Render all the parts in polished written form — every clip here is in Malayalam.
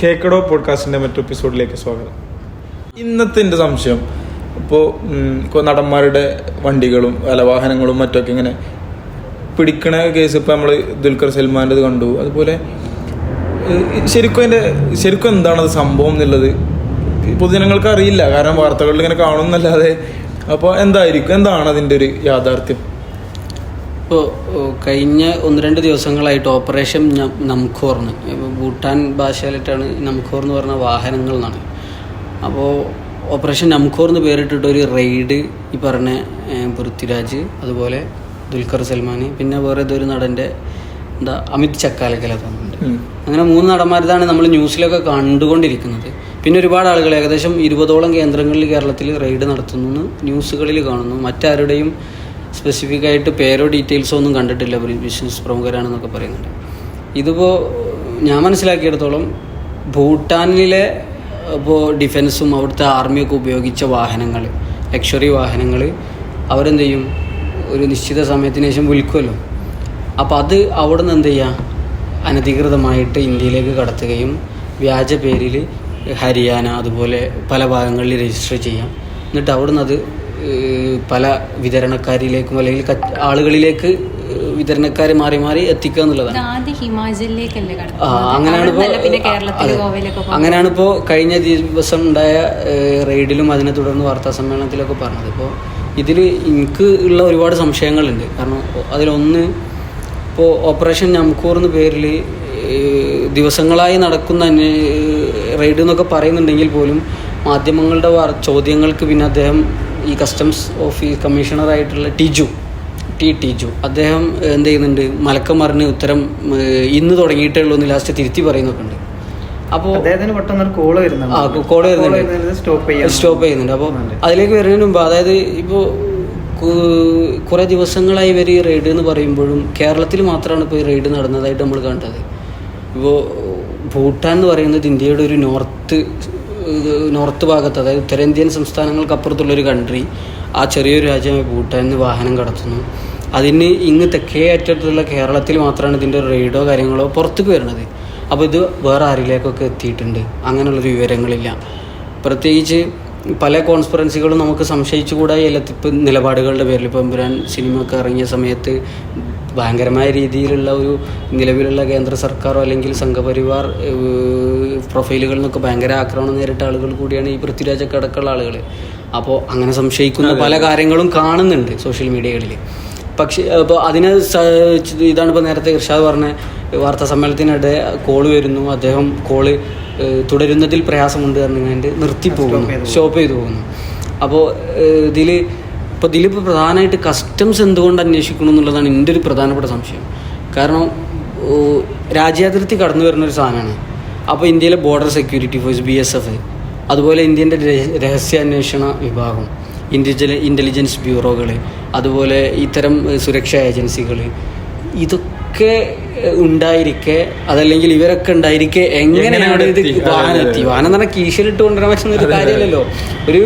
കേക്കടോ പോഡ്കാസ്റ്റിൻ്റെ മറ്റു എപ്പിസോഡിലേക്ക് സ്വാഗതം. ഇന്നത്തെ എൻ്റെ സംശയം, ഇപ്പോൾ നടന്മാരുടെ വണ്ടികളും വാഹനങ്ങളും മറ്റൊക്കെ ഇങ്ങനെ പിടിക്കണ കേസ് ഇപ്പോൾ നമ്മൾ ദുൽഖർ സൽമാൻ്റെത് കണ്ടു. അതുപോലെ ശരിക്കും എന്താണത് സംഭവം എന്നുള്ളത് പൊതുജനങ്ങൾക്ക് അറിയില്ല. കാരണം വാർത്തകളിൽ ഇങ്ങനെ കാണുന്നല്ലാതെ. അപ്പോൾ എന്താണ് അതിൻ്റെ ഒരു യാഥാർത്ഥ്യം? ഇപ്പോൾ കഴിഞ്ഞ 1-2 ദിവസങ്ങളായിട്ട് ഓപ്പറേഷൻ നംഖോർന്ന്, ഭൂട്ടാൻ ഭാഷയിലിട്ടാണ് നംഖോർ എന്ന് പറഞ്ഞ വാഹനങ്ങൾ എന്നാണ്. അപ്പോൾ ഓപ്പറേഷൻ നംഖോർ എന്ന് പേരിട്ടിട്ട് ഒരു റെയ്ഡ് ഈ പറഞ്ഞ പൃഥ്വിരാജ്, അതുപോലെ ദുൽഖർ സൽമാൻ, പിന്നെ വേറെ ഏതൊരു നടൻ്റെ അമിത് ചക്കാലക്കല തോന്നുന്നുണ്ട്. അങ്ങനെ 3 നടന്മാരതാണ് നമ്മൾ ന്യൂസിലൊക്കെ കണ്ടുകൊണ്ടിരിക്കുന്നത്. പിന്നെ ഒരുപാട് ആളുകൾ, ഏകദേശം 20ഓളം കേന്ദ്രങ്ങളിൽ കേരളത്തിൽ റെയ്ഡ് നടത്തുന്നു ന്യൂസുകളിൽ കാണുന്നു. മറ്റാരുടെയും സ്പെസിഫിക് ആയിട്ട് പേരോ ഡീറ്റെയിൽസോ ഒന്നും കണ്ടിട്ടില്ല. ബിസിനസ് പ്രമുഖരാണെന്നൊക്കെ പറയുന്നുണ്ട്. ഇതിപ്പോൾ ഞാൻ മനസ്സിലാക്കിയിടത്തോളം ഭൂട്ടാനിലെ ഇപ്പോൾ ഡിഫൻസും അവിടുത്തെ ആർമിയൊക്കെ ഉപയോഗിച്ച വാഹനങ്ങൾ, ലക്ഷറി വാഹനങ്ങൾ അവരെന്ത് ചെയ്യും, ഒരു നിശ്ചിത സമയത്തിന് ശേഷം വിൽക്കുമല്ലോ. അപ്പോൾ അത് അവിടെ നിന്ന് എന്ത് ചെയ്യുക, അനധികൃതമായിട്ട് ഇന്ത്യയിലേക്ക് കടത്തുകയും വ്യാജ പേരിൽ ഹരിയാന അതുപോലെ പല ഭാഗങ്ങളിൽ രജിസ്റ്റർ ചെയ്യാം. എന്നിട്ട് അവിടെ നിന്ന് അത് പല വിതരണക്കാരിലേക്കും അല്ലെങ്കിൽ ആളുകളിലേക്ക് വിതരണക്കാർ മാറി മാറി എത്തിക്കുക എന്നുള്ളതാണ്. അങ്ങനെയാണിപ്പോൾ കഴിഞ്ഞ ദിവസം ഉണ്ടായ റെയ്ഡിലും അതിനെ തുടർന്ന് വാർത്താ സമ്മേളനത്തിലൊക്കെ പറഞ്ഞത്. ഇപ്പോൾ ഇതിൽ എനിക്ക് ഉള്ള ഒരുപാട് സംശയങ്ങളുണ്ട്. കാരണം അതിലൊന്ന്, ഇപ്പോൾ ഓപ്പറേഷൻ നംഖോർ എന്ന പേരിൽ ദിവസങ്ങളായി നടക്കുന്ന റെയ്ഡ് എന്നൊക്കെ പറയുന്നുണ്ടെങ്കിൽ പോലും മാധ്യമങ്ങളുടെ ചോദ്യങ്ങൾക്ക് പിന്നെ അദ്ദേഹം ഈ കസ്റ്റംസ് ഓഫീസ് കമ്മീഷണറായിട്ടുള്ള ടിജു അദ്ദേഹം എന്ത് ചെയ്യുന്നുണ്ട്, മലക്കം മറിഞ്ഞ് ഉത്തരം ഇന്ന് തുടങ്ങിയിട്ടേ ഉള്ളൂ എന്ന് ലാസ്റ്റ് തിരുത്തി പറയുന്നൊക്കെ ഉണ്ട്. അപ്പോൾ കോള് വരുന്നുണ്ട്, സ്റ്റോപ്പ് ചെയ്യുന്നുണ്ട്. അപ്പോൾ അതിലേക്ക് വരുന്നതിന് മുമ്പ്, അതായത് ഇപ്പോൾ കുറേ ദിവസങ്ങളായി ഇവർ ഈ റെയ്ഡ് എന്ന് പറയുമ്പോഴും കേരളത്തിൽ മാത്രമാണ് ഇപ്പോൾ ഈ റെയ്ഡ് നടന്നതായിട്ട് നമ്മൾ കണ്ടത്. ഇപ്പോൾ ഭൂട്ടാൻ എന്ന് പറയുന്നത് ഇന്ത്യയുടെ ഒരു നോർത്ത് ഭാഗത്ത്, അതായത് ഉത്തരേന്ത്യൻ സംസ്ഥാനങ്ങൾക്കപ്പുറത്തുള്ളൊരു കൺട്രി, ആ ചെറിയൊരു രാജ്യമായ ഭൂട്ടാനിൽ വാഹനം കടത്തുന്നു. അതിന് ഇങ്ങ് തെക്കേ അറ്റത്തുള്ള കേരളത്തിൽ മാത്രമാണ് ഇതിൻ്റെ റെയ്ഡോ കാര്യങ്ങളോ പുറത്തേക്ക് വരുന്നത്. അപ്പോൾ ഇത് വേറെ ആരിലേക്കൊക്കെ എത്തിയിട്ടുണ്ട്, അങ്ങനെയുള്ളൊരു വിവരങ്ങളില്ല. പ്രത്യേകിച്ച് പല കോൺസ്പിറൻസികളും നമുക്ക് സംശയിച്ചുകൂടാ ഇപ്പം നിലപാടുകളുടെ പേരിൽ. ഇപ്പം എമ്പുരാൻ സിനിമ ഒക്കെ ഇറങ്ങിയ സമയത്ത് ഭയങ്കരമായ രീതിയിലുള്ള ഒരു നിലവിലുള്ള കേന്ദ്ര സർക്കാരോ അല്ലെങ്കിൽ സംഘപരിവാർ പ്രൊഫൈലുകളിൽ നിന്നൊക്കെ ഭയങ്കര ആക്രമണം നേരിട്ട ആളുകൾ കൂടിയാണ് ഈ പൃഥ്വിരാജൊക്കെ അടക്കമുള്ള ആളുകൾ. അപ്പോൾ അങ്ങനെ സംശയിക്കുന്ന പല കാര്യങ്ങളും കാണുന്നുണ്ട് സോഷ്യൽ മീഡിയകളിൽ. പക്ഷേ അപ്പോൾ ഇതാണ് ഇപ്പോൾ നേരത്തെ ഇർഷാദ് പറഞ്ഞ വാർത്താ സമ്മേളനത്തിനിടെ കോള് വരുന്നു, അദ്ദേഹം കോള് തുടരുന്നതിൽ പ്രയാസമുണ്ട് പറഞ്ഞുകൊണ്ട് സ്റ്റോപ്പ് ചെയ്തു പോകുന്നു. അപ്പോൾ ഇതിലിപ്പോൾ പ്രധാനമായിട്ട് കസ്റ്റംസ് എന്തുകൊണ്ട് അന്വേഷിക്കണം എന്നുള്ളതാണ് എൻ്റെ ഒരു പ്രധാനപ്പെട്ട സംശയം. കാരണം രാജ്യാതിർത്തി കടന്നു വരുന്നൊരു സാധനമാണ്. അപ്പോൾ ഇന്ത്യയിലെ ബോർഡർ സെക്യൂരിറ്റി ഫോഴ്സ് BSF, അതുപോലെ ഇന്ത്യൻ്റെ രഹസ്യാന്വേഷണ വിഭാഗം, ഇൻ്റലിജൻസ് ബ്യൂറോകൾ, അതുപോലെ ഇത്തരം സുരക്ഷാ ഏജൻസികൾ, ഇതൊക്കെ ഉണ്ടായിരിക്കെ, അതല്ലെങ്കിൽ ഇവരൊക്കെ ഉണ്ടായിരിക്കെ എങ്ങനെയാണ് ഇത് വാഹനം എന്ന് പറഞ്ഞാൽ കീശയിലിട്ട് കൊണ്ടുവരാൻ പറ്റുന്ന ഒരു കാര്യമല്ലല്ലോ. ഒരു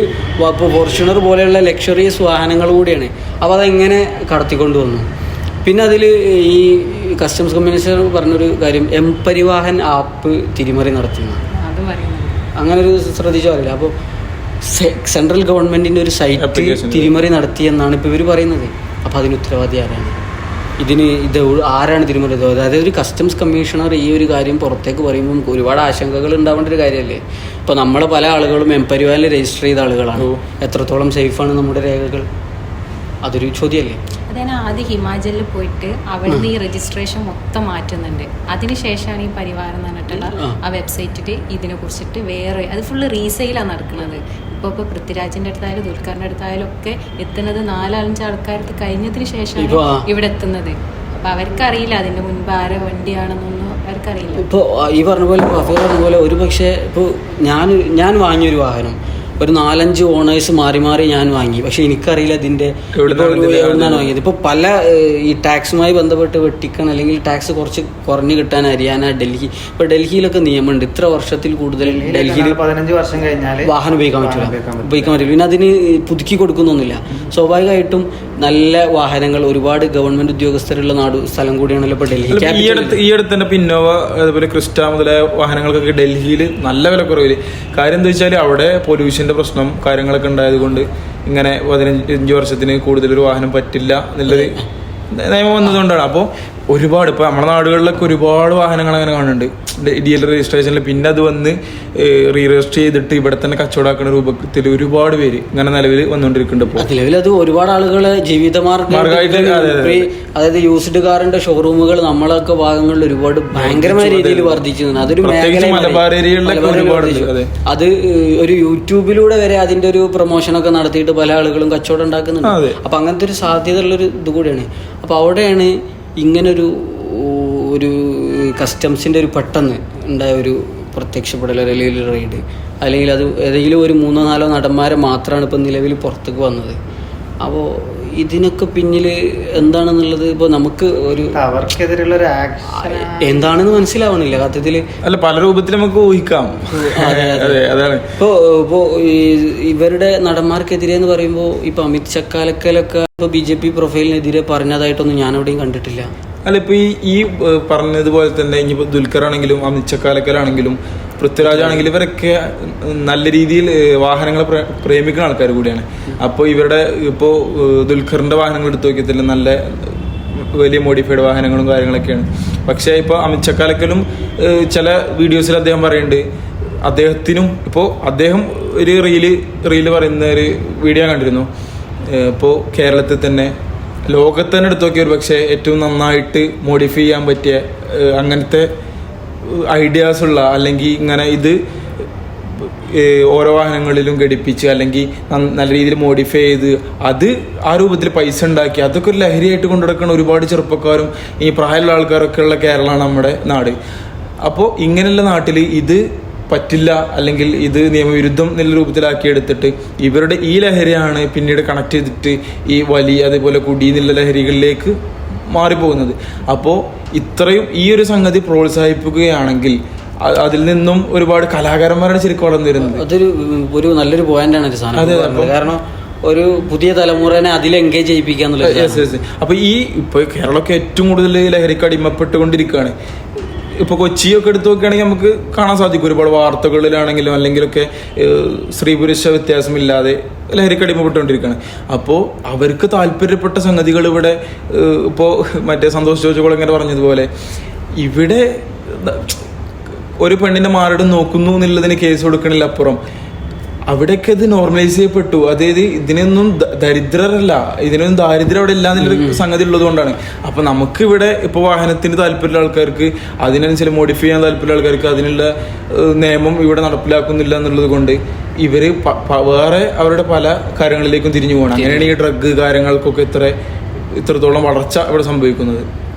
ഫോർച്യൂണർ പോലെയുള്ള ലക്ഷറിയസ് വാഹനങ്ങൾ കൂടിയാണ്. അപ്പോൾ അതെങ്ങനെ കടത്തിക്കൊണ്ടുവന്നു? പിന്നെ അതിൽ ഈ കസ്റ്റംസ് കമ്മീഷണർ പറഞ്ഞൊരു കാര്യം, പരിവാഹൻ ആപ്പ് തിരിമറി നടത്തുന്നു, അങ്ങനൊരു ശ്രദ്ധിച്ചോ അറിയില്ല. അപ്പോൾ സെൻട്രൽ ഗവൺമെൻറ്റിൻ്റെ ഒരു സൈറ്റ് തിരിമറി നടത്തിയെന്നാണ് ഇപ്പോൾ ഇവർ പറയുന്നത്. അപ്പോൾ അതിന് ഉത്തരവാദി ആരാണ്? ഇത് ആരാണ് തിരിമറി? അതായത് ഒരു കസ്റ്റംസ് കമ്മീഷണർ ഈ ഒരു കാര്യം പുറത്തേക്ക് പറയുമ്പോൾ ഒരുപാട് ആശങ്കകൾ ഉണ്ടാവേണ്ട ഒരു കാര്യമല്ലേ. ഇപ്പോൾ നമ്മളെ പല ആളുകളും പരിവാഹനിൽ രജിസ്റ്റർ ചെയ്ത ആളുകളാണ്. എത്രത്തോളം സേഫാണ് നമ്മുടെ രേഖകൾ? അതൊരു ചോദ്യമല്ലേ. അതായത് ആദ്യം ഹിമാചലിൽ പോയിട്ട് അവിടുന്ന് ഈ രജിസ്ട്രേഷൻ മൊത്തം മാറ്റുന്നുണ്ട്. അതിനുശേഷമാണ് ഈ പരിവാരം എന്ന് പറഞ്ഞിട്ടുള്ള ആ വെബ്സൈറ്റിൽ ഇതിനെ കുറിച്ചിട്ട് വേറെ അത് ഫുള്ള് റീസെയിലാണ് നടക്കുന്നത്. ഇപ്പോൾ പൃഥ്വിരാജിൻ്റെ അടുത്തായാലും ദുൽഖറിൻ്റെ അടുത്തായാലും ഒക്കെ എത്തുന്നത് 4-5 ആൾക്കാർക്ക് കഴിഞ്ഞതിന് ശേഷമാണ് ഇവിടെ എത്തുന്നത്. അപ്പോൾ അവർക്കറിയില്ല അതിൻ്റെ മുൻപ് ആരെ വണ്ടിയാണെന്നൊന്നും അവർക്കറിയില്ല. ഇപ്പോൾ ഈ പറഞ്ഞ പോലെ ഒരു പക്ഷേ ഇപ്പോൾ ഞാൻ വാങ്ങിയൊരു വാഹനം ഒരു 4-5 ഓണേഴ്സ് മാറി മാറി ഞാൻ വാങ്ങി. പക്ഷെ എനിക്കറിയില്ല ഇതിൻ്റെ എവിടുന്നാണ് വാങ്ങിയത്. ഇപ്പോൾ പല ഈ ടാക്സുമായി ബന്ധപ്പെട്ട് വെട്ടിക്കണം അല്ലെങ്കിൽ ടാക്സ് കുറച്ച് കുറഞ്ഞു കിട്ടാൻ ഹരിയാന, ഡൽഹി. ഇപ്പോൾ ഡൽഹിയിലൊക്കെ നിയമമുണ്ട്, ഇത്ര വർഷത്തിൽ കൂടുതൽ ഡൽഹിയിൽ 15 വർഷം കഴിഞ്ഞാൽ വാഹനം ഉപയോഗിക്കാൻ പറ്റില്ല. പിന്നെ അതിന് പുതുക്കി കൊടുക്കുന്നൊന്നുമില്ല. സ്വാഭാവികമായിട്ടും നല്ല വാഹനങ്ങൾ, ഒരുപാട് ഗവൺമെന്റ് ഉദ്യോഗസ്ഥരുള്ള സ്ഥലം കൂടിയാണല്ലോ ഇപ്പോൾ ഡൽഹി. ഈ അടുത്ത് തന്നെ ഇന്നോവ അതുപോലെ ക്രിസ്റ്റ മുതലായ വാഹനങ്ങൾക്കൊക്കെ ഡൽഹിയിൽ നല്ല വില കുറവില്. കാര്യം എന്താ വെച്ചാൽ അവിടെ പൊല്യൂഷന്റെ പ്രശ്നം കാര്യങ്ങളൊക്കെ ഉണ്ടായത് കൊണ്ട് ഇങ്ങനെ 15 വർഷത്തിന് കൂടുതൽ ഒരു വാഹനം പറ്റില്ല എന്നുള്ളത് നിയമം വന്നതുകൊണ്ടാണ്. അപ്പോൾ ഒരുപാട് ഇപ്പോൾ നമ്മുടെ നാടുകളിലൊക്കെ ഒരുപാട് വാഹനങ്ങൾ അങ്ങനെ കാണുന്നുണ്ട് ഡീലർ രജിസ്ട്രേഷനിൽ. പിന്നെ അത് വന്ന് രജിസ്റ്റർ ചെയ്തിട്ട് ഇവിടെ തന്നെ കച്ചവടമാക്കുന്ന രൂപത്തിൽ ഒരുപാട് പേര് ഇങ്ങനെ നിലവിൽ വന്നുകൊണ്ടിരിക്കുന്നുണ്ട്. ഇപ്പോൾ നിലവിൽ അത് ഒരുപാട് ആളുകളെ ജീവിതമാർഗമായിട്ട്, അതായത് യൂസ്ഡ് കാറിന്റെ ഷോറൂമുകൾ നമ്മളൊക്കെ ഭാഗങ്ങളിൽ ഒരുപാട് ഭയങ്കരമായ രീതിയിൽ വർദ്ധിച്ചിട്ടുണ്ട്. അതൊരു മലബാർ ഏരിയകളിലൊക്കെ ഒരുപാട് അത് ഒരു യൂട്യൂബിലൂടെ വരെ അതിന്റെ ഒരു പ്രൊമോഷനൊക്കെ നടത്തിയിട്ട് പല ആളുകളും കച്ചവടം ഉണ്ടാക്കുന്നുണ്ട്. അപ്പൊ അങ്ങനത്തെ ഒരു സാധ്യത ഉള്ളൊരു ഇത് കൂടിയാണ്. അപ്പൊ അവിടെയാണ് ഇങ്ങനൊരു കസ്റ്റംസിന്റെ ഒരു പെട്ടെന്ന് ഉണ്ടായ ഒരു പ്രത്യക്ഷപ്പെടൽ അല്ലെങ്കിൽ റെയ്ഡ്, അല്ലെങ്കിൽ അത് ഏതെങ്കിലും ഒരു 3-4 നടന്മാരെ മാത്രമാണ് ഇപ്പം നിലവിൽ പുറത്തേക്ക് വന്നത്. അപ്പോൾ ഇതിനൊക്കെ പിന്നിൽ എന്താണെന്നുള്ളത് ഇപ്പോൾ നമുക്ക് ഒരു അവർക്കെതിരെയുള്ള ഒരു എന്താണെന്ന് മനസ്സിലാവണില്ല സത്യത്തിൽ. അല്ല, പല രൂപത്തിൽ നമുക്ക് ഊഹിക്കാം. അതാണ് ഇപ്പോൾ ഇവരുടെ നടന്മാർക്കെതിരെ എന്ന് പറയുമ്പോൾ ഇപ്പൊ അമിത് ചക്കാലക്കലൊക്കെ ഇപ്പോൾ BJP പ്രൊഫൈലിനെതിരെ പറഞ്ഞതായിട്ടൊന്നും ഞാനവിടെയും കണ്ടിട്ടില്ല. അല്ല, ഇപ്പൊ ഈ പറഞ്ഞതുപോലെ തന്നെ ഇനിയിപ്പോൾ ദുൽഖർ ആണെങ്കിലും അമിത് ചക്കാലക്കലാണെങ്കിലും പൃഥ്വിരാജ് ആണെങ്കിലും ഇവരൊക്കെ നല്ല രീതിയിൽ വാഹനങ്ങളെ പ്രേമിക്കുന്ന ആൾക്കാർ കൂടിയാണ്. അപ്പോൾ ഇവരുടെ ഇപ്പോൾ ദുൽഖറിന്റെ വാഹനങ്ങൾ എടുത്തു നോക്കിയതിൽ നല്ല വലിയ മോഡിഫൈഡ് വാഹനങ്ങളും കാര്യങ്ങളൊക്കെയാണ്. പക്ഷേ ഇപ്പോൾ അമിത് ചക്കാലക്കലും ചില വീഡിയോസിൽ അദ്ദേഹം പറയുന്നുണ്ട് അദ്ദേഹത്തിനും ഇപ്പോൾ അദ്ദേഹം ഒരു റീല് പറയുന്ന ഒരു വീഡിയോ കണ്ടിരുന്നു. ഇപ്പോൾ കേരളത്തിൽ തന്നെ ലോകത്ത് തന്നെ എടുത്തു നോക്കിയ ഒരു പക്ഷേ ഏറ്റവും നന്നായിട്ട് മോഡിഫൈ ചെയ്യാൻ പറ്റിയ അങ്ങനത്തെ ഐഡിയാസ് ഉള്ള, അല്ലെങ്കിൽ ഇങ്ങനെ ഇത് ഓരോ വാഹനങ്ങളിലും ഘടിപ്പിച്ച് അല്ലെങ്കിൽ നല്ല രീതിയിൽ മോഡിഫൈ ചെയ്ത് അത് ആ രൂപത്തിൽ പൈസ ഉണ്ടാക്കി അതൊക്കെ ഒരു ലഹരിയായിട്ട് കൊണ്ടുനടക്കുന്ന ഒരുപാട് ചെറുപ്പക്കാരും ഈ പ്രായമുള്ള ആൾക്കാരൊക്കെ ഉള്ള കേരളമാണ് നമ്മുടെ നാട്. അപ്പോൾ ഇങ്ങനെയുള്ള നാട്ടിൽ ഇത് പറ്റില്ല, അല്ലെങ്കിൽ ഇത് നിയമവിരുദ്ധം എന്നുള്ള രൂപത്തിലാക്കി എടുത്തിട്ട് ഇവരുടെ ഈ ലഹരിയാണ് പിന്നീട് കണക്ട് ചെയ്തിട്ട് ഈ വലിയ അതേപോലെ കുടി എന്നുള്ള ലഹരികളിലേക്ക് മാറിപ്പോകുന്നത്. അപ്പോൾ ഇത്രയും ഈ ഒരു സംഗതി പ്രോത്സാഹിപ്പിക്കുകയാണെങ്കിൽ അതിൽ നിന്നും ഒരുപാട് കലാകാരന്മാരാണ് ശരിക്കും വളർന്നു വരുന്നത്. ഒരു നല്ലൊരു പോയിന്റാണ് ഒരു സാധനം. കാരണം ഒരു പുതിയ തലമുറനെ അതിൽ എൻഗേജ് ചെയ്യിപ്പിക്കാന്നുള്ളത്. അപ്പൊ ഇപ്പൊ കേരളമൊക്കെ ഏറ്റവും കൂടുതൽ ലഹരിക്ക് അടിമപ്പെട്ടുകൊണ്ടിരിക്കുകയാണ്. ഇപ്പോൾ കൊച്ചിയൊക്കെ എടുത്ത് നോക്കുകയാണെങ്കിൽ നമുക്ക് കാണാൻ സാധിക്കും ഒരുപാട് വാർത്തകളിലാണെങ്കിലും അല്ലെങ്കിലൊക്കെ സ്ത്രീ പുരുഷ വ്യത്യാസമില്ലാതെ ലഹരിക്ക് അടിമപ്പെട്ടുകൊണ്ടിരിക്കുകയാണ്. അപ്പോൾ അവർക്ക് താല്പര്യപ്പെട്ട സംഗതികൾ ഇവിടെ ഇപ്പോൾ മറ്റേ സന്തോഷ് ജോർജ് ഇങ്ങനെ പറഞ്ഞതുപോലെ ഇവിടെ ഒരു പെണ്ണിനെ മാറിടം നോക്കുന്നു എന്നുള്ളതിന് കേസ് കൊടുക്കണില്ല. അപ്പുറം അവിടെയൊക്കെ ഇത് നോർമലൈസ് ചെയ്യപ്പെട്ടു. അതായത് ഇതിനൊന്നും ദരിദ്രരല്ല, ഇതിനൊന്നും ദാരിദ്ര്യം അവിടെ ഇല്ല എന്നുള്ളൊരു സംഗതി ഉള്ളത് കൊണ്ടാണ്. അപ്പൊ നമുക്ക് ഇവിടെ ഇപ്പൊ വാഹനത്തിന് താല്പര്യമുള്ള ആൾക്കാർക്ക് അതിനനുസരിച്ച് മോഡിഫൈ ചെയ്യാൻ താല്പര്യമുള്ള ആൾക്കാർക്ക് അതിനുള്ള നിയമം ഇവിടെ നടപ്പിലാക്കുന്നില്ല എന്നുള്ളത് കൊണ്ട് ഇവര് വേറെ അവരുടെ പല കാര്യങ്ങളിലേക്കും തിരിഞ്ഞു പോകണം. അങ്ങനെയാണ് ഈ ഡ്രഗ് കാര്യങ്ങൾക്കൊക്കെ ഇത്രത്തോളം വളർച്ച ഇവിടെ സംഭവിക്കുന്നത്.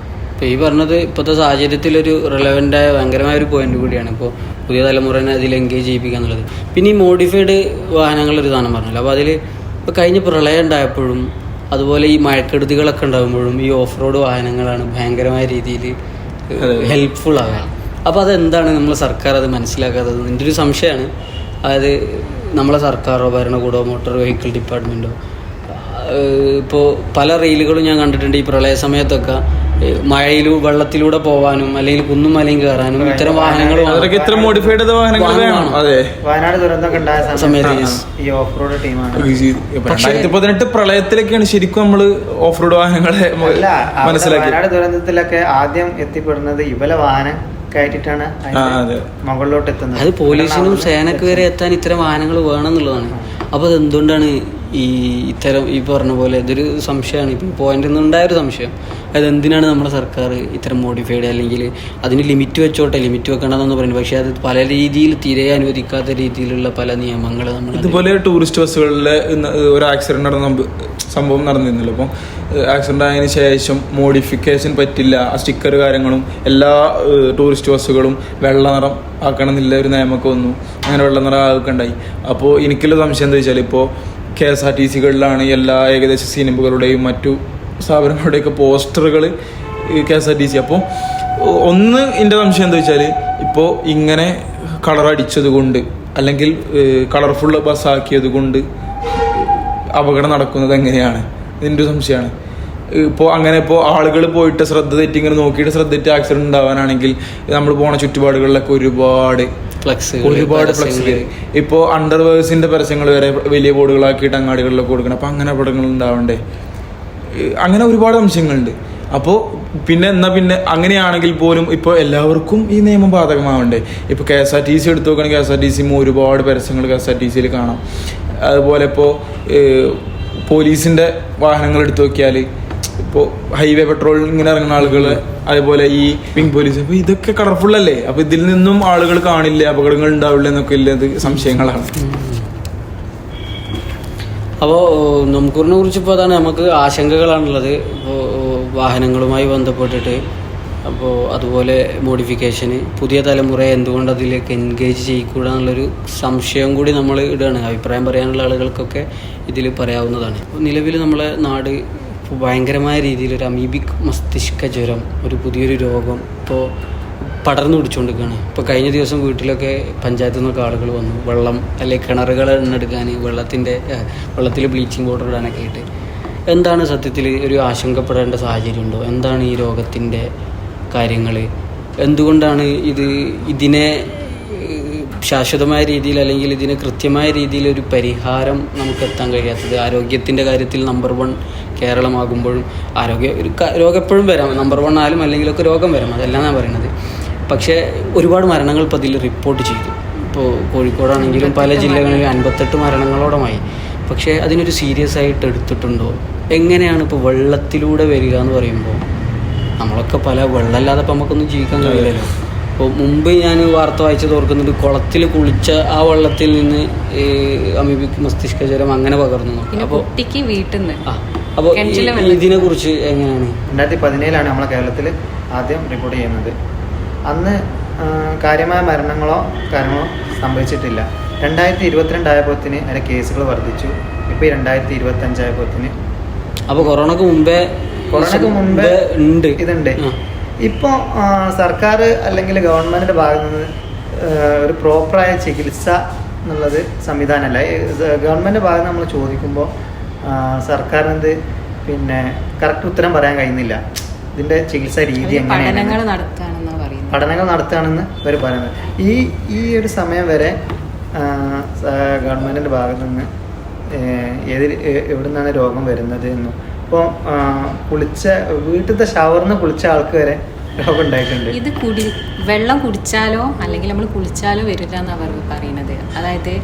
ഇപ്പോൾ ഈ പറഞ്ഞത് ഇപ്പോഴത്തെ സാഹചര്യത്തിലൊരു റിലവൻ്റായ ഭയങ്കരമായ ഒരു പോയിന്റ് കൂടിയാണ്. ഇപ്പോൾ പുതിയ തലമുറനെ അതിൽ എൻഗേജ് ചെയ്യിപ്പിക്കുക എന്നുള്ളത്. പിന്നെ ഈ മോഡിഫൈഡ് വാഹനങ്ങളൊരു സാധനം പറഞ്ഞല്ലോ. അപ്പോൾ അതിൽ ഇപ്പോൾ കഴിഞ്ഞ പ്രളയം ഉണ്ടായപ്പോഴും അതുപോലെ ഈ മഴക്കെടുതികളൊക്കെ ഉണ്ടാകുമ്പോഴും ഈ ഓഫ് റോഡ് വാഹനങ്ങളാണ് ഭയങ്കരമായ രീതിയിൽ ഹെൽപ്ഫുൾ ആവുക. അപ്പോൾ അതെന്താണ് നമ്മളെ സർക്കാർ അത് മനസ്സിലാക്കാത്തത്? എൻ്റെ ഒരു സംശയമാണ്. അതായത് നമ്മളെ സർക്കാരോ ഭരണകൂടമോ മോട്ടോർ വെഹിക്കിൾ ഡിപ്പാർട്ട്മെൻറ്റോ ഇപ്പോൾ പല റീലുകളും ഞാൻ കണ്ടിട്ടുണ്ട്. ഈ പ്രളയ സമയത്തൊക്കെ വെള്ളത്തിലൂടെ പോവാനും അല്ലെങ്കിൽ കുന്നും മലയും കയറാനും ഇത്തരം വാഹനങ്ങൾ വയനാട് ദുരന്തമൊക്കെ ഉണ്ടായ സമയത്ത് ഈ ഓഫ് റോഡ് ടീമാണ് 2018 പ്രളയത്തിലൊക്കെയാണ് ശരിക്കും നമ്മള് ഓഫ് റോഡ് വാഹനങ്ങളെ മനസ്സിലാക്കി. വയനാട് ദുരന്തത്തിലൊക്കെ ആദ്യം എത്തിപ്പെടുന്നത് ഇവലെ വാഹനം കയറ്റിട്ടാണ് മുകളിലോട്ട് എത്തുന്നത്. അത് പോലീസിനും സേനക്ക് വരെ എത്താൻ ഇത്തരം വാഹനങ്ങൾ വേണമെന്നുള്ളതാണ്. അപ്പോൾ അതെന്തുകൊണ്ടാണ് ഇത്തരം ഈ പറഞ്ഞ പോലെ ഇതൊരു സംശയമാണ്. ഇപ്പോൾ പോയിന്റ് ഉണ്ടായൊരു സംശയം, അതെന്തിനാണ് നമ്മുടെ സർക്കാർ ഇത്തരം മോഡിഫൈഡ് അല്ലെങ്കിൽ അതിന് ലിമിറ്റ് വെച്ചോട്ടെ, ലിമിറ്റ് വെക്കണമെന്ന് പറയുന്നത്. പക്ഷേ അത് പല രീതിയിൽ തീരെ അനുവദിക്കാത്ത രീതിയിലുള്ള പല നിയമങ്ങൾ നമ്മൾ ഇതുപോലെ ടൂറിസ്റ്റ് ബസ്സുകളിലെ ഒരു ആക്സിഡന്റ് നടന്ന സംഭവം നടന്നിരുന്നല്ലോ. അപ്പം ആക്സിഡന്റ് ആയതിനു ശേഷം മോഡിഫിക്കേഷൻ പറ്റില്ല, ആ സ്റ്റിക്കർ കാര്യങ്ങളും എല്ലാ ടൂറിസ്റ്റ് ബസ്സുകളും വെള്ള നിറം ആക്കണം എന്നുള്ള ഒരു നിയമമൊക്കെ വന്നു. അങ്ങനെ വെള്ള നിറം ആകെ ഉണ്ടായി. അപ്പോൾ എനിക്കുള്ള സംശയം എന്താ വെച്ചാൽ ഇപ്പോൾ KSRTC-കളിലാണ് എല്ലാ ഏകദേശ സിനിമകളുടെയും മറ്റു സ്ഥാപനങ്ങളുടെയൊക്കെ പോസ്റ്ററുകൾ KSRTC. അപ്പോൾ ഒന്ന് എൻ്റെ സംശയം എന്താ വെച്ചാൽ ഇപ്പോൾ ഇങ്ങനെ കളർ അടിച്ചത് കൊണ്ട് അല്ലെങ്കിൽ കളർഫുൾ ബസ്സാക്കിയത് കൊണ്ട് അപകടം നടക്കുന്നത് എങ്ങനെയാണ്? ഇതിൻ്റെ ഒരു സംശയമാണ്. ഇപ്പോൾ അങ്ങനെ ഇപ്പോൾ ആളുകൾ പോയിട്ട് ശ്രദ്ധ തെറ്റി ഇങ്ങനെ നോക്കിയിട്ട് ശ്രദ്ധ തെറ്റി ആക്സിഡന്റ് ഉണ്ടാവാനാണെങ്കിൽ നമ്മൾ പോണ ചുറ്റുപാടുകളിലൊക്കെ ഒരുപാട് ഫ്ലക്സുകൾ, ഇപ്പോൾ അണ്ടർവേഴ്സിന്റെ പരസ്യങ്ങൾ വരെ വലിയ ബോർഡുകളാക്കിയിട്ട് അങ്ങാടികളിലൊക്കെ കൊടുക്കണം. അപ്പം അങ്ങനെ അപകടങ്ങൾ ഉണ്ടാവണ്ടേ? അങ്ങനെ ഒരുപാട് സംശയങ്ങളുണ്ട്. അപ്പോൾ പിന്നെ അങ്ങനെയാണെങ്കിൽ പോലും ഇപ്പോൾ എല്ലാവർക്കും ഈ നിയമം ബാധകമാവണ്ടേ? ഇപ്പോൾ KSRTC എടുത്തു നോക്കുകയാണെങ്കിൽ KSRTC ഒരുപാട് പരസ്യങ്ങൾ KSRTCയിൽ കാണാം. അതുപോലെ ഇപ്പോൾ പോലീസിൻ്റെ വാഹനങ്ങൾ എടുത്തു നോക്കിയാൽ ഇപ്പോൾ ഹൈവേ പെട്രോൾ ഇങ്ങനെ ഇറങ്ങുന്ന ആളുകൾ, അതുപോലെ ഈ പിങ്ക് പോലീസ്, അപ്പോൾ ഇതൊക്കെ കളർഫുള്ളല്ലേ? അപ്പോൾ ഇതിൽ നിന്നും ആളുകൾ കാണില്ല, അപകടങ്ങൾ ഉണ്ടാവില്ല എന്നൊക്കെ ഇല്ലത് സംശയങ്ങളാണ്. അപ്പോൾ നമുക്കൂറിനെ കുറിച്ച് ഇപ്പോൾ അതാണ് നമുക്ക് ആശങ്കകളാണുള്ളത്. ഇപ്പോൾ വാഹനങ്ങളുമായി ബന്ധപ്പെട്ടിട്ട്, അപ്പോൾ അതുപോലെ മോഡിഫിക്കേഷന് പുതിയ തലമുറയെ എന്തുകൊണ്ട് അതിലേക്ക് എൻഗേജ് ചെയ്യിക്കൂടാ എന്നുള്ളൊരു സംശയം കൂടി നമ്മൾ ഇടുകയാണ്. അഭിപ്രായം പറയാനുള്ള ആളുകൾക്കൊക്കെ ഇതിൽ പറയാവുന്നതാണ്. നിലവിൽ നമ്മളെ നാട് ഇപ്പോൾ ഭയങ്കരമായ രീതിയിൽ ഒരു അമീബിക് മസ്തിഷ്ക ജ്വരം, ഒരു പുതിയൊരു രോഗം ഇപ്പോൾ പടർന്നു പിടിച്ചുകൊണ്ടിരിക്കുകയാണ്. ഇപ്പോൾ കഴിഞ്ഞ ദിവസം വീട്ടിലൊക്കെ പഞ്ചായത്തിൽ നിന്നൊക്കെ ആളുകൾ വന്നു വെള്ളം അല്ലെങ്കിൽ കിണറുകൾ എണ്ണെടുക്കാൻ, വെള്ളത്തിൽ ബ്ലീച്ചിങ് പൗഡർ ഇടാനൊക്കെ ആയിട്ട്. എന്താണ് സത്യത്തിൽ ഒരു ആശങ്കപ്പെടേണ്ട സാഹചര്യമുണ്ടോ? എന്താണ് ഈ രോഗത്തിൻ്റെ കാര്യങ്ങൾ? എന്തുകൊണ്ടാണ് ഇതിനെ ശാശ്വതമായ രീതിയിൽ അല്ലെങ്കിൽ ഇതിന് കൃത്യമായ രീതിയിൽ ഒരു പരിഹാരം നമുക്ക് എത്താൻ കഴിയാത്തത്? ആരോഗ്യത്തിൻ്റെ കാര്യത്തിൽ നമ്പർ 1 കേരളമാകുമ്പോഴും രോഗം എപ്പോഴും വരാം, നമ്പർ 1 ആയാലും അല്ലെങ്കിലൊക്കെ രോഗം വരാം, അതെല്ലാം ഞാൻ പറയുന്നത്. പക്ഷേ ഒരുപാട് മരണങ്ങൾ ഇപ്പോൾ അതിൽ റിപ്പോർട്ട് ചെയ്തു. ഇപ്പോൾ കോഴിക്കോടാണെങ്കിലും പല ജില്ലകളിലും 58 മരണങ്ങളോടമായി. പക്ഷേ അതിനൊരു സീരിയസ് ആയിട്ട് എടുത്തിട്ടുണ്ടോ? എങ്ങനെയാണ് ഇപ്പോൾ വെള്ളത്തിലൂടെ വരിക എന്ന് പറയുമ്പോൾ നമ്മളൊക്കെ വെള്ളമില്ലാതെ ഇപ്പം നമുക്കൊന്നും ജീവിക്കാൻ കഴിയില്ലല്ലോ. അപ്പോൾ മുമ്പ് ഞാൻ വാർത്ത വായിച്ചത് ഓർക്കുന്നുണ്ട്, കുളത്തിൽ കുളിച്ച ആ വെള്ളത്തിൽ നിന്ന് അമീബിക് മസ്തിഷ്ക ജ്വരം അങ്ങനെ പകർന്നു. അപ്പോൾ അപ്പോൾ ഇതിനെ കുറിച്ച് എങ്ങനെയാണ്? 2017 നമ്മളെ കേരളത്തിൽ ആദ്യം റിപ്പോർട്ട് ചെയ്യുന്നത്. അന്ന് കാര്യമായ മരണങ്ങളോ കാര്യങ്ങളോ സംഭവിച്ചിട്ടില്ല. 2022 ആയപ്പോഴത്തിന് അതിൻ്റെ കേസുകൾ വർദ്ധിച്ചു. ഇപ്പോൾ 2025 ആയപ്പോഴത്തിന്, അപ്പോൾ കൊറോണക്ക് മുമ്പേ ഉണ്ട് ഇതുണ്ട്. ഇപ്പോൾ സർക്കാർ അല്ലെങ്കിൽ ഗവൺമെൻറ്റിൻ്റെ ഭാഗത്തു നിന്ന് ഒരു പ്രോപ്പറായ ചികിത്സ എന്നുള്ളത് സംവിധാനമല്ല. ഗവൺമെൻറ് ഭാഗത്ത് നമ്മൾ ചോദിക്കുമ്പോൾ സർക്കാരിനെന്ത് കറക്റ്റ് ഉത്തരം പറയാൻ കഴിയുന്നില്ല. ഇതിൻ്റെ ചികിത്സാ രീതി എങ്ങനെയാണ്, പഠനങ്ങൾ നടത്തുകയാണെന്ന് ഇവർ പറയുന്നത്. ഈ ഒരു സമയം വരെ ഗവൺമെൻറ്റിൻ്റെ ഭാഗത്തു നിന്ന് എവിടെ നിന്നാണ് രോഗം വരുന്നത് എന്നും, ഇപ്പോൾ വീട്ടിലത്തെ ഷവറിന്ന് കുളിച്ച ആൾക്ക് വരെ രോഗം ഉണ്ടായിട്ടുണ്ട്. ഇത് വെള്ളം കുടിച്ചാലോ അല്ലെങ്കിൽ നമ്മൾ കുളിച്ചാലോ വരില്ല എന്നാണ് പറയുന്നത്. അതായത്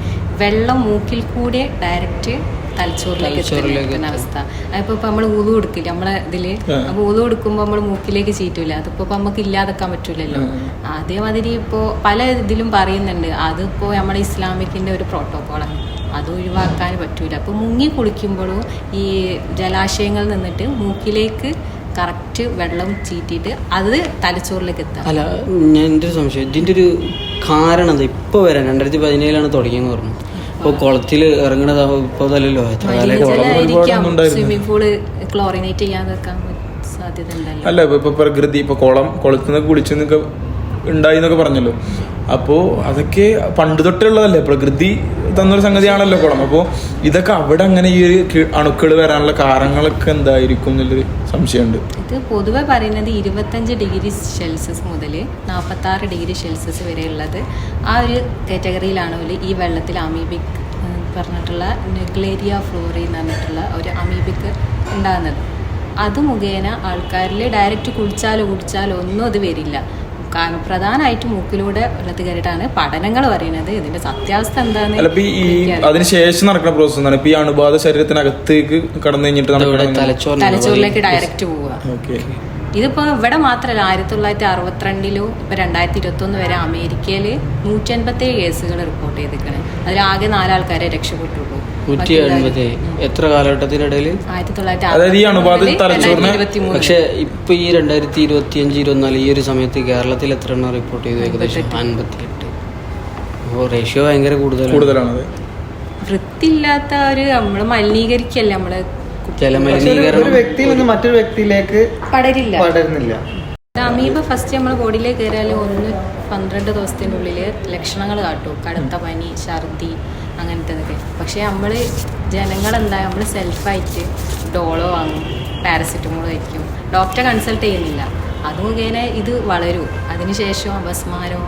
വെള്ളം മൂക്കിൽ കൂടെ ഡയറക്റ്റ് തലച്ചോറിലേക്ക് എത്തുന്ന അവസ്ഥ. അതിപ്പോൾ നമ്മൾ ഊതു കൊടുക്കില്ല നമ്മളെ ഇതില്, അപ്പോൾ ഊതു കൊടുക്കുമ്പോൾ നമ്മൾ മൂക്കിലേക്ക് ചീറ്റില്ല. അതിപ്പോൾ നമുക്ക് ഇല്ലാതാക്കാൻ പറ്റൂലല്ലോ. അതേമാതിരി ഇപ്പോൾ പല ഇതിലും പറയുന്നുണ്ട്, അതിപ്പോൾ നമ്മുടെ ഇസ്ലാമിക്കിന്റെ ഒരു പ്രോട്ടോക്കോളാണ്, അത് ഒഴിവാക്കാൻ പറ്റൂല. അപ്പോൾ മുങ്ങി കുളിക്കുമ്പോഴും ഈ ജലാശയങ്ങളിൽ നിന്നിട്ട് മൂക്കിലേക്ക് കറക്റ്റ് വെള്ളം ചീറ്റിയിട്ട് അത് തലച്ചോറിലേക്ക് എത്താം. അല്ല, ഞാൻ എൻ്റെ ഒരു സംശയം, ഇതിൻ്റെ ഒരു കാരണം എന്താ? ഇപ്പോൾ വരാൻ 2017 തുടങ്ങിയെന്ന് പറഞ്ഞു. ഇപ്പോൾ കുളത്തിൽ ഇറങ്ങണത് ഇപ്പോൾ അതല്ലല്ലോ, സ്വിമ്മിംഗ് പൂള് ക്ലോറിനേറ്റ് ചെയ്യാതെ സാധ്യത ഉണ്ടല്ലോ. അല്ല, ഇപ്പൊ പ്രകൃതി ഇപ്പൊ കുളത്തുനിന്ന് കുളിച്ചെന്നൊക്കെ ഉണ്ടായി എന്നൊക്കെ പറഞ്ഞല്ലോ. അപ്പോൾ അതൊക്കെ പണ്ട് തൊട്ടുള്ളതല്ലേ, പ്രകൃതി തന്നൊരു സംഗതിയാണല്ലോ കുളം. അപ്പോൾ ഇതൊക്കെ അവിടെ അങ്ങനെ ഈ ഒരു അണുക്കൾ വരാനുള്ള കാരണങ്ങളൊക്കെ എന്തായിരിക്കും എന്നുള്ളൊരു സംശയമുണ്ട്. ഇത് പൊതുവെ പറയുന്നത് 25 ഡിഗ്രി സെൽഷ്യസ് മുതൽ 46 ഡിഗ്രി സെൽഷ്യസ് വരെ ഉള്ളത് ആ ഒരു കാറ്റഗറിയിലാണ് ഈ വെള്ളത്തിൽ അമീബിക് പറഞ്ഞിട്ടുള്ള നെഗ്ലേരിയ ഫ്ലോറി എന്ന് പറഞ്ഞിട്ടുള്ള ഒരു അമീബിക് ഉണ്ടാകുന്നത്. അത് മുഖേന ആൾക്കാരിൽ ഡയറക്റ്റ് കുടിച്ചാലോ ഒന്നും അത് വരില്ല. കാരണം പ്രധാനമായിട്ട് മൂക്കിലൂടെ വെള്ളത്തിൽ കയറിയിട്ടാണ് പഠനങ്ങൾ പറയുന്നത്. ഇതിന്റെ സത്യാവസ്ഥ എന്താണെന്ന് അതിനുശേഷം നടക്കുന്ന പ്രോസസ് എന്താണ്? ഇപ്പൊ ഈ അണുബാധ ശരീരത്തിനകത്തേക്ക് കടന്നു കഴിഞ്ഞിട്ട് തലച്ചോറിലേക്ക് ഡയറക്റ്റ് പോവുക. ഇതിപ്പോ ഇവിടെ മാത്രമല്ല, 1962 ഇപ്പൊ 2021 വരെ അമേരിക്കയിൽ 187 കേസുകൾ റിപ്പോർട്ട് ചെയ്തിരിക്കണേ. അതിലാകെ 4 ആൾക്കാരെ രക്ഷപ്പെട്ടുള്ളൂ. എത്ര കാലഘട്ടത്തിനിടയിൽ? 1923. പക്ഷെ ഇപ്പൊ ഈ 2025-24 ഈ ഒരു സമയത്ത് കേരളത്തിൽ എത്ര എണ്ണം റിപ്പോർട്ട് ചെയ്തു? ഏകദേശം 58. റേഷ്യോ ഭയങ്കര കൂടുതലാണ്. വൃത്തിയില്ലാത്ത നമ്മള് മലിനീകരിക്കല്ലേ, നമ്മള് ഒരു വ്യക്തിയിൽ നിന്ന് മറ്റൊരു വ്യക്തിയിലേക്ക് പടരുന്നില്ല. അമീബ ഫസ്റ്റ് നമ്മുടെ ബോഡിയിലേക്ക് കയറിയാൽ 12 ദിവസത്തിനുള്ളിൽ ലക്ഷണങ്ങൾ കാട്ടും. കടുത്ത പനി, ഛർദി, അങ്ങനത്തതൊക്കെ. പക്ഷേ ജനങ്ങളെന്താ നമ്മൾ സെൽഫായിട്ട് ഡോളോ വാങ്ങും, പാരസെറ്റമോൾ കഴിക്കും, ഡോക്ടറെ കൺസൾട്ട് ചെയ്യുന്നില്ല. അത് മുഖേന ഇത് വളരും. അതിനുശേഷം അപസ്മാരം,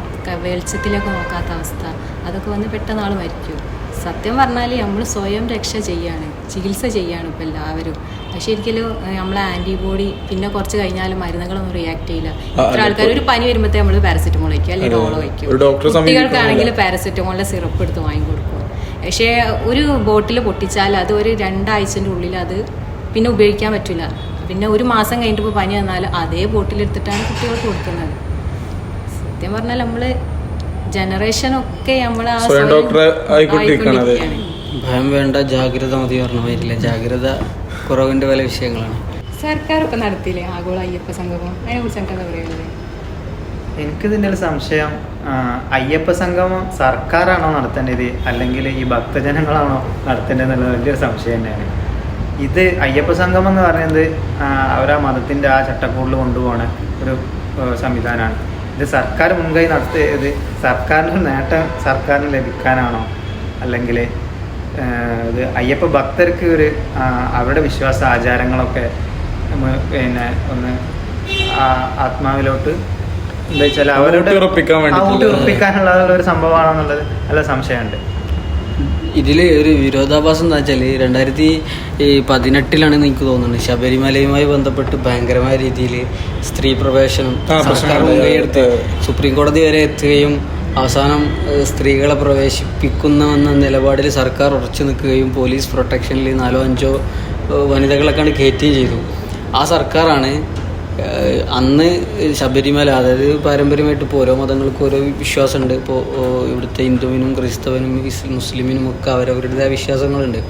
വെളിച്ചത്തിലൊക്കെ നോക്കാത്ത അവസ്ഥ, അതൊക്കെ വന്ന് പെട്ടെന്ന് ആൾ മരിക്കും. സത്യം പറഞ്ഞാൽ നമ്മൾ സ്വയം രക്ഷ ചെയ്യാണ്, ചികിത്സ ചെയ്യാണ് ഇപ്പോൾ എല്ലാവരും. പക്ഷെ ഒരിക്കലും നമ്മളെ ആൻറ്റിബോഡി പിന്നെ കുറച്ച് കഴിഞ്ഞാലും മരുന്നുകളൊന്നും റിയാക്ട് ചെയ്യില്ല. ഇത്ര ആൾക്കാർ ഒരു പനി വരുമ്പോഴത്തേ നമ്മൾ പാരസെറ്റമോൾ കഴിക്കും, അല്ലെങ്കിൽ ഡോളോ കഴിക്കും. കുട്ടികൾക്കാണെങ്കിൽ പാരസെറ്റമോളിൻ്റെ സിറപ്പ് എടുത്ത് വാങ്ങിക്കൊടുക്കും. പക്ഷേ ഒരു ബോട്ടിൽ പൊട്ടിച്ചാൽ അത് ഒരു 2 ആഴ്ചൻ്റെ ഉള്ളിൽ അത് പിന്നെ ഉപയോഗിക്കാൻ പറ്റില്ല. പിന്നെ 1 മാസം കഴിഞ്ഞിട്ട് പനി വന്നാൽ അതേ ബോട്ടിലെടുത്തിട്ടാണ് കുട്ടികൾക്ക് കൊടുക്കുന്നത്. സത്യം പറഞ്ഞാൽ നമ്മൾ ജനറേഷനൊക്കെ നമ്മൾ ആ ഭയം വേണ്ട, ജാഗ്രത മതി പറഞ്ഞില്ല. ജാഗ്രത കുറവിൻ്റെ പല വിഷയങ്ങളാണ്. സർക്കാർ ഇപ്പം നടത്തിയില്ലേ ആഗോള അയ്യപ്പ സംഗമം, അതിനെ കുറിച്ച് എന്താ പറയുന്നത്? എനിക്കിതിൻ്റെ ഒരു സംശയം, അയ്യപ്പ സംഗമം സർക്കാരാണോ നടത്തേണ്ടത് അല്ലെങ്കിൽ ഈ ഭക്തജനങ്ങളാണോ നടത്തേണ്ടത് എന്നുള്ളത് വലിയൊരു സംശയം തന്നെയാണ്. ഇത് അയ്യപ്പ സംഗമം എന്ന് പറയുന്നത് അവരാ മതത്തിൻ്റെ ആ ചട്ടക്കൂടിൽ കൊണ്ടുപോകണ ഒരു സംവിധാനമാണ്. ഇത് സർക്കാർ മുൻകൈ നടത്തിയത് സർക്കാരിൻ്റെ നേട്ടം സർക്കാരിന് ലഭിക്കാനാണോ, അല്ലെങ്കിൽ ഇത് അയ്യപ്പ ഭക്തർക്ക് ഒരു അവരുടെ വിശ്വാസ ആചാരങ്ങളൊക്കെ പിന്നെ ഒന്ന് ആത്മാവിലോട്ട് എന്താ വെച്ചാൽ അവരുടെ ഉറപ്പിക്കാനുള്ള ഒരു സംഭവമാണെന്നുള്ളത് നല്ല സംശയമുണ്ട്. ഇതിൽ ഒരു വിരോധാഭാസം എന്താ വെച്ചാൽ 2018 എനിക്ക് തോന്നുന്നത് ശബരിമലയുമായി ബന്ധപ്പെട്ട് ഭയങ്കരമായ രീതിയിൽ സ്ത്രീ പ്രവേശനം സർക്കാർ മുൻകൈയെടുത്ത് സുപ്രീം കോടതി വരെ എത്തുകയും അവസാനം സ്ത്രീകളെ പ്രവേശിപ്പിക്കുന്നുവെന്ന നിലപാടിൽ സർക്കാർ ഉറച്ചു നിൽക്കുകയും പോലീസ് പ്രൊട്ടക്ഷനിൽ 4-5 വനിതകളൊക്കെയാണ് കയറ്റുകയും ചെയ്തു. ആ സർക്കാരാണ് അന്ന് ശബരിമല, അതായത് പാരമ്പര്യമായിട്ട് ഇപ്പോൾ ഓരോ മതങ്ങൾക്കും ഓരോ വിശ്വാസമുണ്ട്. ഇപ്പോൾ ഇവിടുത്തെ ഹിന്ദുവിനും ക്രിസ്തവനും മുസ്ലിമിനും ഒക്കെ അവരവരുടേതായ വിശ്വാസങ്ങളുണ്ട്.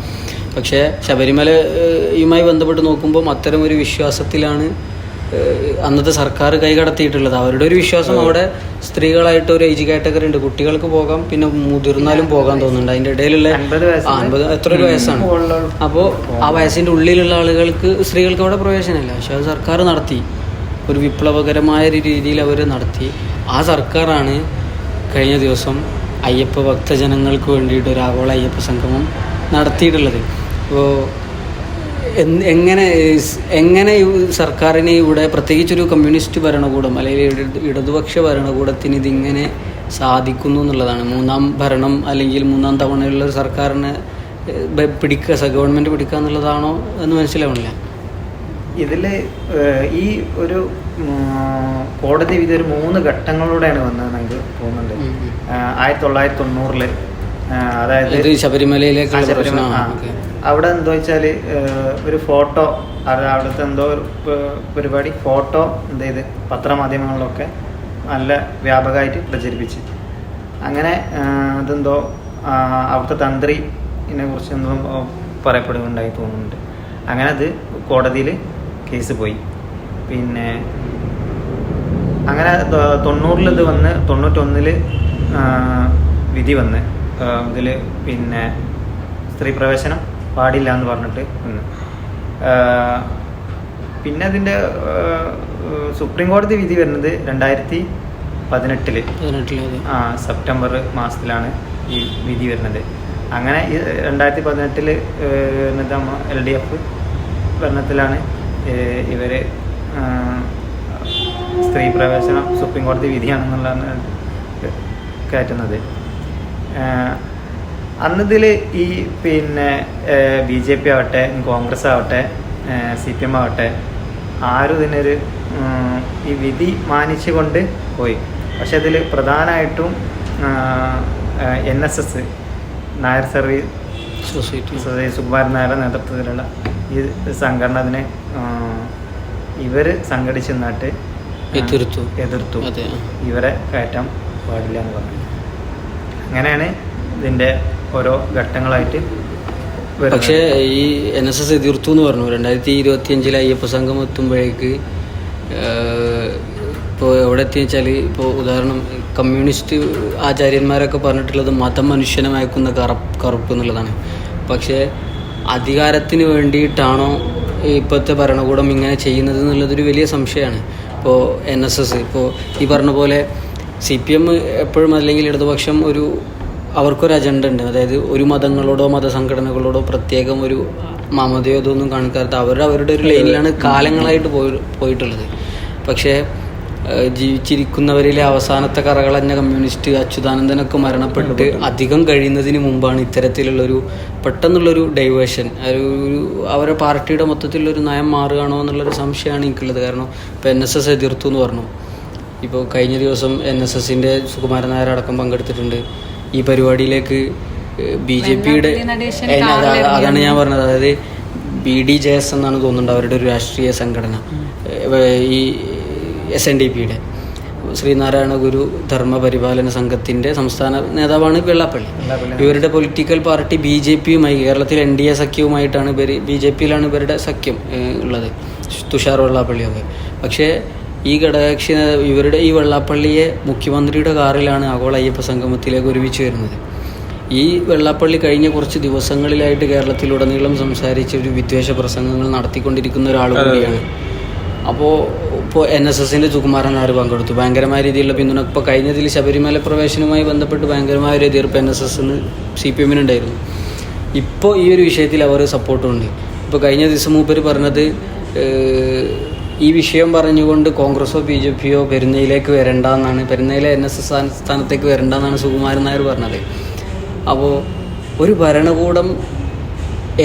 പക്ഷേ ശബരിമലയുമായി ബന്ധപ്പെട്ട് നോക്കുമ്പോൾ അത്തരം ഒരു വിശ്വാസത്തിലാണ് അന്നത്തെ സർക്കാർ കൈകടത്തിയിട്ടുള്ളത്. അവരുടെ ഒരു വിശ്വാസം അവിടെ സ്ത്രീകളായിട്ട് ഒരു ഏജ് കാറ്റഗറി ഉണ്ട്, കുട്ടികൾക്ക് പോകാം, പിന്നെ മുതിർന്നാലും പോകാൻ തോന്നുന്നുണ്ട്. അതിൻ്റെ ഇടയിലുള്ള 50 എത്ര ഒരു വയസ്സാണ്. അപ്പോൾ ആ വയസ്സിൻ്റെ ഉള്ളിലുള്ള ആളുകൾക്ക് സ്ത്രീകൾക്ക് അവിടെ പ്രവേശനമില്ല. പക്ഷെ അത് സർക്കാർ നടത്തി, ഒരു വിപ്ലവകരമായ ഒരു രീതിയിൽ അവർ നടത്തി. ആ സർക്കാരാണ് കഴിഞ്ഞ ദിവസം അയ്യപ്പ ഭക്തജനങ്ങൾക്ക് വേണ്ടിയിട്ട് ഒരു ആഗോള അയ്യപ്പ സംഗമം നടത്തിയിട്ടുള്ളത്. അപ്പോൾ എങ്ങനെ സർക്കാരിന് ഇവിടെ പ്രത്യേകിച്ചൊരു കമ്മ്യൂണിസ്റ്റ് ഭരണകൂടം അല്ലെങ്കിൽ ഇടതുപക്ഷ ഭരണകൂടത്തിന് ഇതിങ്ങനെ സാധിക്കുന്നു എന്നുള്ളതാണ്. 3ാം ഭരണം അല്ലെങ്കിൽ 3ാം തവണയുള്ള ഒരു സർക്കാരിനെ ഗവൺമെൻറ് പിടിക്കുക എന്നുള്ളതാണോ എന്ന് മനസ്സിലാവണില്ല. ഇതിൽ ഈ ഒരു കോടതി വിധി ഒരു 3 ഘട്ടങ്ങളിലൂടെയാണ് വന്നതെന്ന് എനിക്ക് തോന്നുന്നുണ്ട്. 1990 അതായത് ശബരിമലയിലേക്ക് അവിടെ എന്താ വെച്ചാൽ ഒരു ഫോട്ടോ, അത് അവിടുത്തെ എന്തോ ഒരു പരിപാടി ഫോട്ടോ എന്ത് ചെയ്ത് പത്രമാധ്യമങ്ങളിലൊക്കെ നല്ല വ്യാപകമായിട്ട് പ്രചരിപ്പിച്ച്. അങ്ങനെ അതെന്തോ അവിടുത്തെ തന്ത്രിനെ കുറിച്ച് എന്തോ പറയപ്പെടുകയുണ്ടായി തോന്നുന്നുണ്ട്. അങ്ങനെ അത് കോടതിയിൽ കേസ് പോയി. പിന്നെ അങ്ങനെ 90 ഇത് വന്ന് 91 വിധി വന്ന് ഇതിൽ പിന്നെ സ്ത്രീ പ്രവേശനം പാടില്ല എന്ന് പറഞ്ഞിട്ട് വന്ന്. പിന്നെ അതിൻ്റെ സുപ്രീം കോടതി വിധി വരുന്നത് 2018 സെപ്റ്റംബർ മാസത്തിലാണ് ഈ വിധി വരുന്നത്. അങ്ങനെ 2018 LDF ഭരണത്തിലാണ് ഇവർ സ്ത്രീ പ്രവേശനം സുപ്രീം കോടതി വിധിയാണെന്നുള്ളതാണ് കയറ്റുന്നത്. അന്നിതിൽ ഈ പിന്നെ BJP ആവട്ടെ, കോൺഗ്രസ് ആവട്ടെ, CPM ആവട്ടെ, ആരും ഇതിനൊരു ഈ വിധി മാനിച്ചുകൊണ്ട് പോയി. പക്ഷെ അതിൽ പ്രധാനമായിട്ടും NSS Nair service society Sukumaran നായരുടെ നേതൃത്വത്തിലുള്ള ഈ സംഘടന അതിനെ ഇവർ സംഘടിച്ച് നിന്നിട്ട് എതിർത്തു. ഇവരെ കയറ്റാൻ പാടില്ല എന്ന് പറഞ്ഞു. അങ്ങനെയാണ് ഇതിൻ്റെ ഓരോ ഘട്ടങ്ങളായിട്ട്. പക്ഷേ ഈ NSS എതിർത്തു എന്ന് പറഞ്ഞു. 2025 അയ്യപ്പ സംഘം എത്തുമ്പോഴേക്ക് ഇപ്പോൾ എവിടെ എത്തിയെന്ന് വെച്ചാൽ, ഇപ്പോൾ ഉദാഹരണം കമ്മ്യൂണിസ്റ്റ് ആചാര്യന്മാരൊക്കെ പറഞ്ഞിട്ടുള്ളത് മതം മനുഷ്യനെ മയക്കുന്ന കറുപ്പ് എന്നുള്ളതാണ്. പക്ഷേ അധികാരത്തിന് വേണ്ടിയിട്ടാണോ ഇപ്പോഴത്തെ ഭരണകൂടം ഇങ്ങനെ ചെയ്യുന്നത് എന്നുള്ളതൊരു വലിയ സംശയമാണ്. ഇപ്പോൾ NSS, ഇപ്പോൾ ഈ പറഞ്ഞ പോലെ CPM എപ്പോഴും അല്ലെങ്കിൽ ഇടതുപക്ഷം അവർക്കൊരു അജണ്ട ഉണ്ട്. അതായത് ഒരു മതങ്ങളോടോ മതസംഘടനകളോടോ പ്രത്യേകം ഒരു മമതയോ ഇതൊന്നും കാണിക്കാത്ത അവരുടെ ഒരു ലൈനിലാണ് കാലങ്ങളായിട്ട് പോയിട്ടുള്ളത്. പക്ഷേ ജീവിച്ചിരിക്കുന്നവരിലെ അവസാനത്തെ കറകളഞ്ഞ കമ്മ്യൂണിസ്റ്റ് അച്യുതാനന്ദനൊക്കെ മരണപ്പെട്ട് അധികം കഴിയുന്നതിന് മുമ്പാണ് ഇത്തരത്തിലുള്ളൊരു പെട്ടെന്നുള്ളൊരു ഡൈവേർഷൻ, അവരുടെ പാർട്ടിയുടെ മൊത്തത്തിലുള്ളൊരു നയം മാറുകയാണോ എന്നുള്ളൊരു സംശയമാണ് എനിക്കുള്ളത്. കാരണം ഇപ്പോൾ NSS എതിർത്തു എന്ന് പറഞ്ഞു. ഇപ്പോൾ കഴിഞ്ഞ ദിവസം NSSൻ്റെ സുകുമാരൻ നായർ അടക്കം പങ്കെടുത്തിട്ടുണ്ട്. ഈ പരിപാടിയിലേക്ക് BJPയുടെ അതാണ് ഞാൻ പറഞ്ഞത്. അതായത് BDJS എന്നാണ് തോന്നുന്നുണ്ട് അവരുടെ ഒരു രാഷ്ട്രീയ സംഘടന, ഈ SNDPയുടെ ശ്രീനാരായണ ഗുരു ധർമ്മപരിപാലന സംഘത്തിൻ്റെ സംസ്ഥാന നേതാവാണ് വെള്ളാപ്പള്ളി. ഇവരുടെ പൊളിറ്റിക്കൽ പാർട്ടി BJPയുമായി കേരളത്തിൽ NDA സഖ്യവുമായിട്ടാണ് BJPയിലാണ് ഇവരുടെ സഖ്യം ഉള്ളത്, തുഷാർ വെള്ളാപ്പള്ളിയൊക്കെ. പക്ഷേ ഈ ഘടകകക്ഷി ഇവരുടെ ഈ വെള്ളാപ്പള്ളിയെ മുഖ്യമന്ത്രിയുടെ കാറിലാണ് ആഗോള അയ്യപ്പ സംഗമത്തിലേക്ക് ഒരുമിച്ച് വരുന്നത്. ഈ വെള്ളാപ്പള്ളി കഴിഞ്ഞ കുറച്ച് ദിവസങ്ങളിലായിട്ട് കേരളത്തിലുടനീളം സംസാരിച്ചൊരു വിദ്വേഷ പ്രസംഗങ്ങൾ നടത്തിക്കൊണ്ടിരിക്കുന്ന ഒരാൾ കൂടിയാണ്. അപ്പോൾ ഇപ്പോൾ NSSൻ്റെ സുകുമാരൻ നായർ പങ്കെടുത്തു. ഭയങ്കരമായ രീതിയിലുള്ള പിന്തുണ. ഇപ്പോൾ കഴിഞ്ഞതിൽ ശബരിമല പ്രവേശനവുമായി ബന്ധപ്പെട്ട് ഭയങ്കരമായ ഒരു എതിർപ്പ് NSSന് CPMനുണ്ടായിരുന്നു. ഇപ്പോൾ ഈ ഒരു വിഷയത്തിൽ അവർ സപ്പോർട്ടുമുണ്ട്. ഇപ്പോൾ കഴിഞ്ഞ ദിവസം മൂപ്പര് പറഞ്ഞത് ഈ വിഷയം പറഞ്ഞുകൊണ്ട് കോൺഗ്രസോ BJPയോ പെരുന്നയിലേക്ക് വരണ്ടെന്നാണ്, പെരുന്നയിലെ NSS സ്ഥാനത്തേക്ക് വരണ്ടെന്നാണ് സുകുമാരൻ നായർ പറഞ്ഞത്. അപ്പോൾ ഒരു ഭരണകൂടം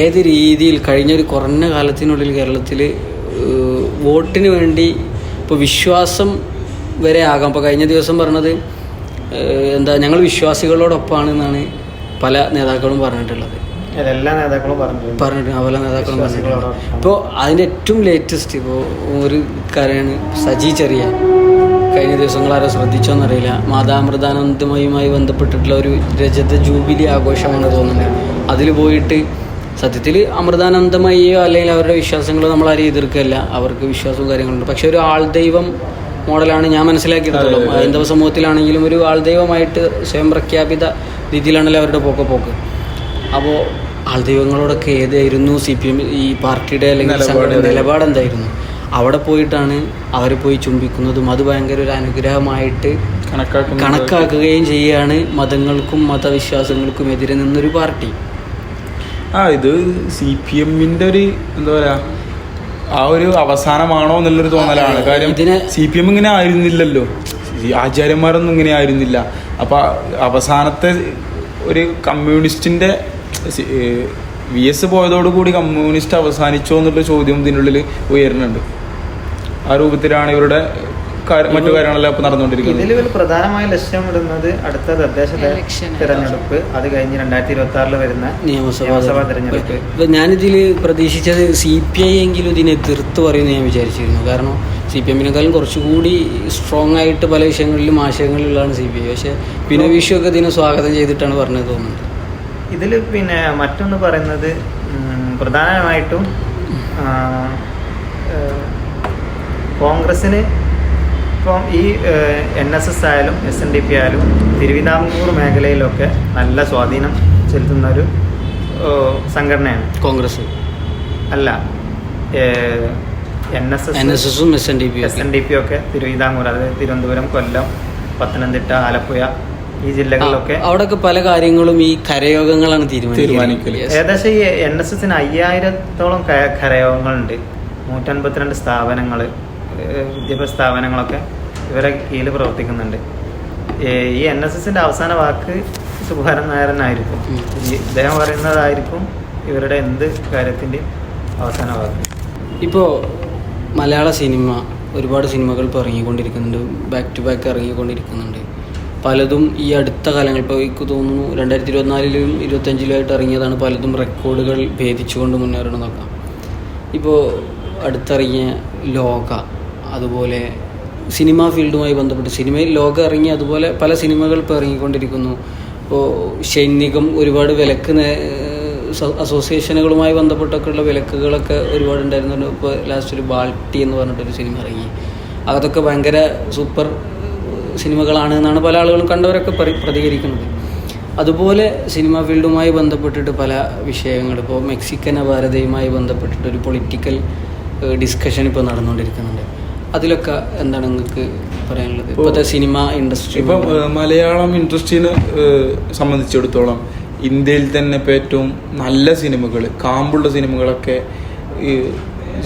ഏത് രീതിയിൽ കഴിഞ്ഞൊരു കുറഞ്ഞ കാലത്തിനുള്ളിൽ കേരളത്തിൽ വോട്ടിന് വേണ്ടി ഇപ്പോൾ വിശ്വാസം വരെ ആകാം. ഇപ്പോൾ കഴിഞ്ഞ ദിവസം പറഞ്ഞത് ഞങ്ങൾ വിശ്വാസികളോടൊപ്പമാണെന്നാണ് പല നേതാക്കളും പറഞ്ഞിട്ടുള്ളത്. എല്ലാ നേതാക്കളും പറഞ്ഞിട്ടുണ്ട്, പല നേതാക്കളും പറഞ്ഞിട്ടുണ്ട്. ഇപ്പോൾ അതിൻ്റെ ഏറ്റവും ലേറ്റസ്റ്റ് ഇപ്പോൾ ഒരു കാര്യമാണ് സജി ചെറിയാൻ. കഴിഞ്ഞ ദിവസങ്ങളാരും ശ്രദ്ധിച്ചോന്നറിയില്ല, മാതാമൃതാനന്ദമയുമായി ബന്ധപ്പെട്ടിട്ടുള്ള ഒരു രജത ജൂബിലി ആഘോഷമാണ് തോന്നുന്നത്. അതിൽ പോയിട്ട് സത്യത്തിൽ അമൃതാനന്ദമയോ അല്ലെങ്കിൽ അവരുടെ വിശ്വാസങ്ങളോ നമ്മളാരും എതിർക്കല്ല, അവർക്ക് വിശ്വാസവും കാര്യങ്ങളുണ്ട്. പക്ഷെ ഒരു ആൾദൈവം മോഡലാണ് ഞാൻ മനസ്സിലാക്കിയിട്ടുള്ളൂ. ഹൈന്ദവ സമൂഹത്തിലാണെങ്കിലും ഒരു ആൾദൈവമായിട്ട് സ്വയം പ്രഖ്യാപിത രീതിയിലാണല്ലോ അവരുടെ പോക്ക്. അപ്പോൾ ആൾദൈവങ്ങളോടൊക്കെ ഏതായിരുന്നു CPM ഈ പാർട്ടിയുടെ അല്ലെങ്കിൽ സംഘടന നിലപാടെന്തായിരുന്നു? അവിടെ പോയിട്ടാണ് അവർ പോയി ചുംബിക്കുന്നതും അത് ഭയങ്കര ഒരു അനുഗ്രഹമായിട്ട് കണക്കാക്കുകയും ചെയ്യുകയാണ് മതങ്ങൾക്കും മതവിശ്വാസങ്ങൾക്കും എതിരെ നിന്നൊരു പാർട്ടി. ഇത് CPMന്റെ ഒരു എന്താ പറയാ ആ ഒരു അവസാനമാണോ എന്നുള്ളൊരു തോന്നലാണ്. കാര്യം CPM ഇങ്ങനെ ആയിരുന്നില്ലല്ലോ, ആചാര്യന്മാരൊന്നും ഇങ്ങനെ ആയിരുന്നില്ല. അപ്പൊ അവസാനത്തെ ഒരു കമ്മ്യൂണിസ്റ്റിന്റെ VS പോയതോടുകൂടി കമ്മ്യൂണിസ്റ്റ് അവസാനിച്ചോ എന്നുള്ള ചോദ്യം ഇതിനുള്ളിൽ ഉയരുന്നുണ്ട്. ആ രൂപത്തിലാണ് ഇവരുടെ മറ്റു കാര്യങ്ങളെല്ലാം ഇപ്പൊ നടന്നുകൊണ്ടിരിക്കുന്നത്. ഇതിൽ പ്രധാനമായ ലക്ഷ്യമിടുന്നത് അടുത്ത തദ്ദേശ തെരഞ്ഞെടുപ്പ്, അത് കഴിഞ്ഞ് 2026 വരുന്ന നിയമസഭാ തെരഞ്ഞെടുപ്പ്. ഞാനിതിൽ പ്രതീക്ഷിച്ചത് CPI എങ്കിലും ഇതിനെ എതിർത്ത് പറയുമെന്ന് ഞാൻ വിചാരിച്ചിരുന്നു. കാരണം CPMനേക്കാളും കുറച്ചുകൂടി സ്ട്രോങ് ആയിട്ട് പല വിഷയങ്ങളിലും ആശയങ്ങളിലുള്ളതാണ് CPI. പക്ഷേ പിന്നെ വിഷയമൊക്കെ ഇതിനെ സ്വാഗതം ചെയ്തിട്ടാണ് പറഞ്ഞത് തോന്നുന്നത്. ഇതിൽ പിന്നെ മറ്റൊന്ന് പറയുന്നത് പ്രധാനമായിട്ടും കോൺഗ്രസ്സിന് ഇപ്പം ഈ NSS ആയാലും SNDP ആയാലും തിരുവിതാംകൂർ മേഖലയിലൊക്കെ നല്ല സ്വാധീനം ചെലുത്തുന്ന ഒരു സംഘടനയാണ് കോൺഗ്രസ്. അല്ല, NSSഉം SNDP ഒക്കെ തിരുവിതാംകൂർ, അതായത് തിരുവനന്തപുരം, കൊല്ലം, പത്തനംതിട്ട, ആലപ്പുഴ ഈ ജില്ലകളിലൊക്കെ അവിടെയൊക്കെ പല കാര്യങ്ങളും ഈ കരയോഗങ്ങളാണ് തീരുമാനിക്കല്. ഏകദേശം ഈ NSSന് 5000-ഓളം കരയോഗങ്ങളുണ്ട്. 152 സ്ഥാപനങ്ങൾ, വിദ്യാഭ്യാസ സ്ഥാപനങ്ങളൊക്കെ ഇവരെ കീഴിൽ പ്രവർത്തിക്കുന്നുണ്ട്. ഈ NSSന്റെ അവസാന വാക്ക് സുകുമാരൻ നായരനായിരിക്കും. ഇദ്ദേഹം പറയുന്നതായിരിക്കും ഇവരുടെ എന്ത് കാര്യത്തിൻ്റെയും അവസാന വാക്ക്. ഇപ്പോൾ മലയാള സിനിമ ഒരുപാട് സിനിമകൾ ഇപ്പോൾ ഇറങ്ങിക്കൊണ്ടിരിക്കുന്നുണ്ട്, ബാക്ക് ടു ബാക്ക് ഇറങ്ങിക്കൊണ്ടിരിക്കുന്നുണ്ട്. പലതും ഈ അടുത്ത കാലങ്ങൾ, ഇപ്പോൾ എനിക്ക് തോന്നുന്നു 2024-ലും 2025-ലും ഇറങ്ങിയതാണ്. പലതും റെക്കോർഡുകൾ ഭേദിച്ചുകൊണ്ട് മുന്നേറണമെന്നൊക്കെ. ഇപ്പോൾ അടുത്തിറങ്ങിയ ലോക, അതുപോലെ സിനിമാ ഫീൽഡുമായി ബന്ധപ്പെട്ട് സിനിമയിൽ ലോക ഇറങ്ങി, അതുപോലെ പല സിനിമകൾ ഇപ്പോൾ ഇറങ്ങിക്കൊണ്ടിരിക്കുന്നു. ഇപ്പോൾ സൈനികം ഒരുപാട് വിലക്ക് അസോസിയേഷനുകളുമായി ബന്ധപ്പെട്ടൊക്കെയുള്ള വിലക്കുകളൊക്കെ ഒരുപാട് ഉണ്ടായിരുന്നു. ഇപ്പോൾ ലാസ്റ്റ് ഒരു ബാൾട്ടി എന്ന് പറഞ്ഞിട്ടൊരു സിനിമ ഇറങ്ങി. അതൊക്കെ ഭയങ്കര സൂപ്പർ സിനിമകളാണ് എന്നാണ് പല ആളുകളും കണ്ടവരൊക്കെ പ്രതികരിക്കുന്നത്. അതുപോലെ സിനിമാ ഫീൽഡുമായി ബന്ധപ്പെട്ടിട്ട് പല വിഷയങ്ങൾ, ഇപ്പോൾ മെക്സിക്കൻ അപാരതയുമായി ബന്ധപ്പെട്ടിട്ട് ഒരു പൊളിറ്റിക്കൽ ഡിസ്കഷൻ ഇപ്പോൾ നടന്നുകൊണ്ടിരിക്കുന്നുണ്ട്. അതിലൊക്കെ എന്താണ് നിങ്ങൾക്ക് പറയാനുള്ളത് ഇപ്പോഴത്തെ സിനിമ ഇൻഡസ്ട്രി? ഇപ്പം മലയാളം ഇൻഡസ്ട്രീനെ സംബന്ധിച്ചിടത്തോളം ഇന്ത്യയിൽ തന്നെ ഇപ്പോൾ ഏറ്റവും നല്ല സിനിമകൾ, കാമ്പുള്ള സിനിമകളൊക്കെ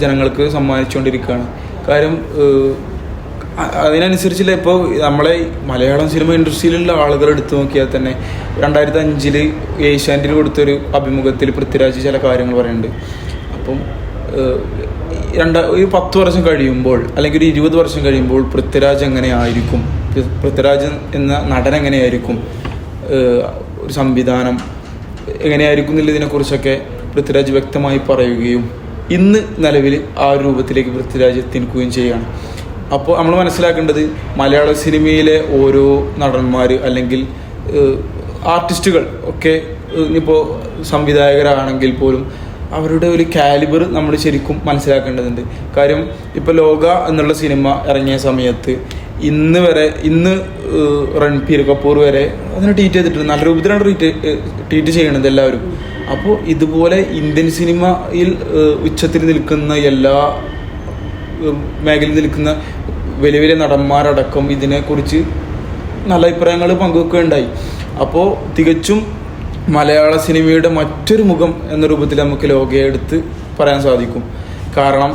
ജനങ്ങൾക്ക് സമ്മാനിച്ചുകൊണ്ടിരിക്കുകയാണ്. കാര്യം അതിനനുസരിച്ചുള്ള ഇപ്പോൾ നമ്മളെ മലയാളം സിനിമ ഇൻഡസ്ട്രിയിലുള്ള ആളുകൾ എടുത്തു നോക്കിയാൽ തന്നെ 2005 ഏഷ്യാനെറ്റിൽ കൊടുത്തൊരു അഭിമുഖത്തിൽ പൃഥ്വിരാജ് ചില കാര്യങ്ങൾ പറയുന്നുണ്ട്. അപ്പം ഒരു 10 വർഷം കഴിയുമ്പോൾ അല്ലെങ്കിൽ ഒരു 20 വർഷം കഴിയുമ്പോൾ പൃഥ്വിരാജ് എങ്ങനെയായിരിക്കും, പൃഥ്വിരാജ് എന്ന നടൻ എങ്ങനെയായിരിക്കും, ഒരു സംവിധാനം എങ്ങനെയായിരിക്കും എന്നുള്ളതിനെക്കുറിച്ചൊക്കെ പൃഥ്വിരാജ് വ്യക്തമായി പറയുകയും ഇന്ന് നിലവിൽ ആ ഒരു രൂപത്തിലേക്ക് പൃഥ്വിരാജ് എത്തിക്കുകയും ചെയ്യുകയാണ്. അപ്പോൾ നമ്മൾ മനസ്സിലാക്കേണ്ടത് മലയാള സിനിമയിലെ ഓരോ നടന്മാർ അല്ലെങ്കിൽ ആർട്ടിസ്റ്റുകൾ ഒക്കെ ഇപ്പോൾ സംവിധായകരാണെങ്കിൽ പോലും അവരുടെ ഒരു കാലിബർ നമ്മൾ ശരിക്കും മനസ്സിലാക്കേണ്ടതുണ്ട്. കാര്യം ഇപ്പോൾ ലോക എന്നുള്ള സിനിമ ഇറങ്ങിയ സമയത്ത് ഇന്ന് രൺബീർ കപൂർ വരെ അതിനെ ട്വീറ്റ് ചെയ്തിട്ടുണ്ട്. നല്ല രൂപത്തിലാണ് ട്വീറ്റ് ചെയ്യണത് എല്ലാവരും. അപ്പോൾ ഇതുപോലെ ഇന്ത്യൻ സിനിമയിൽ ഉച്ചത്തിൽ നിൽക്കുന്ന എല്ലാ മേഖലയിൽ നിൽക്കുന്ന വലിയ വലിയ നടന്മാരടക്കം ഇതിനെക്കുറിച്ച് നല്ല അഭിപ്രായങ്ങൾ പങ്കുവെക്കുകയുണ്ടായി. അപ്പോൾ തികച്ചും മലയാള സിനിമയുടെ മറ്റൊരു മുഖം എന്ന രൂപത്തിൽ നമുക്ക് ലോകയെ എടുത്ത് പറയാൻ സാധിക്കും. കാരണം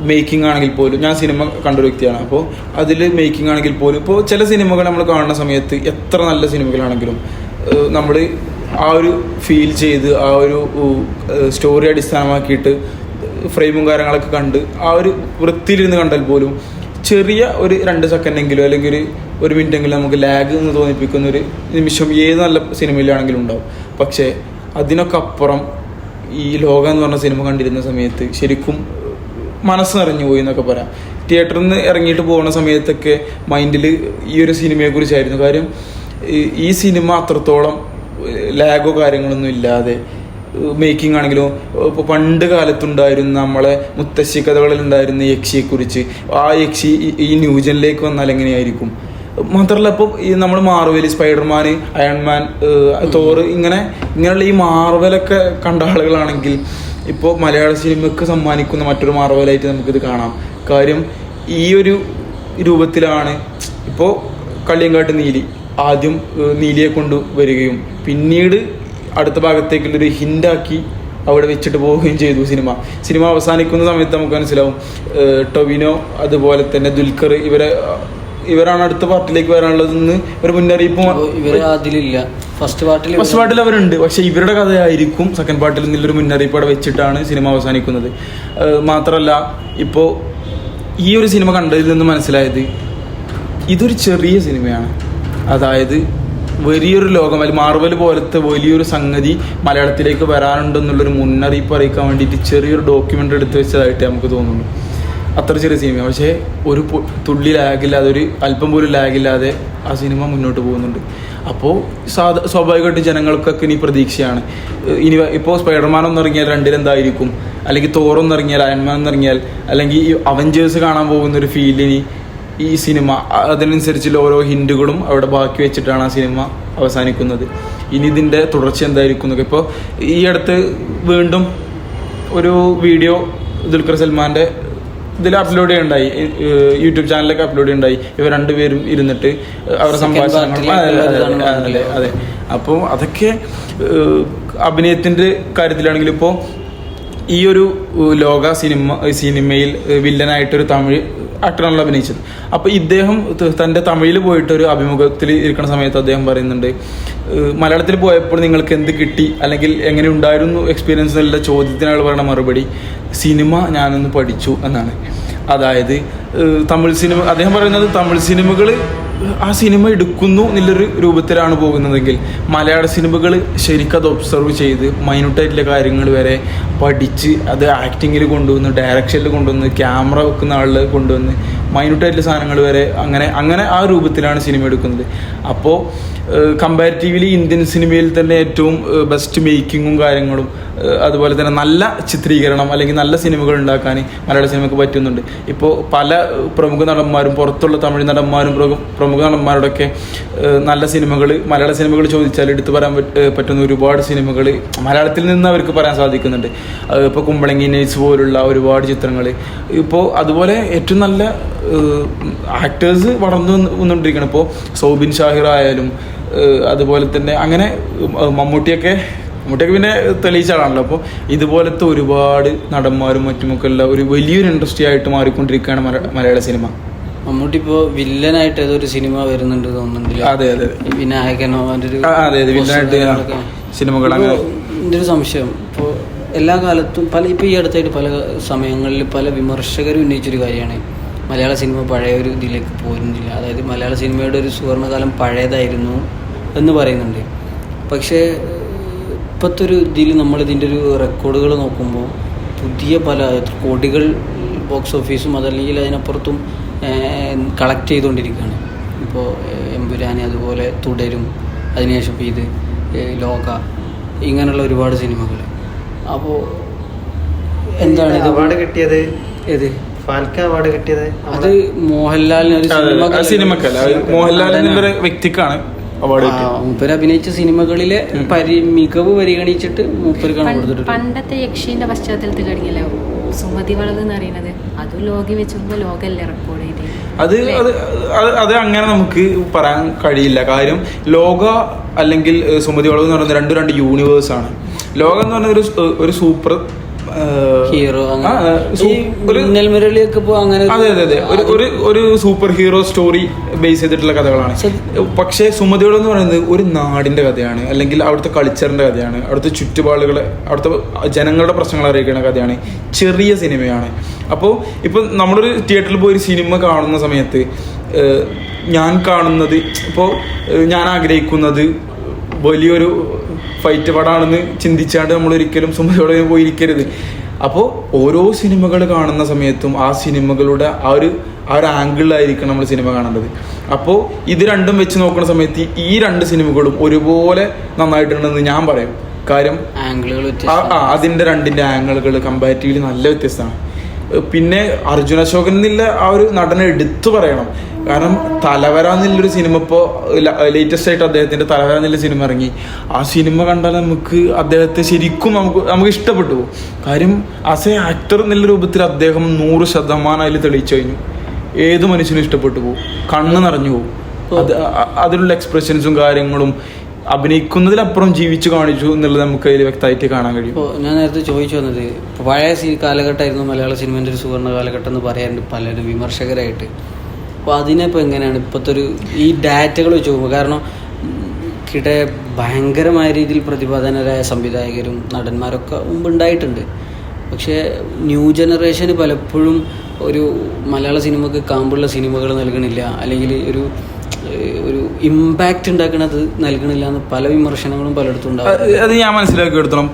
മേക്കിംഗ് ആണെങ്കിൽ പോലും, ഞാൻ സിനിമ കണ്ടൊരു വ്യക്തിയാണ്. അപ്പോൾ അതിൽ മേക്കിംഗ് ആണെങ്കിൽ പോലും ഇപ്പോൾ ചില സിനിമകൾ നമ്മൾ കാണുന്ന സമയത്ത് എത്ര നല്ല സിനിമകളാണെങ്കിലും നമ്മൾ ആ ഒരു ഫീൽ ചെയ്ത് ആ ഒരു സ്റ്റോറി അടിസ്ഥാനമാക്കിയിട്ട് ഫ്രെയിമും കാര്യങ്ങളൊക്കെ കണ്ട് ആ ഒരു വൃത്തിയിലിരുന്ന് കണ്ടാൽ പോലും ചെറിയ ഒരു 2 സെക്കൻഡെങ്കിലും അല്ലെങ്കിൽ ഒരു മിനിറ്റെങ്കിലും നമുക്ക് ലാഗ് എന്ന് തോന്നിപ്പിക്കുന്ന ഒരു നിമിഷം ഏത് നല്ല സിനിമയിലാണെങ്കിലും ഉണ്ടാവും. പക്ഷേ അതിനൊക്കെ അപ്പുറം ഈ ലോകം എന്ന് പറഞ്ഞ സിനിമ കണ്ടിരുന്ന സമയത്ത് ശരിക്കും മനസ്സ് നിറഞ്ഞു പോയി എന്നൊക്കെ പറയാം. തിയേറ്ററിൽ നിന്ന് ഇറങ്ങിയിട്ട് പോകുന്ന സമയത്തൊക്കെ മൈൻഡിൽ ഈ ഒരു സിനിമയെക്കുറിച്ചായിരുന്നു. കാര്യം ഈ സിനിമ അത്രത്തോളം ലാഗോ കാര്യങ്ങളൊന്നും ഇല്ലാതെ മേക്കിംഗ് ആണെങ്കിലും ഇപ്പോൾ പണ്ട് കാലത്തുണ്ടായിരുന്ന നമ്മളെ മുത്തശ്ശി കഥകളിൽ ഉണ്ടായിരുന്ന യക്ഷിയെക്കുറിച്ച്, ആ യക്ഷി ഈ ന്യൂജനിലേക്ക് വന്നാൽ എങ്ങനെയായിരിക്കും. മാത്രമല്ല ഇപ്പോൾ ഈ നമ്മൾ മാർവൽ, സ്പൈഡർമാൻ, അയൺമാൻ, തോർ ഇങ്ങനെയുള്ള ഈ മാർവലൊക്കെ കണ്ട ആളുകളാണെങ്കിൽ ഇപ്പോൾ മലയാള സിനിമയ്ക്ക് സമ്മാനിക്കുന്ന മറ്റൊരു മാർവലായിട്ട് നമുക്കിത് കാണാം. കാര്യം ഈ ഒരു രൂപത്തിലാണ് ഇപ്പോൾ കള്ളിയങ്കാട്ട് നീലി ആദ്യം നീലിയെ കൊണ്ട് വരികയും പിന്നീട് അടുത്ത ഭാഗത്തേക്കുള്ളൊരു ഹിൻഡാക്കി അവിടെ വെച്ചിട്ട് പോവുകയും ചെയ്തു. സിനിമ അവസാനിക്കുന്ന സമയത്ത് നമുക്ക് മനസ്സിലാവും ടൊവിനോ അതുപോലെ തന്നെ ദുൽഖർ ഇവരാണ് അടുത്ത പാർട്ടിലേക്ക് വരാനുള്ളതെന്ന് ഒരു മുന്നറിയിപ്പും ഫസ്റ്റ് പാർട്ടിൽ അവരുണ്ട്. പക്ഷെ ഇവരുടെ കഥയായിരിക്കും സെക്കൻഡ് പാർട്ടിൽ നിന്നുള്ളൊരു മുന്നറിയിപ്പ് അവിടെ വെച്ചിട്ടാണ് സിനിമ അവസാനിക്കുന്നത്. മാത്രമല്ല ഇപ്പോൾ ഈ ഒരു സിനിമ കണ്ടതിൽ നിന്ന് മനസ്സിലായത് ഇതൊരു ചെറിയ സിനിമയാണ്. അതായത് വലിയൊരു ലോകം, അല്ലെങ്കിൽ മാർവൽ പോലത്തെ വലിയൊരു സംഗതി മലയാളത്തിലേക്ക് വരാനുണ്ടെന്നുള്ളൊരു മുന്നറിയിപ്പ് അറിയിക്കാൻ വേണ്ടിയിട്ട് ചെറിയൊരു ഡോക്യുമെൻ്ററി എടുത്ത് വെച്ചതായിട്ട് നമുക്ക് തോന്നുന്നു. അത്ര ചെറിയ സിനിമ, പക്ഷേ ഒരു തുള്ളി ലാഗില്ലാതെ, ഒരു അല്പം പോലും ലാഗില്ലാതെ ആ സിനിമ മുന്നോട്ട് പോകുന്നുണ്ട്. അപ്പോൾ സ്വാഭാവികമായിട്ട് ജനങ്ങൾക്കൊക്കെ ഇനി പ്രതീക്ഷയാണ്. ഇനി ഇപ്പോൾ സ്പൈഡർമാൻ ഒന്നിറങ്ങിയാൽ 2 എന്തായിരിക്കും, അല്ലെങ്കിൽ തോർ ഒന്നിറങ്ങിയാൽ, അയൺമാൻ ഒന്നിറങ്ങിയാൽ, അല്ലെങ്കിൽ ഈ അവഞ്ചേഴ്സ് കാണാൻ പോകുന്നൊരു ഫീലിനി ഈ സിനിമ അതിനനുസരിച്ചുള്ള ഓരോ ഹിൻറ്റുകളും അവിടെ ബാക്കി വെച്ചിട്ടാണ് ആ സിനിമ അവസാനിക്കുന്നത്. ഇനി ഇതിൻ്റെ തുടർച്ച എന്തായിരിക്കും എന്നൊക്കെ. ഇപ്പോൾ ഈ അടുത്ത് വീണ്ടും ഒരു വീഡിയോ ദുൽഖർ സൽമാൻ്റെ ഇതിൽ അപ്ലോഡ് ചെയ്യുണ്ടായി, യൂട്യൂബ് ചാനലിലൊക്കെ അപ്ലോഡ് ചെയ്യുണ്ടായി. ഇവർ 2 പേരും ഇരുന്നിട്ട് അവരുടെ സംഭാഷണങ്ങൾ. അതെ. അപ്പോൾ അതൊക്കെ അഭിനയത്തിൻ്റെ കാര്യത്തിലാണെങ്കിൽ ഇപ്പോൾ ഈ ഒരു ലോക സിനിമയിൽ വില്ലനായിട്ടൊരു തമിഴ് ആക്ടറാണല്ലോ അഭിനയിച്ചത്. അപ്പോൾ ഇദ്ദേഹം തൻ്റെ തമിഴിൽ പോയിട്ടൊരു അഭിമുഖത്തിൽ ഇരിക്കുന്ന സമയത്ത് അദ്ദേഹം പറയുന്നുണ്ട്, മലയാളത്തിൽ പോയപ്പോൾ നിങ്ങൾക്ക് എന്ത് കിട്ടി അല്ലെങ്കിൽ എങ്ങനെ ഉണ്ടായിരുന്നു എക്സ്പീരിയൻസ് എന്നുള്ള ചോദ്യത്തിന് അയാൾ പറയുന്ന മറുപടി സിനിമ ഞാനൊന്ന് പഠിച്ചു എന്നാണ്. അതായത് തമിഴ് സിനിമ, അദ്ദേഹം പറയുന്നത് തമിഴ് സിനിമകൾ ആ സിനിമ എടുക്കുന്നു എന്നുള്ളൊരു രൂപത്തിലാണ് പോകുന്നതെങ്കിൽ മലയാള സിനിമകൾ ശരിക്കും അത് ഒബ്സർവ് ചെയ്ത് മൈന്യൂട്ടായിട്ടുള്ള കാര്യങ്ങൾ വരെ പഠിച്ച് അത് ആക്ടിങ്ങിൽ കൊണ്ടുവന്ന്, ഡയറക്ഷനിൽ കൊണ്ടുവന്ന്, ക്യാമറ വെക്കുന്ന ആളിൽ കൊണ്ടുവന്ന് മൈന്യൂട്ടായിട്ടുള്ള സാധനങ്ങൾ വരെ അങ്ങനെ ആ രൂപത്തിലാണ് സിനിമ എടുക്കുന്നത്. അപ്പോൾ കമ്പാരിറ്റീവ്ലി ഇന്ത്യൻ സിനിമയിൽ തന്നെ ഏറ്റവും ബെസ്റ്റ് മേക്കിങ്ങും കാര്യങ്ങളും അതുപോലെ തന്നെ നല്ല ചിത്രീകരണം അല്ലെങ്കിൽ നല്ല സിനിമകൾ ഉണ്ടാക്കാൻ മലയാള സിനിമയ്ക്ക് പറ്റുന്നുണ്ട്. ഇപ്പോൾ പല പ്രമുഖ നടന്മാരും പുറത്തുള്ള തമിഴ് നടന്മാരും പ്രമുഖ നടന്മാരോടൊക്കെ നല്ല സിനിമകൾ മലയാള സിനിമകൾ ചോദിച്ചാൽ എടുത്തു പറയാൻ പറ്റുന്ന ഒരുപാട് സിനിമകൾ മലയാളത്തിൽ നിന്ന് അവർക്ക് പറയാൻ സാധിക്കുന്നുണ്ട്. ഇപ്പോൾ കുമ്പളങ്ങി നൈറ്റ്സ് പോലുള്ള ഒരുപാട് ചിത്രങ്ങൾ. ഇപ്പോൾ അതുപോലെ ഏറ്റവും നല്ല ആക്ടേഴ്സ് വളർന്നു വന്നുകൊണ്ടിരിക്കുകയാണ്. ഇപ്പോൾ സൗബിൻ ഷാഹിർ ആയാലും അതുപോലെ തന്നെ അങ്ങനെ മമ്മൂട്ടിയൊക്കെ പിന്നെ തെളിയിച്ച ആളാണല്ലോ. അപ്പോൾ ഇതുപോലത്തെ ഒരുപാട് നടന്മാരും മറ്റുമൊക്കെ ഉള്ള ഒരു വലിയൊരു ഇൻഡസ്ട്രി ആയിട്ട് മാറിക്കൊണ്ടിരിക്കുകയാണ് മലയാള സിനിമ. മമ്മൂട്ടി ഇപ്പോൾ വില്ലനായിട്ട് ഏതൊരു സിനിമ വരുന്നുണ്ട് തോന്നുന്നുണ്ട്. അതെ വിനായകനോ അതെ വില്ലനായിട്ട് സിനിമകൾ. എൻ്റെ ഒരു സംശയം, ഇപ്പോൾ എല്ലാ കാലത്തും ഇപ്പോൾ ഈ അടുത്തായിട്ട് പല സമയങ്ങളിൽ പല വിമർശകരും ഉന്നയിച്ചൊരു കാര്യമാണ് മലയാള സിനിമ പഴയ ഒരു ഇതിലേക്ക് പോരുന്നില്ല. അതായത് മലയാള സിനിമയുടെ ഒരു സുവർണ്ണകാലം പഴയതായിരുന്നു എന്ന് പറയുന്നുണ്ട്. പക്ഷേ ഇപ്പോഴത്തെ ഒരു ഇതിൽ നമ്മളിതിൻ്റെ ഒരു റെക്കോർഡുകൾ നോക്കുമ്പോൾ പുതിയ പല കോടികൾ ബോക്സ് ഓഫീസും അതല്ലെങ്കിൽ അതിനപ്പുറത്തും കളക്ട് ചെയ്തുകൊണ്ടിരിക്കുകയാണ്. ഇപ്പോൾ എമ്പുരാനി, അതുപോലെ തുടരും, അതിനുശേഷം ഇത് ലോക, ഇങ്ങനെയുള്ള ഒരുപാട് സിനിമകൾ. അപ്പോൾ എന്താണ് ഇത് അവാർഡ് കിട്ടിയത്? ഏത് ഫാൽക്ക അവാർഡ് കിട്ടിയത്? അത് മോഹൻലാലിന് ഒരു സിനിമക്കല്ല, മോഹൻലാൽ എന്നൊരു വ്യക്തിക്കാണ് അവാർഡ് കിട്ടിയത്. മൂപ്പര് അഭിനയിച്ച സിനിമകളിലെ മികവ് പരിഗണിച്ചിട്ട് മൂപ്പർക്കാണ് കൊടുത്തിട്ടുണ്ട്. പണ്ടത്തെ യക്ഷീന്റെ പശ്ചാത്തലത്തിൽ കഴിഞ്ഞല്ലോ സുമതി വളവ് എന്ന് പറയുന്നത്, അത് ലോകി വെച്ചപ്പോ ലോകല്ലേ റെക്കോർഡ് ചെയ്ത്. അത് അങ്ങനെ നമുക്ക് പറയാൻ കഴിയില്ല. കാര്യം ലോക അല്ലെങ്കിൽ സുമതി വളവ് എന്ന് പറയുന്നത് രണ്ട് യൂണിവേഴ്സാണ്. ലോകം എന്ന് പറയുന്നത് ഒരു സൂപ്പർ ഹീറോ, ഒരു സൂപ്പർ ഹീറോ സ്റ്റോറി ബേസ് ചെയ്തിട്ടുള്ള കഥകളാണ്. പക്ഷേ സുമതിയോട് എന്ന് പറയുന്നത് ഒരു നാടിന്റെ കഥയാണ്, അല്ലെങ്കിൽ അവിടുത്തെ കൾച്ചറിന്റെ കഥയാണ്, അവിടുത്തെ ചുറ്റുപാടുകളെ, അവിടുത്തെ ജനങ്ങളുടെ പ്രശ്നങ്ങൾ അറിയിക്കുന്ന കഥയാണ്. ചെറിയ സിനിമയാണ്. അപ്പോൾ ഇപ്പൊ നമ്മളൊരു തിയേറ്ററിൽ പോയി ഒരു സിനിമ കാണുന്ന സമയത്ത് ഞാൻ കാണുന്നത്, ഇപ്പോൾ ഞാൻ ആഗ്രഹിക്കുന്നത് വലിയൊരു ഫൈറ്റ് പടമാണെന്ന് ചിന്തിച്ചാണ്ട് നമ്മൾ ഒരിക്കലും സുമതിയോടെ പോയിരിക്കരുത്. അപ്പോൾ ഓരോ സിനിമകൾ കാണുന്ന സമയത്തും ആ സിനിമകളുടെ ആ ഒരു ആംഗിളിലായിരിക്കണം നമ്മൾ സിനിമ കാണേണ്ടത്. അപ്പോൾ ഇത് രണ്ടും വെച്ച് നോക്കുന്ന സമയത്ത് ഈ രണ്ട് സിനിമകളും ഒരുപോലെ നന്നായിട്ടുണ്ടെന്ന് ഞാൻ പറയും. കാര്യം അതിൻ്റെ രണ്ടിൻ്റെ ആംഗിളുകൾ കമ്പാരിറ്റീവ്ലി നല്ല വ്യത്യസ്തമാണ്. പിന്നെ അർജുൻ അശോകൻ എന്നുള്ള ആ ഒരു നടനെ എടുത്തു പറയണം. കാരണം തലവര എന്നുള്ളൊരു സിനിമ ഇപ്പോൾ ലേറ്റസ്റ്റ് ആയിട്ട് അദ്ദേഹത്തിൻ്റെ തലവര എന്നുള്ള സിനിമ ഇറങ്ങി. ആ സിനിമ കണ്ടാൽ നമുക്ക് അദ്ദേഹത്തെ ശരിക്കും നമുക്ക് ഇഷ്ടപ്പെട്ടു പോകും. കാര്യം ആസ് എ ആക്ടർ എന്നുള്ള രൂപത്തിൽ അദ്ദേഹം 100% അതിൽ തെളിയിച്ചു കഴിഞ്ഞു. ഏത് മനുഷ്യനും ഇഷ്ടപ്പെട്ടു പോകും, കണ്ണ് നിറഞ്ഞു പോകും. അതിലുള്ള എക്സ്പ്രഷൻസും കാര്യങ്ങളും അഭിനയിക്കുന്നതിലപ്പുറം ജീവിച്ചു കാണിച്ചു എന്നുള്ളത് നമുക്ക് അതിൽ വ്യക്തമായിട്ട് കാണാൻ കഴിയും. ഇപ്പോൾ ഞാൻ നേരത്തെ ചോദിച്ചു വന്നത്, പഴയ കാലഘട്ടമായിരുന്നു മലയാള സിനിമേൻ്റെ ഒരു സുവർണ്ണ കാലഘട്ടം എന്ന് പറയാറുണ്ട് പലരും വിമർശകരായിട്ട്. അപ്പോൾ അതിനിപ്പോൾ എങ്ങനെയാണ് ഇപ്പോഴത്തെ ഒരു ഈ ഡാറ്റകൾ വെച്ച് നോക്കുമ്പോൾ? കാരണം ഭയങ്കരമായ രീതിയിൽ പ്രതിപാദനരായ സംവിധായകരും നടന്മാരൊക്കെ മുമ്പുണ്ടായിട്ടുണ്ട്. പക്ഷേ ന്യൂ ജനറേഷന് പലപ്പോഴും ഒരു മലയാള സിനിമക്ക് കാമ്പുള്ള സിനിമകൾ നൽകണില്ല, അല്ലെങ്കിൽ ഒരു ഇമ്പാക്റ്റ് ഉണ്ടാക്കണത് നൽകണില്ല എന്ന് പല വിമർശനങ്ങളും പലയിടത്തും ഉണ്ടാവും. അത് ഞാൻ മനസ്സിലാക്കി എടുത്തോളം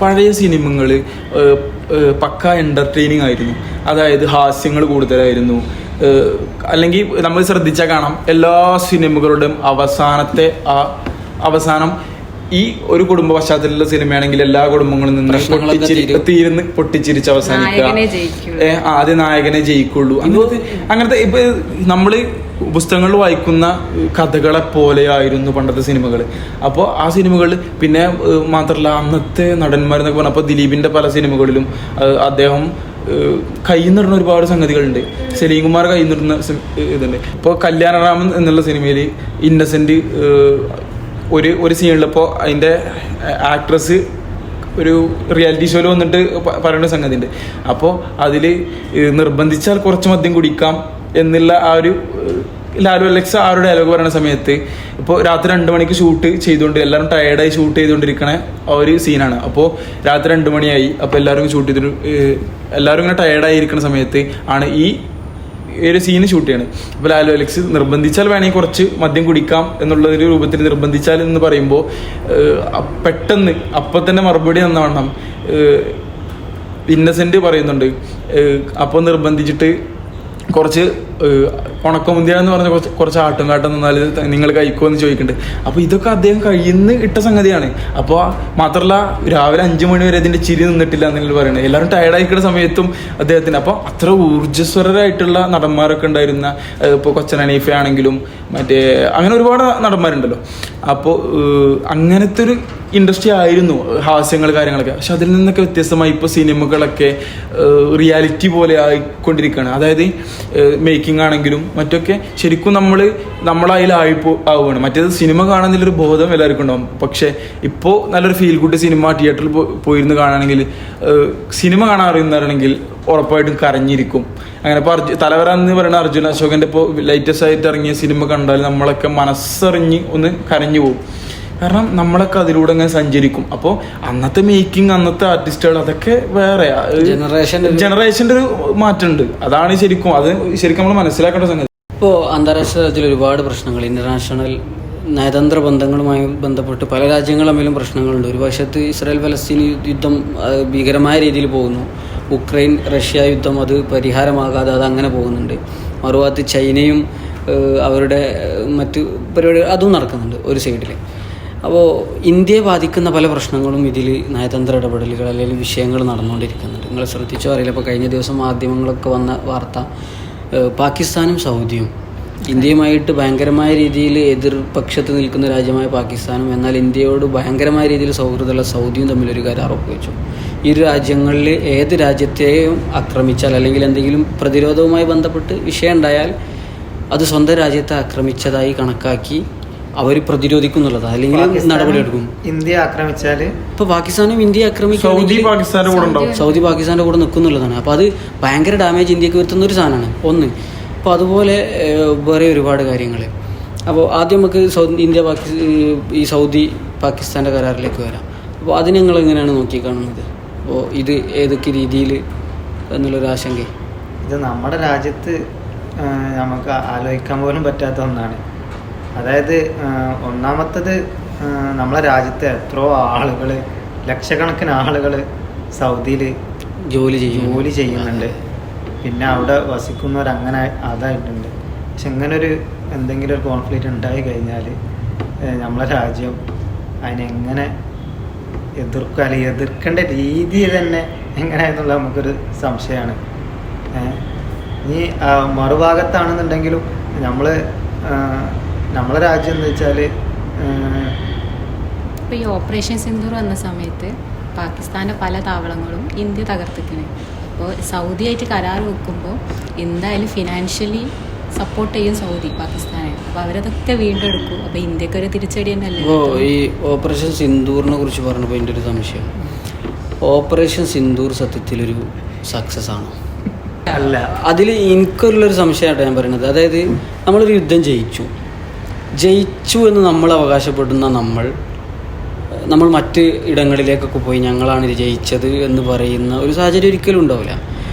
പഴയ സിനിമകൾ പക്ക എൻ്റർടൈനിങ് ആയിരുന്നു. അതായത് ഹാസ്യങ്ങൾ കൂടുതലായിരുന്നു. അല്ലെങ്കിൽ നമ്മൾ ശ്രദ്ധിച്ചാൽ കാണാം എല്ലാ സിനിമകളുടെയും അവസാനം ഈ ഒരു കുടുംബ പശ്ചാത്തലത്തിലുള്ള സിനിമയാണെങ്കിൽ എല്ലാ കുടുംബങ്ങളിൽ നിന്ന് തീർന്ന് പൊട്ടിച്ചിരിച്ച് അവസാനിക്കുക. ആദ്യം നായകനെ ജയിക്കുള്ളൂ. അങ്ങനത്തെ ഇപ്പൊ നമ്മള് പുസ്തകങ്ങളിൽ വായിക്കുന്ന കഥകളെ പോലെയായിരുന്നു പണ്ടത്തെ സിനിമകൾ. അപ്പോൾ ആ സിനിമകൾ പിന്നെ മാത്രമല്ല അന്നത്തെ നടന്മാരെന്നൊക്കെ പറഞ്ഞപ്പോൾ ദിലീപിന്റെ പല സിനിമകളിലും അദ്ദേഹം കയ്യിൽ നിന്നിടുന്ന ഒരുപാട് സംഗതികളുണ്ട്. സലീം കുമാർ കയ്യിൽ നിന്നിടുന്ന ഇതുണ്ട്. ഇപ്പോൾ കല്യാണരാമൻ എന്നുള്ള സിനിമയിൽ ഇന്നസെന്റ് ഒരു സീനിലിപ്പോൾ അതിൻ്റെ ആക്ട്രസ് ഒരു റിയാലിറ്റി ഷോയിൽ വന്നിട്ട് പറയുന്ന സംഗതി ഉണ്ട്. അപ്പോൾ അതിൽ നിർബന്ധിച്ചാൽ കുറച്ച് മദ്യം കുടിക്കാം എന്നുള്ള ആ ഒരു ലാലു അലക്സ ആ ഒരു ഡയലോഗ് പറയുന്ന സമയത്ത് ഇപ്പോൾ രാത്രി 2 മണിക്ക് ഷൂട്ട് ചെയ്തുകൊണ്ട് എല്ലാവരും ടയേർഡായി ഷൂട്ട് ചെയ്തുകൊണ്ടിരിക്കണ ആ ഒരു സീനാണ്. അപ്പോൾ രാത്രി 2 മണിയായി. അപ്പോൾ എല്ലാവരും ഷൂട്ട് ചെയ്തിട്ട് എല്ലാവരും ഇങ്ങനെ ടയേർഡായിരിക്കുന്ന സമയത്ത് ആണ് ഈ ഒരു സീന് ഷൂട്ട് ചെയ്യണം. അപ്പോൾ ലാലു അലക്സ് നിർബന്ധിച്ചാൽ വേണമെങ്കിൽ കുറച്ച് മദ്യം കുടിക്കാം എന്നുള്ളൊരു രൂപത്തിൽ നിർബന്ധിച്ചാൽ എന്ന് പറയുമ്പോൾ പെട്ടെന്ന് അപ്പം തന്നെ മറുപടി തന്നവണ്ണം ഇന്നസെന്റ് പറയുന്നുണ്ട്. അപ്പോൾ നിർബന്ധിച്ചിട്ട് കുറച്ച് ഉണക്കമുന്തിയ എന്ന് പറഞ്ഞ കുറച്ച് ആട്ടും കാട്ടം നിന്നാൽ നിങ്ങൾ കഴിക്കുമെന്ന് ചോദിക്കുന്നുണ്ട്. അപ്പോൾ ഇതൊക്കെ അദ്ദേഹം കഴിയുന്ന ഇട്ട സംഗതിയാണ്. അപ്പോൾ മാത്രമല്ല രാവിലെ 5 മണി വരെ ഇതിൻ്റെ ചിരി നിന്നിട്ടില്ല എന്നെങ്കിൽ പറയുന്നത്. എല്ലാവരും ടയർഡായിക്കുന്ന സമയത്തും അദ്ദേഹത്തിന് അപ്പോൾ അത്ര ഊർജ്ജസ്വരരായിട്ടുള്ള നടന്മാരൊക്കെ ഉണ്ടായിരുന്ന, ഇപ്പോൾ കൊച്ചൻ ഹനീഫ ആണെങ്കിലും മറ്റേ അങ്ങനെ ഒരുപാട് നടന്മാരുണ്ടല്ലോ. അപ്പോൾ അങ്ങനത്തെ ഒരു ഇൻഡസ്ട്രി ആയിരുന്നു ഹാസ്യങ്ങൾ കാര്യങ്ങളൊക്കെ. പക്ഷെ അതിൽ നിന്നൊക്കെ വ്യത്യസ്തമായി ഇപ്പോൾ സിനിമകളൊക്കെ റിയാലിറ്റി പോലെ ആയിക്കൊണ്ടിരിക്കുകയാണ്. അതായത് മേക്കിംഗ് ആണെങ്കിലും മറ്റൊക്കെ ശരിക്കും നമ്മളതിലാവുകയാണ്. മറ്റേത് സിനിമ കാണുന്നതിലൊരു ബോധം എല്ലാവർക്കും ഉണ്ടാവും. പക്ഷേ ഇപ്പോൾ നല്ലൊരു ഫീൽ ഗുഡ് സിനിമ തിയേറ്ററിൽ പോയിരുന്ന് കാണുകയാണെങ്കിൽ, സിനിമ കാണാൻ അറിയുന്നവരാണെങ്കിൽ ഉറപ്പായിട്ടും കരഞ്ഞിരിക്കും. അങ്ങനെ ഇപ്പോൾ തലവര എന്ന് പറയുന്ന അർജുൻ അശോകൻ്റെ ഇപ്പോൾ ലേറ്റസ്റ്റ് ആയിട്ട് ഇറങ്ങിയ സിനിമ കണ്ടാൽ നമ്മളൊക്കെ മനസ്സറിഞ്ഞ് ഒന്ന് കരഞ്ഞു പോകും. കാരണം നമ്മളൊക്കെ അതിലൂടെ അങ്ങനെ സഞ്ചരിക്കും. അപ്പോൾ അന്നത്തെ മേക്കിംഗ്, അന്നത്തെ ആർട്ടിസ്റ്റുകൾ അതൊക്കെ വേറെ ജനറേഷൻ്റെ ഒരു മാറ്റമുണ്ട്. അതാണ് ശരിക്കും നമ്മൾ മനസ്സിലാക്കേണ്ട സംഗതി. ഇപ്പോൾ അന്താരാഷ്ട്ര തലത്തിൽ ഒരുപാട് പ്രശ്നങ്ങൾ, ഇന്റർനാഷണൽ നയതന്ത്ര ബന്ധങ്ങളുമായി ബന്ധപ്പെട്ട് പല രാജ്യങ്ങൾ തമ്മിലും പ്രശ്നങ്ങളുണ്ട്. ഒരു വശത്ത് ഇസ്രായേൽ ഫലസ്തീൻ യുദ്ധം ഭീകരമായ രീതിയിൽ പോകുന്നു. ഉക്രൈൻ റഷ്യ യുദ്ധം അത് പരിഹാരമാകാതെ അത് അങ്ങനെ പോകുന്നുണ്ട്. മറുഭാഗത്ത് ചൈനയും അവരുടെ മറ്റ് പരിപാടി അതും നടക്കുന്നുണ്ട് ഒരു സൈഡിൽ. അപ്പോൾ ഇന്ത്യയെ ബാധിക്കുന്ന പല പ്രശ്നങ്ങളും ഇതിൽ നയതന്ത്ര ഇടപെടലുകൾ അല്ലെങ്കിൽ വിഷയങ്ങൾ നടന്നുകൊണ്ടിരിക്കുന്നുണ്ട്. നിങ്ങൾ ശ്രദ്ധിച്ചോ അറിയില്ല, ഇപ്പോൾ കഴിഞ്ഞ ദിവസം മാധ്യമങ്ങളൊക്കെ വന്ന വാർത്ത പാകിസ്ഥാനും സൗദിയും ഇന്ത്യയുമായിട്ട് ഭയങ്കരമായ രീതിയിൽ എതിർപക്ഷത്ത് നിൽക്കുന്ന രാജ്യമായ പാകിസ്ഥാനും എന്നാൽ ഇന്ത്യയോട് ഭയങ്കരമായ രീതിയിൽ സൗഹൃദമുള്ള സൗദിയും തമ്മിലൊരു കരാർ ഒപ്പുവെച്ചു. ഇരു രാജ്യങ്ങളിൽ ഏത് രാജ്യത്തെയും ആക്രമിച്ചാൽ അല്ലെങ്കിൽ എന്തെങ്കിലും പ്രതിരോധവുമായി ബന്ധപ്പെട്ട് വിഷയം ഉണ്ടായാൽ അത് സ്വന്തം രാജ്യത്തെ ആക്രമിച്ചതായി കണക്കാക്കി അവർ പ്രതിരോധിക്കുന്നുള്ളതാണ്, അല്ലെങ്കിൽ നടപടിയെടുക്കും. ഇന്ത്യ ആക്രമിച്ചാൽ ഇപ്പോൾ പാകിസ്ഥാനും ഇന്ത്യ ആക്രമിക്കും, സൗദി പാകിസ്ഥാൻ്റെ കൂടെ നിൽക്കുന്നുള്ളതാണ്. അപ്പോൾ അത് ഭയങ്കര ഡാമേജ് ഇന്ത്യക്ക് വരുത്തുന്ന ഒരു സാധനമാണ് ഒന്ന്. അപ്പോൾ അതുപോലെ വേറെ ഒരുപാട് കാര്യങ്ങൾ. അപ്പോൾ ആദ്യം നമുക്ക് ഈ സൗദി പാകിസ്ഥാൻ്റെ കരാറിലേക്ക് വരാം. അപ്പോൾ അത് ഞങ്ങൾ എങ്ങനെയാണ് നോക്കിക്കാണുന്നത്? അപ്പോൾ ഇത് ഏതൊക്കെ രീതിയിൽ എന്നുള്ളൊരു ആശങ്ക ഇത് നമ്മുടെ രാജ്യത്ത് നമുക്ക് ആലോചിക്കാൻ പോലും പറ്റാത്ത ഒന്നാണ്. അതായത് ഒന്നാമത്തത് നമ്മളെ രാജ്യത്തെ എത്രയോ ആളുകൾ, ലക്ഷക്കണക്കിന് ആളുകൾ സൗദിയിൽ ജോലി ചെയ്യുന്നുണ്ട്. പിന്നെ അവിടെ വസിക്കുന്നവരങ്ങനെ അതായിട്ടുണ്ട്. പക്ഷെ ഇങ്ങനൊരു എന്തെങ്കിലും ഒരു കോൺഫ്ലിക്റ്റ് ഉണ്ടായി കഴിഞ്ഞാൽ നമ്മളെ രാജ്യം അതിനെങ്ങനെ എതിർക്കുക, അല്ലെങ്കിൽ എതിർക്കേണ്ട രീതി തന്നെ എങ്ങനെയാണെന്നുള്ള നമുക്കൊരു സംശയമാണ്. ഇനി മറുഭാഗത്താണെന്നുണ്ടെങ്കിലും നമ്മളെ രാജ്യം എന്ന് വെച്ചാൽ ഇപ്പോൾ ഈ ഓപ്പറേഷൻ സിന്ദൂർ വന്ന സമയത്ത് പാകിസ്ഥാൻ്റെ പല താവളങ്ങളും ഇന്ത്യ തകർത്തിക്കണേ. അപ്പോൾ സൗദിയായിട്ട് കരാർ വെക്കുമ്പോൾ എന്തായാലും ഫിനാൻഷ്യലി സപ്പോർട്ട് ചെയ്യും സൗദി പാകിസ്ഥാനെ. അപ്പോൾ അവരതൊക്കെ വീണ്ടെടുക്കും. അപ്പോൾ ഇന്ത്യക്ക് ഒരു തിരിച്ചടി തന്നെയല്ലേ. അപ്പോൾ ഈ ഓപ്പറേഷൻ സിന്ദൂറിനെ കുറിച്ച് പറഞ്ഞപ്പോൾ എൻ്റെ ഒരു സംശയം, ഓപ്പറേഷൻ സിന്ദൂർ സത്യത്തിലൊരു സക്സസ് ആണോ? അല്ല. അതിൽ എനിക്കുള്ളൊരു സംശയമായിട്ടാണ് ഞാൻ പറയുന്നത്. അതായത് നമ്മളൊരു യുദ്ധം ജയിച്ചു എന്ന് നമ്മൾ അവകാശപ്പെടുന്ന നമ്മൾ മറ്റ് ഇടങ്ങളിലേക്കൊക്കെ പോയി ഞങ്ങളാണ് ഇത് ജയിച്ചത് എന്ന് പറയുന്ന ഒരു സാഹചര്യം ഒരിക്കലും ഉണ്ടാവില്ല.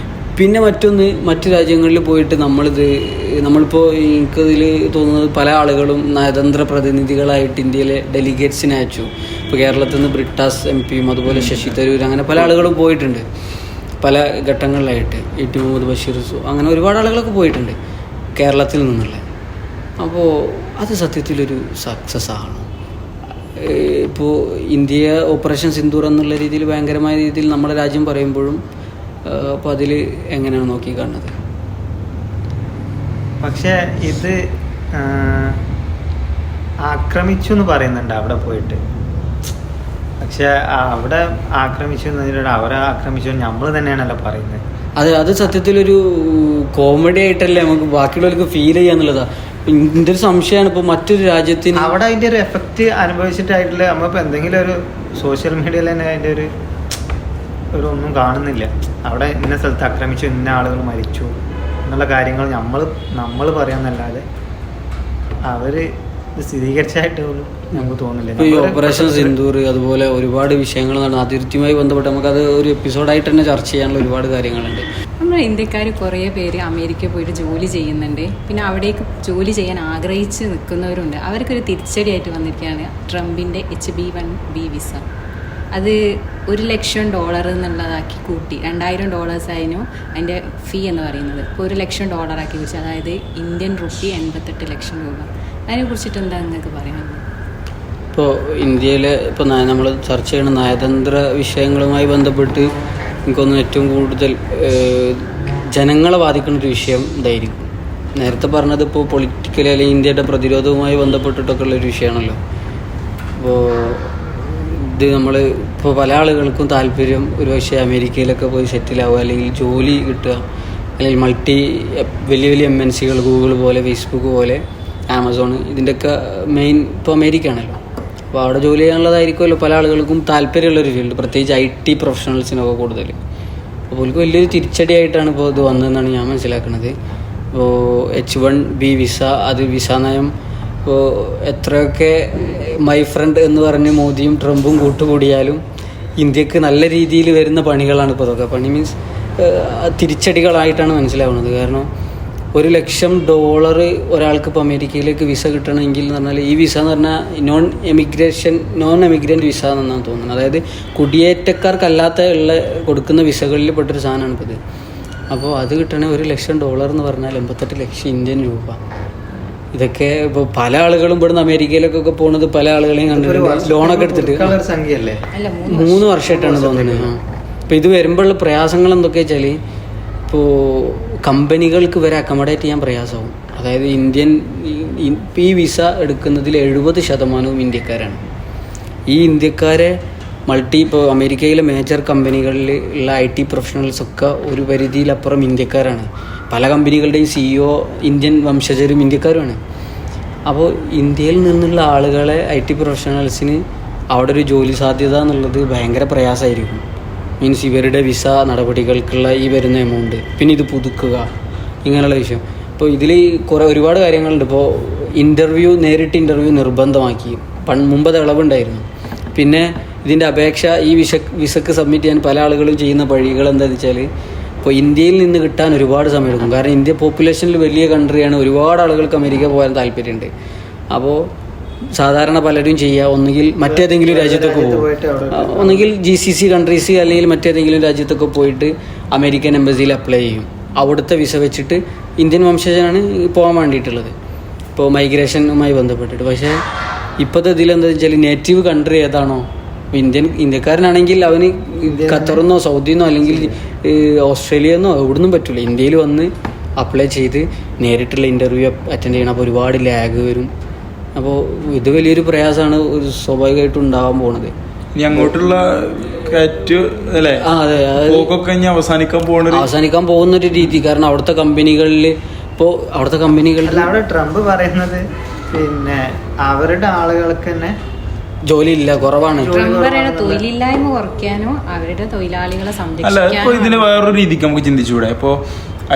പിന്നെ മറ്റു രാജ്യങ്ങളിൽ പോയിട്ട് നമ്മളിപ്പോൾ എനിക്കതിൽ തോന്നുന്നത് പല ആളുകളും നയതന്ത്ര പ്രതിനിധികളായിട്ട് ഇന്ത്യയിലെ ഡെലിഗേറ്റ്സിനെ അയച്ചു. ഇപ്പോൾ കേരളത്തിൽ നിന്ന് ബ്രിട്ടാസ് MP-യും അതുപോലെ ശശി തരൂർ അങ്ങനെ പല ആളുകളും പോയിട്ടുണ്ട് പല ഘട്ടങ്ങളിലായിട്ട്. E.T. മുഹമ്മദ് ബഷീർ അങ്ങനെ ഒരുപാട് ആളുകളൊക്കെ പോയിട്ടുണ്ട് കേരളത്തിൽ നിന്നുള്ള. അപ്പോൾ അത് സത്യത്തിലൊരു സക്സസ് ആണ്. ഇപ്പോൾ ഇന്ത്യ ഓപ്പറേഷൻ സിന്ദൂർ എന്നുള്ള രീതിയിൽ ഭയങ്കരമായ രീതിയിൽ നമ്മുടെ രാജ്യം പറയുമ്പോഴും അപ്പോൾ അതിൽ എങ്ങനെയാണ് നോക്കി കാണുന്നത്? പക്ഷേ ഇത് ആക്രമിച്ചു എന്ന് പറയുന്നുണ്ട് അവിടെ പോയിട്ട്. പക്ഷെ അവിടെ ആക്രമിച്ചു എന്നതിലൂടെ അവരെ ആക്രമിച്ചു നമ്മൾ തന്നെയാണല്ലോ പറയുന്നത്. അത് സത്യത്തിലൊരു കോമഡി ആയിട്ടല്ലേ നമുക്ക് ബാക്കിയുള്ളവർക്ക് ഫീൽ ചെയ്യാന്നുള്ളതാണ്. ഇതിൻ്റെ ഒരു സംശയമാണ്. ഇപ്പോൾ മറ്റൊരു രാജ്യത്തിന് അവിടെ അതിൻ്റെ ഒരു എഫക്റ്റ് അനുഭവിച്ചിട്ടായിട്ടില്ല. നമ്മളിപ്പോൾ എന്തെങ്കിലും ഒരു സോഷ്യൽ മീഡിയയിൽ തന്നെ അതിൻ്റെ ഒരു ഒന്നും കാണുന്നില്ല. അവിടെ ഇന്ന സ്ഥലത്ത് ആക്രമിച്ചു, ഇന്ന ആളുകൾ മരിച്ചു എന്നുള്ള കാര്യങ്ങൾ നമ്മൾ പറയാമെന്നല്ലാതെ അവർ സ്ഥിരീകരിച്ചായിട്ട് നമുക്ക് തോന്നുന്നില്ല. ഈ ഓപ്പറേഷൻ സിന്ദൂർ അതുപോലെ ഒരുപാട് വിഷയങ്ങൾ നടന്നു. അതിർത്തിയുമായി ബന്ധപ്പെട്ട് നമുക്കത് ഒരു എപ്പിസോഡായിട്ട് തന്നെ ചർച്ച ചെയ്യാനുള്ള ഒരുപാട് കാര്യങ്ങളുണ്ട്. നമ്മൾ ഇന്ത്യക്കാർ കുറേ പേര് അമേരിക്കയിൽ പോയിട്ട് ജോലി ചെയ്യുന്നുണ്ട്. പിന്നെ അവിടേക്ക് ജോലി ചെയ്യാൻ ആഗ്രഹിച്ച് നിൽക്കുന്നവരുണ്ട്. അവർക്കൊരു തിരിച്ചടിയായിട്ട് വന്നിരിക്കുകയാണ് ട്രംപിൻ്റെ H-1B വിസ. അത് $1,00,000 എന്നുള്ളതാക്കി കൂട്ടി. $2,000 ആയിരുന്നു അതിൻ്റെ ഫീ എന്ന് പറയുന്നത്. ഇപ്പോൾ $1,00,000 ആക്കി വെച്ചു, അതായത് ഇന്ത്യൻ റുപ്പി 88 ലക്ഷം രൂപ. അതിനെക്കുറിച്ചിട്ട് എന്താ നിങ്ങൾക്ക് പറയാനുള്ളത്? ഇപ്പോൾ ഇന്ത്യയിലെ ഇപ്പോൾ നമ്മൾ ചർച്ച ചെയ്യുന്ന നയതന്ത്ര വിഷയങ്ങളുമായി ബന്ധപ്പെട്ട് എനിക്കൊന്ന് ഏറ്റവും കൂടുതൽ ജനങ്ങളെ ബാധിക്കുന്നൊരു വിഷയം ഇതായിരിക്കും. നേരത്തെ പറഞ്ഞത് ഇപ്പോൾ പൊളിറ്റിക്കലി അല്ലെങ്കിൽ ഇന്ത്യയുടെ പ്രതിരോധവുമായി ബന്ധപ്പെട്ടിട്ടൊക്കെ ഉള്ളൊരു വിഷയമാണല്ലോ. അപ്പോൾ ഇത് നമ്മൾ ഇപ്പോൾ പല ആളുകൾക്കും താല്പര്യം ഒരു പക്ഷേ അമേരിക്കയിലൊക്കെ പോയി സെറ്റിലാവുക, അല്ലെങ്കിൽ ജോലി കിട്ടുക, അല്ലെങ്കിൽ വലിയ വലിയ MNCകൾ, ഗൂഗിൾ പോലെ, ഫേസ്ബുക്ക് പോലെ, ആമസോൺ, ഇതിൻ്റെയൊക്കെ മെയിൻ ഇപ്പോൾ അമേരിക്ക ആണല്ലോ. അപ്പോൾ അവിടെ ജോലി ചെയ്യാനുള്ളതായിരിക്കുമല്ലോ പല ആളുകൾക്കും താല്പര്യമുള്ളൊരു ഫീൽഡ്, പ്രത്യേകിച്ച് IT പ്രൊഫഷണൽസിനൊക്കെ കൂടുതൽ. അപ്പോൾ അവർക്ക് വലിയൊരു തിരിച്ചടിയായിട്ടാണ് ഇപ്പോൾ ഇത് വന്നതെന്നാണ് ഞാൻ മനസ്സിലാക്കുന്നത്. ഇപ്പോൾ H1B വിസ, അത് വിസ നയം ഇപ്പോൾ എത്രയൊക്കെ മൈ ഫ്രണ്ട് എന്ന് പറഞ്ഞ് മോദിയും ട്രംപും കൂട്ടുകൂടിയാലും ഇന്ത്യക്ക് നല്ല രീതിയിൽ വരുന്ന പണികളാണ് ഇപ്പോൾ ഇതൊക്കെ. പണി മീൻസ് തിരിച്ചടികളായിട്ടാണ് മനസ്സിലാവുന്നത്. കാരണം $1,00,000 ഒരാൾക്ക് ഇപ്പോൾ അമേരിക്കയിലേക്ക് വിസ കിട്ടണമെങ്കിൽ എന്ന് പറഞ്ഞാൽ, ഈ വിസ എന്ന് പറഞ്ഞാൽ നോൺ എമിഗ്രൻ്റ് വിസ എന്നാണ് തോന്നുന്നത്. അതായത് കുടിയേറ്റക്കാർക്കല്ലാത്ത കൊടുക്കുന്ന വിസകളിൽ പെട്ടൊരു സാധനമാണ് ഇപ്പോൾ ഇത്. അപ്പോൾ അത് കിട്ടണേ $1,00,000 എന്ന് പറഞ്ഞാൽ 88 ലക്ഷം ഇന്ത്യൻ രൂപ. ഇതൊക്കെ ഇപ്പോൾ പല ആളുകളും ഇവിടുന്ന് അമേരിക്കയിലേക്കൊക്കെ പോകുന്നത് പല ആളുകളെയും കണ്ടിട്ടുണ്ട്, ലോണൊക്കെ എടുത്തിട്ട്. 3 വർഷമായിട്ടാണ് തോന്നുന്നത്. അപ്പോൾ ഇത് വരുമ്പോഴുള്ള പ്രയാസങ്ങൾ എന്തൊക്കെയാ വെച്ചാൽ, ഇപ്പോൾ കമ്പനികൾക്ക് വരെ അക്കോമഡേറ്റ് ചെയ്യാൻ പ്രയാസമാവും. അതായത് ഈ വിസ എടുക്കുന്നതിൽ 70% ഇന്ത്യക്കാരാണ്. ഈ ഇന്ത്യക്കാരെ ഇപ്പോൾ അമേരിക്കയിലെ മേജർ കമ്പനികളിൽ ഉള്ള IT പ്രൊഫഷണൽസൊക്കെ ഒരു പരിധിയിലപ്പുറം ഇന്ത്യക്കാരാണ്. പല കമ്പനികളുടെയും CEO ഇന്ത്യൻ വംശജരും ഇന്ത്യക്കാരുമാണ്. അപ്പോൾ ഇന്ത്യയിൽ നിന്നുള്ള ആളുകളെ IT പ്രൊഫഷണൽസിന് അവിടെ ഒരു ജോലി സാധ്യത എന്നുള്ളത് ഭയങ്കര പ്രയാസമായിരിക്കും. മീൻസ് ഇവരുടെ വിസ നടപടികൾക്കുള്ള ഈ വരുന്ന എമൗണ്ട്, പിന്നെ ഇത് പുതുക്കുക, ഇങ്ങനെയുള്ള വിഷയം. ഇപ്പോൾ ഇതിൽ ഒരുപാട് കാര്യങ്ങളുണ്ട്. ഇപ്പോൾ നേരിട്ട് ഇൻ്റർവ്യൂ നിർബന്ധമാക്കി. മുമ്പത് ഇളവുണ്ടായിരുന്നു. പിന്നെ ഇതിൻ്റെ അപേക്ഷ ഈ വിസക്ക് സബ്മിറ്റ് ചെയ്യാൻ പല ആളുകളും ചെയ്യുന്ന വഴികൾ എന്താണെന്ന് വെച്ചാൽ, ഇപ്പോൾ ഇന്ത്യയിൽ നിന്ന് കിട്ടാൻ ഒരുപാട് സമയം എടുക്കും. കാരണം ഇന്ത്യ പോപ്പുലേഷനിൽ വലിയ കൺട്രിയാണ്, ഒരുപാട് ആളുകൾക്ക് അമേരിക്ക പോകാൻ താല്പര്യമുണ്ട്. അപ്പോൾ സാധാരണ പലരും ചെയ്യുക, ഒന്നുകിൽ മറ്റേതെങ്കിലും രാജ്യത്തൊക്കെ പോകും, ഒന്നുകിൽ GCC കൺട്രീസ് അല്ലെങ്കിൽ മറ്റേതെങ്കിലും രാജ്യത്തൊക്കെ പോയിട്ട് അമേരിക്കൻ എംബസിയിൽ അപ്ലൈ ചെയ്യും. അവിടുത്തെ വിസ വെച്ചിട്ട് ഇന്ത്യൻ വംശജനാണ് പോകാൻ വേണ്ടിയിട്ടുള്ളത്, ഇപ്പോൾ മൈഗ്രേഷനുമായി ബന്ധപ്പെട്ടിട്ട്. പക്ഷേ ഇപ്പോഴത്തെ ഇതിലെന്താ വെച്ചാൽ, നേറ്റീവ് കൺട്രി ഏതാണോ, ഇന്ത്യക്കാരനാണെങ്കിൽ അവന് ഖത്തറിന്നോ സൗദിന്നോ അല്ലെങ്കിൽ ഓസ്ട്രേലിയന്നോ എവിടുന്നും പറ്റില്ല, ഇന്ത്യയിൽ വന്ന് അപ്ലൈ ചെയ്ത് നേരിട്ടുള്ള ഇൻ്റർവ്യൂ അറ്റൻഡ് ചെയ്യണം. അപ്പോൾ ഒരുപാട് ലാഗ് വരും. അപ്പോൾ ഇത് വലിയൊരു പ്രയാസമാണ് സ്വാഭാവികമായിട്ടും ഉണ്ടാകാൻ പോണത്. ഇനി അങ്ങോട്ടുള്ള അല്ലേ, അവസാനിക്കാൻ പോകുന്നൊരു രീതി. കാരണം അവിടുത്തെ കമ്പനികളിൽ അവിടെ ട്രംപ് പറയുന്നത് പിന്നെ അവരുടെ ആളുകൾക്ക് തന്നെ ജോലിയില്ല, കുറവാണ്. തൊഴിലില്ലായ്മ കുറയ്ക്കാനോ അവരുടെ തൊഴിലാളികളെ അല്ല, ഇപ്പോൾ ഇതിന് വേറൊരു രീതിക്ക് നമുക്ക് ചിന്തിച്ചുകൂടെ? ഇപ്പോൾ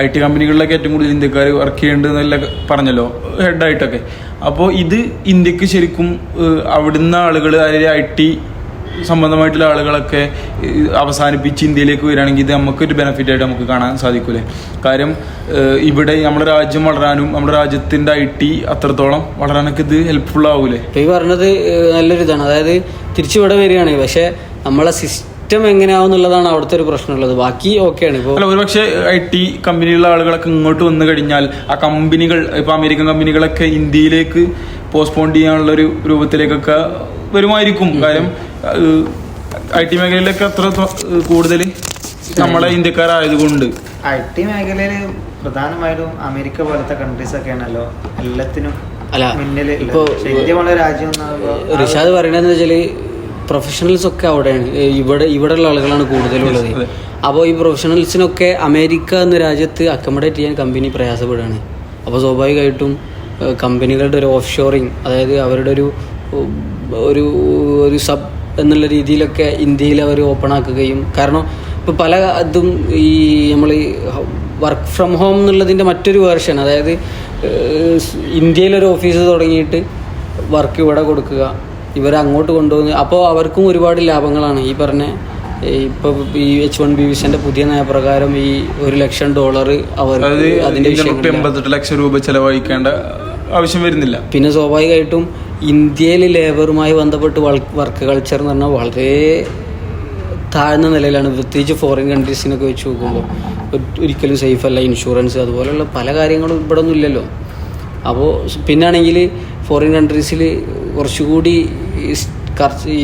IT കമ്പനികളിലൊക്കെ ഏറ്റവും കൂടുതൽ ഇന്ത്യക്കാർ വർക്ക് ചെയ്യേണ്ടതെന്നല്ല പറഞ്ഞല്ലോ, ഹെഡായിട്ടൊക്കെ. അപ്പോൾ ഇത് ഇന്ത്യക്ക് ശരിക്കും അവിടുന്ന് ആളുകൾ, അതായത് IT സംബന്ധമായിട്ടുള്ള ആളുകളൊക്കെ അവസാനിപ്പിച്ച് ഇന്ത്യയിലേക്ക് വരികയാണെങ്കിൽ ഇത് നമുക്കൊരു ബെനിഫിറ്റായിട്ട് നമുക്ക് കാണാൻ സാധിക്കൂലേ? കാര്യം ഇവിടെ നമ്മുടെ രാജ്യം വളരാനും നമ്മുടെ രാജ്യത്തിൻ്റെ IT അത്രത്തോളം വളരാനൊക്കെ ഇത് ഹെൽപ്ഫുൾ ആവൂലേ? ഈ പറഞ്ഞത് നല്ലൊരു ഇതാണ്. അതായത് തിരിച്ചിവിടെ വരികയാണ്, പക്ഷേ നമ്മളെ സിസ്റ്റം എങ്ങനെയാവും എന്നുള്ളതാണ് അവിടുത്തെ ഒരു പ്രശ്നമുള്ളത്. ബാക്കി ഓക്കെയാണ്. ഇപ്പോൾ ഒരുപക്ഷെ IT കമ്പനിയിലുള്ള ആളുകളൊക്കെ ഇങ്ങോട്ട് വന്നു കഴിഞ്ഞാൽ ആ കമ്പനികൾ, ഇപ്പോൾ അമേരിക്കൻ കമ്പനികളൊക്കെ ഇന്ത്യയിലേക്ക് പോസ്റ്റ്പോൺ ചെയ്യാനുള്ള ഒരു രൂപത്തിലേക്കൊക്കെ വരുമായിരിക്കും. കാര്യം IT മേഖലയിലൊക്കെ അത്ര കൂടുതൽ നമ്മളെ ഇന്ത്യക്കാരായതുകൊണ്ട്. IT മേഖലയിൽ പ്രധാനമായിട്ടും അമേരിക്ക പോലത്തെ കൺട്രീസ് ഒക്കെയാണല്ലോ എല്ലാത്തിനും മുന്നിൽ. ഇപ്പോൾ റിഷാദ് പറയണതെന്ന് വെച്ചാൽ പ്രൊഫഷണൽസ് ഒക്കെ അവിടെയാണ്, ഇവിടെയുള്ള ആളുകളാണ് കൂടുതലുള്ളത്. അപ്പോൾ ഈ പ്രൊഫഷണൽസിനൊക്കെ അമേരിക്ക എന്ന രാജ്യത്ത് അക്കോമഡേറ്റ് ചെയ്യാൻ കമ്പനി പ്രയാസപ്പെടുകയാണ്. അപ്പോൾ സ്വാഭാവികമായിട്ടും കമ്പനികളുടെ ഒരു ഓഫ് ഷോറിങ്, അതായത് അവരുടെ ഒരു സബ് എന്നുള്ള രീതിയിലൊക്കെ ഇന്ത്യയിൽ അവർ ഓപ്പൺ ആക്കുകയും, കാരണം ഇപ്പോൾ പല ഇതും ഈ നമ്മൾ വർക്ക് ഫ്രം ഹോം എന്നുള്ളതിൻ്റെ മറ്റൊരു വേർഷൻ, അതായത് ഇന്ത്യയിലൊരു ഓഫീസ് തുടങ്ങിയിട്ട് വർക്ക് ഇവിടെ കൊടുക്കുക, ഇവരെ അങ്ങോട്ട് കൊണ്ടുപോകുന്നത്. അപ്പോൾ അവർക്കും ഒരുപാട് ലാഭങ്ങളാണ്. ഈ പറഞ്ഞ ഇപ്പോൾ ഈ H1B വിസൻ്റെ പുതിയ നയപ്രകാരം ഈ $1,00,000 അവർ അതിൻ്റെ 88 ലക്ഷം രൂപ ചെലവഴിക്കേണ്ട ആവശ്യം വരുന്നില്ല. പിന്നെ സ്വാഭാവികമായിട്ടും ഇന്ത്യയിൽ ലേബറുമായി ബന്ധപ്പെട്ട് വർക്ക് കൾച്ചർ എന്ന് പറഞ്ഞാൽ വളരെ താഴ്ന്ന നിലയിലാണ്, പ്രത്യേകിച്ച് ഫോറിൻ കൺട്രീസിനൊക്കെ വെച്ച് നോക്കുമ്പോൾ ഒരിക്കലും സേഫ് അല്ല. ഇൻഷുറൻസ് അതുപോലെയുള്ള പല കാര്യങ്ങളും ഇവിടെ ഒന്നും ഇല്ലല്ലോ. അപ്പോൾ പിന്നാണെങ്കിൽ ഫോറിൻ കൺട്രീസിൽ കുറച്ചുകൂടി ഈ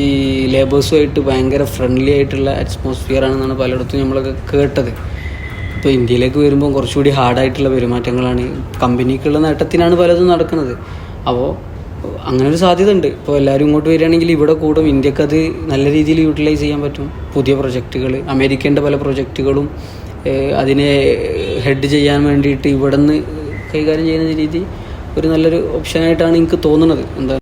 ലേബേഴ്സുമായിട്ട് ഭയങ്കര ഫ്രണ്ട്ലി ആയിട്ടുള്ള അറ്റ്മോസ്ഫിയർ ആണെന്നാണ് പലയിടത്തും നമ്മളൊക്കെ കേട്ടത്. ഇപ്പോൾ ഇന്ത്യയിലേക്ക് വരുമ്പോൾ കുറച്ചുകൂടി ഹാർഡായിട്ടുള്ള പെരുമാറ്റങ്ങളാണ്, കമ്പനിക്കുള്ള നേട്ടത്തിനാണ് പലതും നടക്കുന്നത്. അപ്പോൾ അങ്ങനെ ഒരു സാധ്യത ഉണ്ട്. ഇപ്പോൾ എല്ലാവരും ഇങ്ങോട്ട് വരികയാണെങ്കിൽ ഇവിടെ കൂടും, ഇന്ത്യക്കത് നല്ല രീതിയിൽ യൂട്ടിലൈസ് ചെയ്യാൻ പറ്റും. പുതിയ പ്രൊജക്റ്റുകൾ, അമേരിക്കേൻ്റെ പല പ്രൊജക്റ്റുകളും അതിനെ ഹെഡ് ചെയ്യാൻ വേണ്ടിയിട്ട് ഇവിടെ നിന്ന് കൈകാര്യം ചെയ്യുന്ന രീതി ഒരു നല്ലൊരു ഓപ്ഷനായിട്ടാണ് എനിക്ക് തോന്നുന്നത്. എന്താ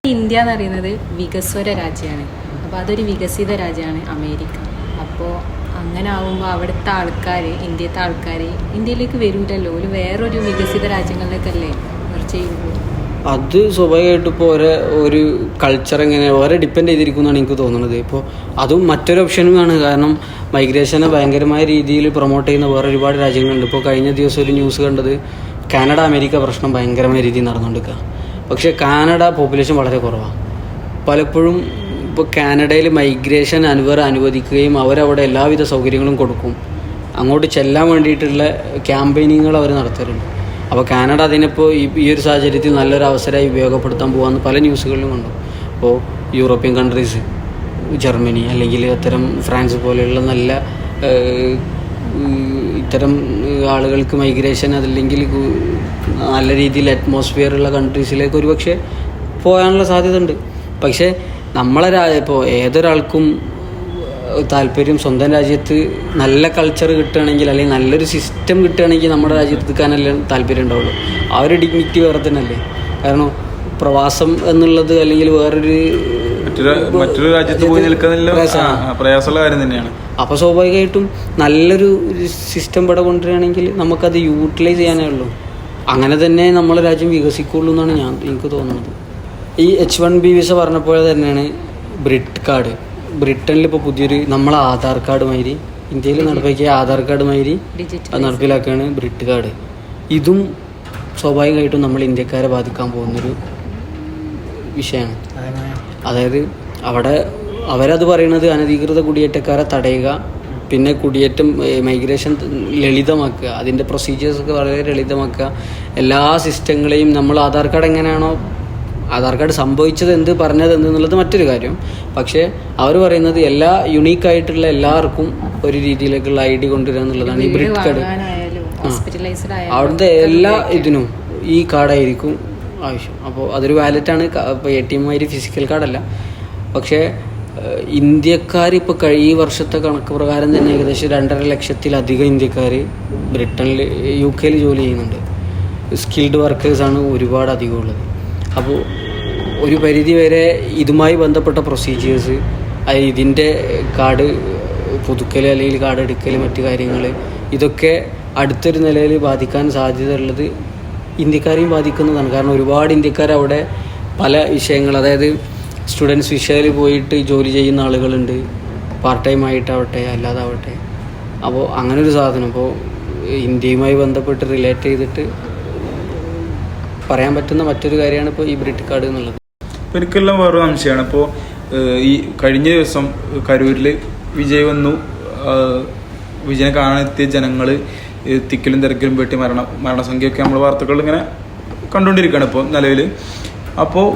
ഇന്ത്യ എന്ന് പറയുന്നത് വികസ്വര രാജ്യമാണ്. അപ്പോൾ അതൊരു വികസിത രാജ്യമാണ് അമേരിക്ക. അപ്പോൾ അങ്ങനെ ആവുമ്പോൾ അവിടുത്തെ ആൾക്കാർ, ഇന്ത്യത്തെ ആൾക്കാർ ഇന്ത്യയിലേക്ക് വരൂലല്ലോ, ഒരു വേറൊരു വികസിത രാജ്യങ്ങളിലേക്കല്ലേ ചെയ്യുള്ളൂ. അത് സ്വാഭാവികമായിട്ടും ഇപ്പോൾ ഒരു കൾച്ചർ എങ്ങനെ ഓരോ ഡിപ്പെൻഡ് ചെയ്തിരിക്കുന്നതാണ് എനിക്ക് തോന്നുന്നത്. ഇപ്പോൾ അതും മറ്റൊരു ഓപ്ഷനുമാണ്. കാരണം മൈഗ്രേഷനെ ഭയങ്കരമായ രീതിയിൽ പ്രൊമോട്ട് ചെയ്യുന്ന വേറെ ഒരുപാട് രാജ്യങ്ങളുണ്ട്. ഇപ്പോൾ കഴിഞ്ഞ ദിവസം ഒരു ന്യൂസ് കണ്ടത്, കാനഡ അമേരിക്ക പ്രശ്നം ഭയങ്കരമായ രീതിയിൽ നടന്നുകൊണ്ടിരിക്കുക. പക്ഷേ കാനഡ പോപ്പുലേഷൻ വളരെ കുറവാണ്. പലപ്പോഴും ഇപ്പോൾ കാനഡയിൽ മൈഗ്രേഷൻ അനുവദിക്കുകയും അവരവിടെ എല്ലാവിധ സൗകര്യങ്ങളും കൊടുക്കും, അങ്ങോട്ട് ചെല്ലാൻ വേണ്ടിയിട്ടുള്ള ക്യാമ്പയിനിങ്ങൾ അവർ നടത്താറുണ്ട്. അപ്പോൾ കാനഡ അതിനിപ്പോൾ ഈ ഒരു സാഹചര്യത്തിൽ നല്ലൊരു അവസരമായി ഉപയോഗപ്പെടുത്താൻ പോകാമെന്ന് പല ന്യൂസുകളിലും കണ്ടു. അപ്പോൾ യൂറോപ്യൻ കൺട്രീസ്, ജർമ്മനി അല്ലെങ്കിൽ അത്തരം ഫ്രാൻസ് പോലെയുള്ള നല്ല ഇത്തരം ആളുകൾക്ക് മൈഗ്രേഷൻ അതല്ലെങ്കിൽ നല്ല രീതിയിൽ അറ്റ്മോസ്ഫിയർ ഉള്ള കൺട്രീസിലേക്ക് ഒരുപക്ഷെ പോകാനുള്ള സാധ്യത ഉണ്ട്. പക്ഷേ നമ്മളെ ഇപ്പോൾ ഏതൊരാൾക്കും താല്പര്യം സ്വന്തം രാജ്യത്ത് നല്ല കൾച്ചർ കിട്ടുകയാണെങ്കിൽ അല്ലെങ്കിൽ നല്ലൊരു സിസ്റ്റം കിട്ടുകയാണെങ്കിൽ നമ്മുടെ രാജ്യത്ത് നിൽക്കാനല്ലേ താല്പര്യം ഉണ്ടാവുള്ളൂ. ആ ഒരു ഡിഗ്നിറ്റി വേറെ തന്നെ അല്ലേ. കാരണം പ്രവാസം എന്നുള്ളത് അല്ലെങ്കിൽ മറ്റൊരു രാജ്യത്ത് പോയി നിൽക്കുന്നില്ല, പ്രയാസമുള്ള കാര്യം തന്നെയാണ്. അപ്പോൾ സ്വാഭാവികമായിട്ടും നല്ലൊരു സിസ്റ്റം ഇവിടെ കൊണ്ടുവരികയാണെങ്കിൽ നമുക്കത് യൂട്ടിലൈസ് ചെയ്യാനേ ഉള്ളൂ. അങ്ങനെ തന്നെ നമ്മളെ രാജ്യം വികസിക്കുള്ളൂ എന്നാണ് എനിക്ക് തോന്നുന്നത്. ഈ H1B വിസ പറഞ്ഞപ്പോൾ തന്നെയാണ് ബ്രിട്ട് കാർഡ്. ബ്രിട്ടനിൽ ഇപ്പോൾ പുതിയൊരു നമ്മളെ ആധാർ കാർഡ് മാതിരി, ഇന്ത്യയിൽ നടപ്പാക്കിയ ആധാർ കാർഡ് മാതിരി അത് നടപ്പിലാക്കുകയാണ് ബ്രിട്ട് കാർഡ്. ഇതും സ്വാഭാവികമായിട്ടും നമ്മൾ ഇന്ത്യക്കാരെ ബാധിക്കാൻ പോകുന്നൊരു വിഷയമാണ്. അതായത് അവിടെ അവരത് പറയുന്നത് അനധികൃത കുടിയേറ്റക്കാരെ തടയുക, പിന്നെ കുടിയേറ്റം മൈഗ്രേഷൻ ലളിതമാക്കുക, അതിൻ്റെ പ്രൊസീജിയേഴ്സൊക്കെ വളരെ ലളിതമാക്കുക, എല്ലാ സിസ്റ്റങ്ങളെയും നമ്മൾ ആധാർ കാർഡ് എങ്ങനെയാണോ, ആധാർ കാർഡ് സംഭവിച്ചത് എന്ത് പറഞ്ഞത് എന്തെന്നുള്ളത് മറ്റൊരു കാര്യം. പക്ഷേ അവർ പറയുന്നത് എല്ലാ യുണീക്കായിട്ടുള്ള എല്ലാവർക്കും ഒരു രീതിയിലേക്കുള്ള ID കൊണ്ടുവരിക എന്നുള്ളതാണ് ഈ ബ്രിട്ട് കാർഡ്. അവിടുത്തെ എല്ലാ ഇതിനും ഈ കാർഡായിരിക്കും ആവശ്യം. അപ്പോൾ അതൊരു വാലറ്റാണ്. ഇപ്പോൾ ATM ആയിട്ട് ഫിസിക്കൽ കാർഡല്ല. പക്ഷേ ഇന്ത്യക്കാർ ഇപ്പോൾ ഈ വർഷത്തെ കണക്ക് പ്രകാരം തന്നെ ഏകദേശം 2.5 ലക്ഷത്തിലധികം ഇന്ത്യക്കാർ ബ്രിട്ടനിൽ UK ജോലി ചെയ്യുന്നുണ്ട്. സ്കിൽഡ് വർക്കേഴ്സാണ് ഒരുപാട് അധികം ഉള്ളത്. അപ്പോൾ ഒരു പരിധി വരെ ഇതുമായി ബന്ധപ്പെട്ട പ്രൊസീജിയേഴ്സ്, ഇതിൻ്റെ കാർഡ് പുതുക്കൽ അല്ലെങ്കിൽ കാർഡ് എടുക്കൽ, മറ്റു കാര്യങ്ങൾ, ഇതൊക്കെ അടുത്തൊരു നിലയിൽ ബാധിക്കാൻ സാധ്യതയുള്ളത് ഇന്ത്യക്കാരെയും ബാധിക്കുന്നതാണ്. കാരണം ഒരുപാട് ഇന്ത്യക്കാർ അവിടെ പല വിഷയങ്ങൾ, അതായത് സ്റ്റുഡൻസ് വിഷയിൽ പോയിട്ട് ജോലി ചെയ്യുന്ന ആളുകളുണ്ട്, പാർട്ട് ടൈം ആയിട്ടാവട്ടെ അല്ലാതാവട്ടെ. അപ്പോൾ അങ്ങനൊരു സാധനം ഇപ്പോൾ ഇന്ത്യയുമായി ബന്ധപ്പെട്ട് റിലേറ്റ് ചെയ്തിട്ട് പറയാൻ പറ്റുന്ന മറ്റൊരു കാര്യമാണ് ഇപ്പോൾ ഈ ബ്രിട്ട് കാർഡ് എന്നുള്ളത്. ഒരിക്കലും വേറൊരു അംശമാണ്. ഇപ്പോൾ ഈ കഴിഞ്ഞ ദിവസം കരൂരിൽ വിജയ് വന്നു, വിജയനെ കാണാനെത്തിയ ജനങ്ങൾ തിക്കിലും തിരക്കിലും പെട്ടി മരണസംഖ്യയൊക്കെ നമ്മൾ വാർത്തകൾ ഇങ്ങനെ കണ്ടുകൊണ്ടിരിക്കുകയാണ് ഇപ്പോൾ നിലവിൽ. അപ്പോൾ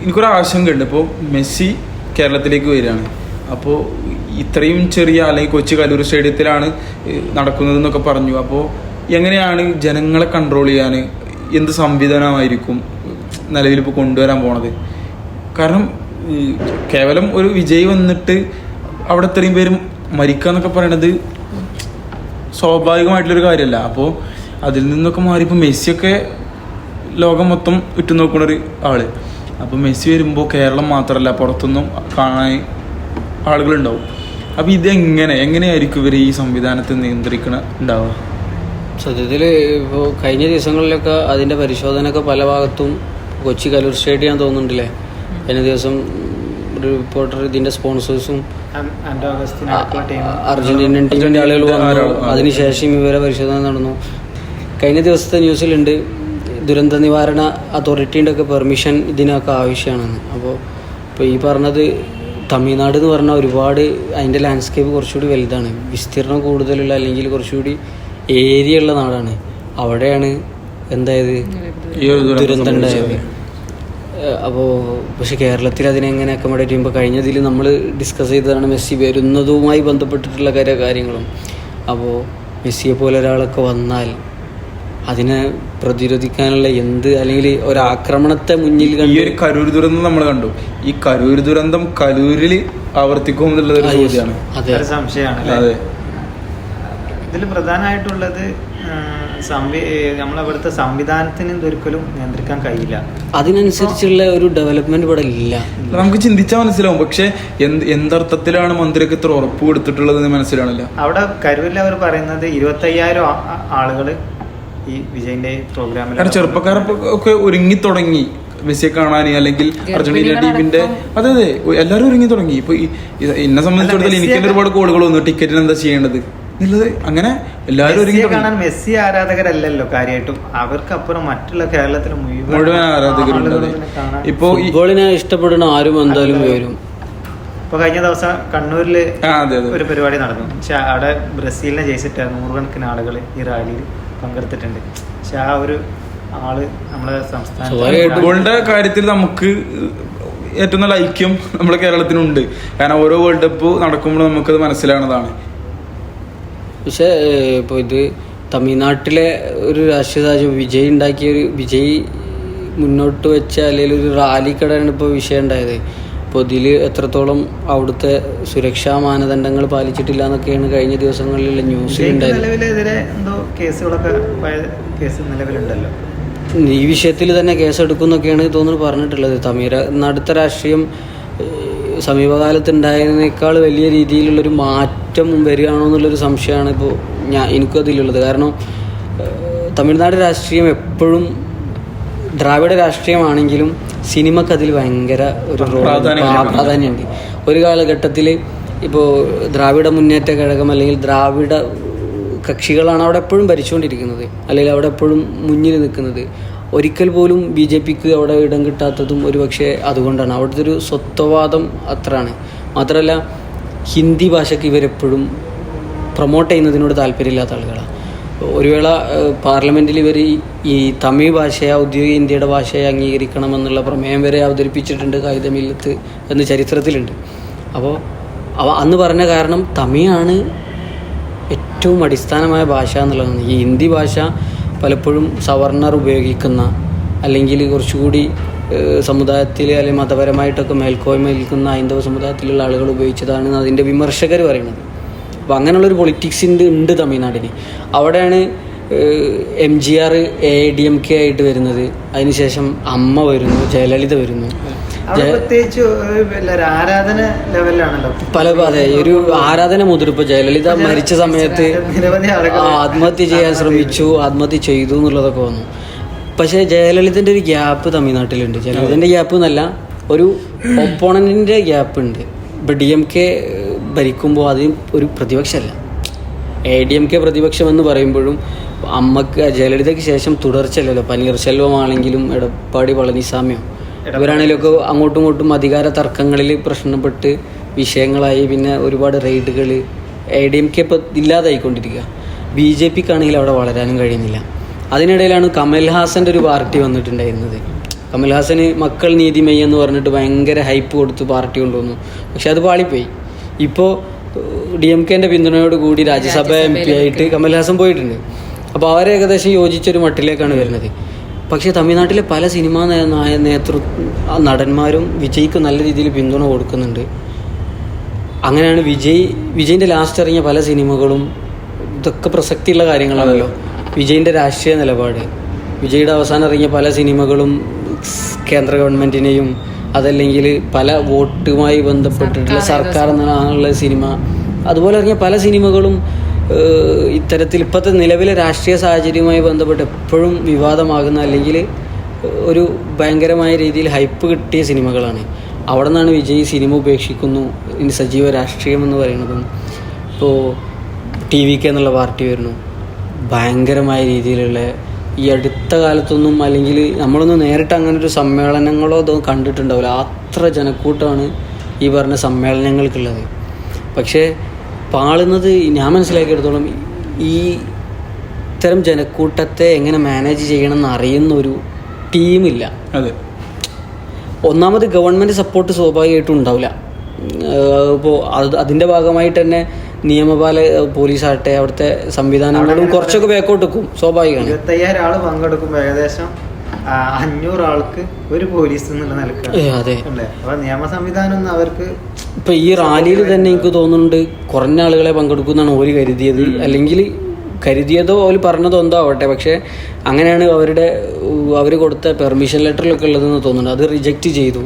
എനിക്കൊരു ആശങ്കയുണ്ട്. ഇപ്പോൾ മെസ്സി കേരളത്തിലേക്ക് വരികയാണ്. അപ്പോൾ ഇത്രയും ചെറിയ അല്ലെങ്കിൽ കൊച്ചി കലൂർ സ്റ്റേഡിയത്തിലാണ് നടക്കുന്നതെന്നൊക്കെ പറഞ്ഞു. അപ്പോൾ എങ്ങനെയാണ് ജനങ്ങളെ കൺട്രോൾ ചെയ്യാൻ, എന്ത് സംവിധാനമായിരിക്കും നിലവിൽ ഇപ്പോൾ കൊണ്ടുവരാൻ പോണത്? കാരണം കേവലം ഒരു വിജയ് വന്നിട്ട് അവിടെ ഇത്രയും പേര് മരിക്കുക എന്നൊക്കെ പറയണത് സ്വാഭാവികമായിട്ടുള്ളൊരു കാര്യമല്ല. അപ്പോൾ അതിൽ നിന്നൊക്കെ മാറി ഇപ്പോൾ മെസ്സിയൊക്കെ ലോകം മൊത്തം ഉറ്റുനോക്കുന്നൊരു ആള്. അപ്പോൾ മെസ്സി വരുമ്പോൾ കേരളം മാത്രമല്ല പുറത്തൊന്നും കാണാൻ ആളുകളുണ്ടാവും. അപ്പോൾ എങ്ങനെയായിരിക്കും ഇവർ ഈ സംവിധാനത്തെ ഉണ്ടാവുക? സത്യത്തിൽ ഇപ്പോൾ കഴിഞ്ഞ ദിവസങ്ങളിലൊക്കെ അതിൻ്റെ പരിശോധനയൊക്കെ പല ഭാഗത്തും കൊച്ചി കലൂർ സ്റ്റേഡിയം തോന്നുന്നുണ്ടല്ലേ. കഴിഞ്ഞ ദിവസം ഒരു റിപ്പോർട്ടർ ഇതിൻ്റെ സ്പോൺസേഴ്സും അർജന്റീനൻ ടീമിൻ്റെ ആളുകൾ വന്നു. അതിനുശേഷം ഇവരെ പരിശോധന നടന്നു. കഴിഞ്ഞ ദിവസത്തെ ന്യൂസിലുണ്ട് ദുരന്ത നിവാരണ അതോറിറ്റീൻ്റെ ഒക്കെ പെർമിഷൻ ഇതിനൊക്കെ ആവശ്യമാണെന്ന്. അപ്പോൾ ഇപ്പോൾ ഈ പറഞ്ഞത് തമിഴ്നാട് എന്ന് പറഞ്ഞാൽ ഒരുപാട് അതിൻ്റെ ലാൻഡ്സ്കേപ്പ് കുറച്ചുകൂടി വലുതാണ്, വിസ്തീർണം കൂടുതലുള്ള അല്ലെങ്കിൽ കുറച്ചുകൂടി ഏരിയ ഉള്ള നാടാണ്. അവിടെയാണ് എന്തായത് ദുരന്തം ഉണ്ടായത്. അപ്പോൾ പക്ഷെ കേരളത്തിൽ അതിനെങ്ങനെ അക്കോമഡേറ്റ് ചെയ്യുമ്പോൾ കഴിഞ്ഞതിൽ നമ്മൾ ഡിസ്കസ് ചെയ്തതാണ് മെസ്സി വരുന്നതുമായി ബന്ധപ്പെട്ടിട്ടുള്ള കാര്യങ്ങളും. അപ്പോൾ മെസ്സിയെ പോലെ ഒരാളൊക്കെ വന്നാൽ അതിനെ പ്രതിരോധിക്കാനുള്ള അല്ലെങ്കിൽ ഒരാക്രമണത്തെ മുന്നിൽ ഈ ഒരു കരൂർ ദുരന്തം നമ്മൾ കണ്ടു. ഈ കരൂർ ദുരന്തം കലൂരിൽ ആവർത്തിക്കും എന്നുള്ളത് ഒരു ചോദ്യമാണ്. ഒരു സംശയമാണ്. അതെ, ഇതിൽ പ്രധാനമായിട്ടുള്ളത് നമ്മളവിടുത്തെ സംവിധാനത്തിന് ഇതൊരിക്കലും നിയന്ത്രിക്കാൻ കഴിയില്ല. അതിനനുസരിച്ചുള്ള ഒരു ഡെവലപ്മെന്റ് ഇവിടെ ഇല്ല. നമുക്ക് ചിന്തിച്ചാൽ മനസ്സിലാവും. പക്ഷെ എന്തർത്ഥത്തിലാണ് മന്ത്രിക്ക് ഇത്ര ഉറപ്പ് കൊടുത്തിട്ടുള്ളത് മനസ്സിലാണില്ല. അവിടെ കരൂരിൽ അവർ പറയുന്നത് 25,000 ആളുകൾ ഈ വിജയിന്റെ പ്രോഗ്രാമിൽ. കാരണം ചെറുപ്പക്കാരൊക്കെ ഒരുങ്ങി തുടങ്ങി മെസ്സിയെ കാണാൻ, അല്ലെങ്കിൽ അർജന്റീന ടീമിന്റെ. അതെ അതെ, എല്ലാവരും ഒരുങ്ങി തുടങ്ങി. ഇപ്പൊ എന്നെ സംബന്ധിച്ചിടത്തോളം എനിക്ക് ഒരുപാട് കോളുകൾ വന്നു, ടിക്കറ്റിന് എന്താ ചെയ്യേണ്ടത് എന്നുള്ളത്. അങ്ങനെ എല്ലാവരും ഒരുങ്ങി കാണാൻ. മെസ്സി ആരാധകരല്ലല്ലോ കാര്യമായിട്ടും, അവർക്കപ്പുറം മറ്റുള്ള കേരളത്തിൽ മുഴുവൻ ആരാധകരുണ്ട്. ഇപ്പൊ ഫുട്ബോളിനെ ഇഷ്ടപ്പെടുന്ന ആരും എന്തായാലും വരും. ഇപ്പൊ കഴിഞ്ഞ ദിവസം കണ്ണൂരിൽ ഒരു പരിപാടി നടന്നു. പക്ഷെ അവിടെ ബ്രസീലിനെ ജയിച്ചിട്ട് 100 ആളുകൾ ഈ റാലിയിൽ പങ്കെടുത്തിട്ടുണ്ട്. പക്ഷെ ആ ഒരു ആള് നമ്മുടെ സംസ്ഥാന ഫുട്ബോളിന്റെ കാര്യത്തിൽ നമുക്ക് ഏറ്റവും നല്ല ഐക്യം നമ്മുടെ കേരളത്തിനുണ്ട്. കാരണം ഓരോ വേൾഡ് കപ്പ് നടക്കുമ്പോൾ നമുക്കത് മനസ്സിലാവുന്നതാണ്. പക്ഷേ ഇപ്പോൾ ഇത് തമിഴ്നാട്ടിലെ ഒരു രാഷ്ട്രീയ സാഹചര്യം വിജയ് മുന്നോട്ട് വെച്ച അല്ലെങ്കിൽ ഒരു റാലിക്കടയാണ് ഇപ്പോൾ വിഷയം ഉണ്ടായത്. അപ്പോൾ ഇതിൽ എത്രത്തോളം അവിടുത്തെ സുരക്ഷാ മാനദണ്ഡങ്ങൾ പാലിച്ചിട്ടില്ല എന്നൊക്കെയാണ് കഴിഞ്ഞ ദിവസങ്ങളിലുള്ള ന്യൂസിലുണ്ടായത്. ഈ വിഷയത്തിൽ തന്നെ കേസെടുക്കുന്നൊക്കെയാണ് തോന്നുന്നു പറഞ്ഞിട്ടുള്ളത്. തമിഴ്നാടുത്തെ രാഷ്ട്രീയം സമീപകാലത്ത് ഉണ്ടായതിനേക്കാൾ വലിയ രീതിയിലുള്ളൊരു മാറ്റം വരികയാണോ എന്നുള്ളൊരു സംശയമാണ് ഇപ്പോൾ എനിക്കും അതിലുള്ളത്. കാരണം തമിഴ്നാട് രാഷ്ട്രീയം എപ്പോഴും ദ്രാവിഡ രാഷ്ട്രീയമാണെങ്കിലും സിനിമക്ക് അതിൽ ഭയങ്കര ഒരു പ്രാധാന്യമുണ്ട്. ഒരു കാലഘട്ടത്തിൽ ഇപ്പോൾ ദ്രാവിഡ മുന്നേറ്റ കഴകം അല്ലെങ്കിൽ ദ്രാവിഡ കക്ഷികളാണ് അവിടെ എപ്പോഴും ഭരിച്ചുകൊണ്ടിരിക്കുന്നത്, അല്ലെങ്കിൽ അവിടെ എപ്പോഴും മുന്നിൽ നിൽക്കുന്നത്. ഒരിക്കൽ പോലും BJPക്ക് അവിടെ ഇടം കിട്ടാത്തതും ഒരുപക്ഷെ അതുകൊണ്ടാണ്. അവിടുത്തെ ഒരു സ്വത്വവാദം അത്രയാണ്. മാത്രമല്ല ഹിന്ദി ഭാഷയ്ക്ക് ഇവരെപ്പോഴും പ്രൊമോട്ട് ചെയ്യുന്നതിനോട് താല്പര്യമില്ലാത്ത ആളുകളാണ്. ഒരു വേള പാർലമെൻറ്റിൽ ഇവർ ഈ തമിഴ് ഭാഷയെ ഔദ്യോഗിക ഇന്ത്യയുടെ ഭാഷയെ അംഗീകരിക്കണമെന്നുള്ള പ്രമേയം വരെ അവതരിപ്പിച്ചിട്ടുണ്ട് കായികമില്ലത്ത് എന്ന് ചരിത്രത്തിലുണ്ട്. അപ്പോൾ അന്ന് പറഞ്ഞ കാരണം തമിഴാണ് ഏറ്റവും അടിസ്ഥാനമായ ഭാഷ എന്നുള്ളതാണ്. ഈ ഹിന്ദി ഭാഷ പലപ്പോഴും സവർണർ ഉപയോഗിക്കുന്ന, അല്ലെങ്കിൽ കുറച്ചുകൂടി സമുദായത്തിൽ അല്ലെങ്കിൽ മതപരമായിട്ടൊക്കെ മേൽക്കോയ്മ നിൽക്കുന്ന ഹൈന്ദവ സമുദായത്തിലുള്ള ആളുകൾ ഉപയോഗിച്ചതാണ് അതിൻ്റെ വിമർശകർ പറയുന്നത്. അപ്പോൾ അങ്ങനെയുള്ളൊരു പൊളിറ്റിക്സ് ഉണ്ട് തമിഴ്നാടിന്. അവിടെയാണ് MGR AIDMK ആയിട്ട് വരുന്നത്. അതിനുശേഷം അമ്മ വരുന്നു, ജയലളിത വരുന്നു. അതെ, ഒരു ആരാധന മുതൽ. ഇപ്പോൾ ജയലളിത മരിച്ച സമയത്ത് ആത്മഹത്യ ചെയ്യാൻ ശ്രമിച്ചു, ആത്മഹത്യ ചെയ്തു എന്നുള്ളതൊക്കെ വന്നു. പക്ഷേ ജയലളിതൻ്റെ ഒരു ഗ്യാപ്പ് തമിഴ്നാട്ടിലുണ്ട്. ജയലളിതൻ്റെ ഗ്യാപ്പ് എന്നല്ല, ഒരു ഒപ്പോണൻറ്റിൻ്റെ ഗ്യാപ്പ് ഉണ്ട്. ഇപ്പോൾ DMK ഭരിക്കുമ്പോൾ അത് ഒരു പ്രതിപക്ഷമല്ല. AIDMK പ്രതിപക്ഷം എന്ന് പറയുമ്പോഴും അമ്മക്ക് ജയലളിതയ്ക്ക് ശേഷം തുടർച്ചയല്ലല്ലോ. പനീർശെൽവമാണെങ്കിലും എടപ്പാടി പളനിസ്വാമിയോ ഇവരാണെങ്കിലൊക്കെ അങ്ങോട്ടും ഇങ്ങോട്ടും അധികാര തർക്കങ്ങളിൽ പ്രശ്നപ്പെട്ട് വിഷയങ്ങളായി. പിന്നെ ഒരുപാട് റെയ്ഡുകൾ. AIDMK ഇപ്പോൾ ഇല്ലാതായിക്കൊണ്ടിരിക്കുക. BJPക്കാണെങ്കിൽ അവിടെ വളരാനും കഴിയുന്നില്ല. അതിനിടയിലാണ് കമൽഹാസൻ്റെ ഒരു പാർട്ടി വന്നിട്ടുണ്ടായിരുന്നത്. കമൽഹാസന് മക്കൾ നീതിമയ്യ എന്ന് പറഞ്ഞിട്ട് ഭയങ്കര ഹൈപ്പ് കൊടുത്ത് പാർട്ടി കൊണ്ടുവന്നു. പക്ഷെ അത് പാളിപ്പോയി. ഇപ്പോൾ DMKൻ്റെ പിന്തുണയോടുകൂടി രാജ്യസഭ MP ആയിട്ട് കമൽഹാസൻ പോയിട്ടുണ്ട്. അപ്പോൾ അവരെ ഏകദേശം യോജിച്ചൊരു മട്ടിലേക്കാണ് വരുന്നത്. പക്ഷേ തമിഴ്നാട്ടിലെ പല സിനിമാ നടന്മാരും വിജയ്ക്ക് നല്ല രീതിയിൽ പിന്തുണ കൊടുക്കുന്നുണ്ട്. അങ്ങനെയാണ് വിജയിൻ്റെ ലാസ്റ്റ് ഇറങ്ങിയ പല സിനിമകളും ഇതൊക്കെ പ്രസക്തിയുള്ള കാര്യങ്ങളാണല്ലോ. വിജയിൻ്റെ രാഷ്ട്രീയ നിലപാട്, വിജയുടെ അവസാനം ഇറങ്ങിയ പല സിനിമകളും കേന്ദ്ര ഗവൺമെൻറ്റിനെയും അതല്ലെങ്കിൽ പല വോട്ടുമായി ബന്ധപ്പെട്ടിട്ടുള്ള സർക്കാർ എന്നുള്ള സിനിമ, അതുപോലെ ഇറങ്ങിയ പല സിനിമകളും ഇത്തരത്തിൽ ഇപ്പോഴത്തെ നിലവിലെ രാഷ്ട്രീയ സാഹചര്യവുമായി ബന്ധപ്പെട്ട് എപ്പോഴും വിവാദമാകുന്ന അല്ലെങ്കിൽ ഒരു ഭയങ്കരമായ രീതിയിൽ ഹൈപ്പ് കിട്ടിയ സിനിമകളാണ്. അവിടെ നിന്നാണ് വിജയ് സിനിമ ഉപേക്ഷിക്കുന്നു, ഇനി സജീവ രാഷ്ട്രീയം എന്ന് പറയുന്നതും. ഇപ്പോൾ TVK എന്നുള്ള പാർട്ടി വരുന്നു, ഭയങ്കരമായ രീതിയിലുള്ള ഈ അടുത്ത കാലത്തൊന്നും അല്ലെങ്കിൽ നമ്മളൊന്നും നേരിട്ട് അങ്ങനെ ഒരു സമ്മേളനങ്ങളോ ഇതോ കണ്ടിട്ടുണ്ടാവില്ല. അത്ര ജനക്കൂട്ടമാണ് ഈ പറഞ്ഞ സമ്മേളനങ്ങൾക്കുള്ളത്. പക്ഷേ പാളുന്നത് ഞാൻ മനസ്സിലാക്കിയെടുത്തോളം ഈ ഇത്തരം ജനക്കൂട്ടത്തെ എങ്ങനെ മാനേജ് ചെയ്യണമെന്ന് അറിയുന്ന ഒരു ടീമില്ല. അതെ, ഒന്നാമത് ഗവൺമെൻറ് സപ്പോർട്ട് സ്വാഭാവികമായിട്ടും ഉണ്ടാവില്ല. ഇപ്പോൾ അതിൻ്റെ ഭാഗമായിട്ട് തന്നെ പോലീസാകട്ടെ അവിടുത്തെ സംവിധാനങ്ങളും കുറച്ചൊക്കെ ബാക്കോട്ട് വെക്കും, സ്വാഭാവികമാണ്. 25,000 ആള് പങ്കെടുക്കുമ്പോൾ ഏകദേശം 500 ആൾക്ക് ഒരു പോലീസ് എന്നുള്ള നിലക്കാണ്. അതെ, അപ്പൊ നിയമ സംവിധാനം ഒന്നും അവർക്ക് ഇപ്പൊ ഈ റാലിയിൽ തന്നെ എനിക്ക് തോന്നുന്നുണ്ട് കുറഞ്ഞ ആളുകളെ പങ്കെടുക്കുന്നതാണ് ഓര് കരുതിയത്, അല്ലെങ്കിൽ കരുതിയതോ അവർ പറഞ്ഞതോ എന്തോ ആവട്ടെ. പക്ഷെ അങ്ങനെയാണ് അവർ കൊടുത്ത പെർമിഷൻ ലെറ്ററിലൊക്കെ ഉള്ളതെന്ന് തോന്നുന്നുണ്ട്. അത് റിജക്റ്റ് ചെയ്തു.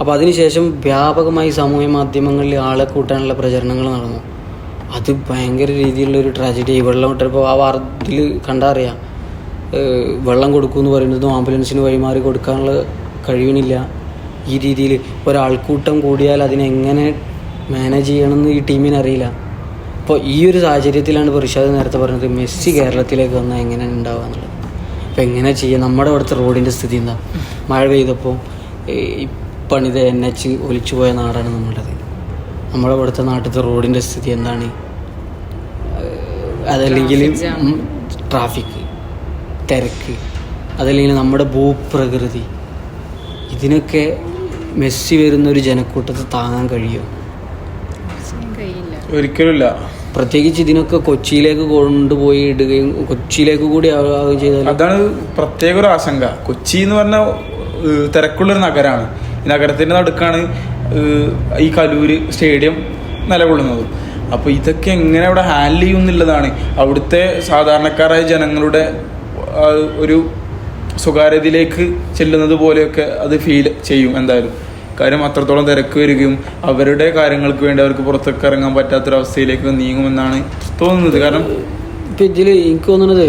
അപ്പോൾ അതിനുശേഷം വ്യാപകമായി സാമൂഹ്യ മാധ്യമങ്ങളിൽ ആളെ കൂട്ടാനുള്ള പ്രചരണങ്ങൾ നടന്നു. അത് ഭയങ്കര രീതിയിലുള്ളൊരു ട്രാജഡി. വെള്ളം ഇട്ടപ്പോൾ ആ വാർത്തയിൽ കണ്ടറിയാം, വെള്ളം കൊടുക്കുമെന്ന് പറയുന്നതും ആംബുലൻസിന് വഴിമാറി കൊടുക്കാനുള്ള കഴിവിനില്ല. ഈ രീതിയിൽ ഒരാൾക്കൂട്ടം കൂടിയാൽ അതിനെങ്ങനെ മാനേജ് ചെയ്യണമെന്ന് ഈ ടീമിന് അറിയില്ല. അപ്പോൾ ഈ ഒരു സാഹചര്യത്തിലാണ് ഇപ്പോൾ റിഷാദ് നേരത്തെ പറഞ്ഞത് മെസ്സി കേരളത്തിലേക്ക് വന്നാൽ എങ്ങനെ ഉണ്ടാവുക എന്നുള്ളത്. അപ്പോൾ എങ്ങനെ ചെയ്യുക? നമ്മുടെ അവിടുത്തെ റോഡിൻ്റെ സ്ഥിതി എന്താ? മഴ പെയ്തപ്പോൾ പണിത NH ഒലിച്ചു പോയ നാടാണ് നമ്മുടേത്. നമ്മുടെ ഇവിടുത്തെ നാട്ടിലത്തെ റോഡിൻ്റെ സ്ഥിതി എന്താണ്? അതല്ലെങ്കിൽ ട്രാഫിക് തിരക്ക്, അതല്ലെങ്കിൽ നമ്മുടെ ഭൂപ്രകൃതി, ഇതിനൊക്കെ മെസ്സി വരുന്നൊരു ജനക്കൂട്ടത്തെ താങ്ങാൻ കഴിയുമോ? ഒരിക്കലുമില്ല. പ്രത്യേകിച്ച് ഇതിനൊക്കെ കൊച്ചിയിലേക്ക് കൊണ്ടുപോയി ഇടുകയും കൊച്ചിയിലേക്ക് കൂടി ആവുകയും ചെയ്താൽ അതാണ് പ്രത്യേക ഒരു ആശങ്ക. കൊച്ചി എന്ന് പറഞ്ഞാൽ തിരക്കുള്ളൊരു നഗരമാണ്. ഈ നഗരത്തിൻ്റെ നടുക്കാണ് ഈ കലൂര് സ്റ്റേഡിയം നിലകൊള്ളുന്നത്. അപ്പോൾ ഇതൊക്കെ എങ്ങനെ അവിടെ ഹാൻഡിൽ ചെയ്യും എന്നുള്ളതാണ്. അവിടുത്തെ സാധാരണക്കാരായ ജനങ്ങളുടെ ഒരു സ്വകാര്യതയിലേക്ക് ചെല്ലുന്നത് പോലെയൊക്കെ അത് ഫീൽ ചെയ്യും എന്തായാലും. കാര്യം അത്രത്തോളം തിരക്ക് വരികയും അവരുടെ കാര്യങ്ങൾക്ക് വേണ്ടി അവർക്ക് പുറത്തൊക്കെ ഇറങ്ങാൻ പറ്റാത്തൊരവസ്ഥയിലേക്ക് നീങ്ങുമെന്നാണ് തോന്നുന്നത്. കാരണം ഇപ്പം ഇതിൽ എനിക്ക് തോന്നുന്നത്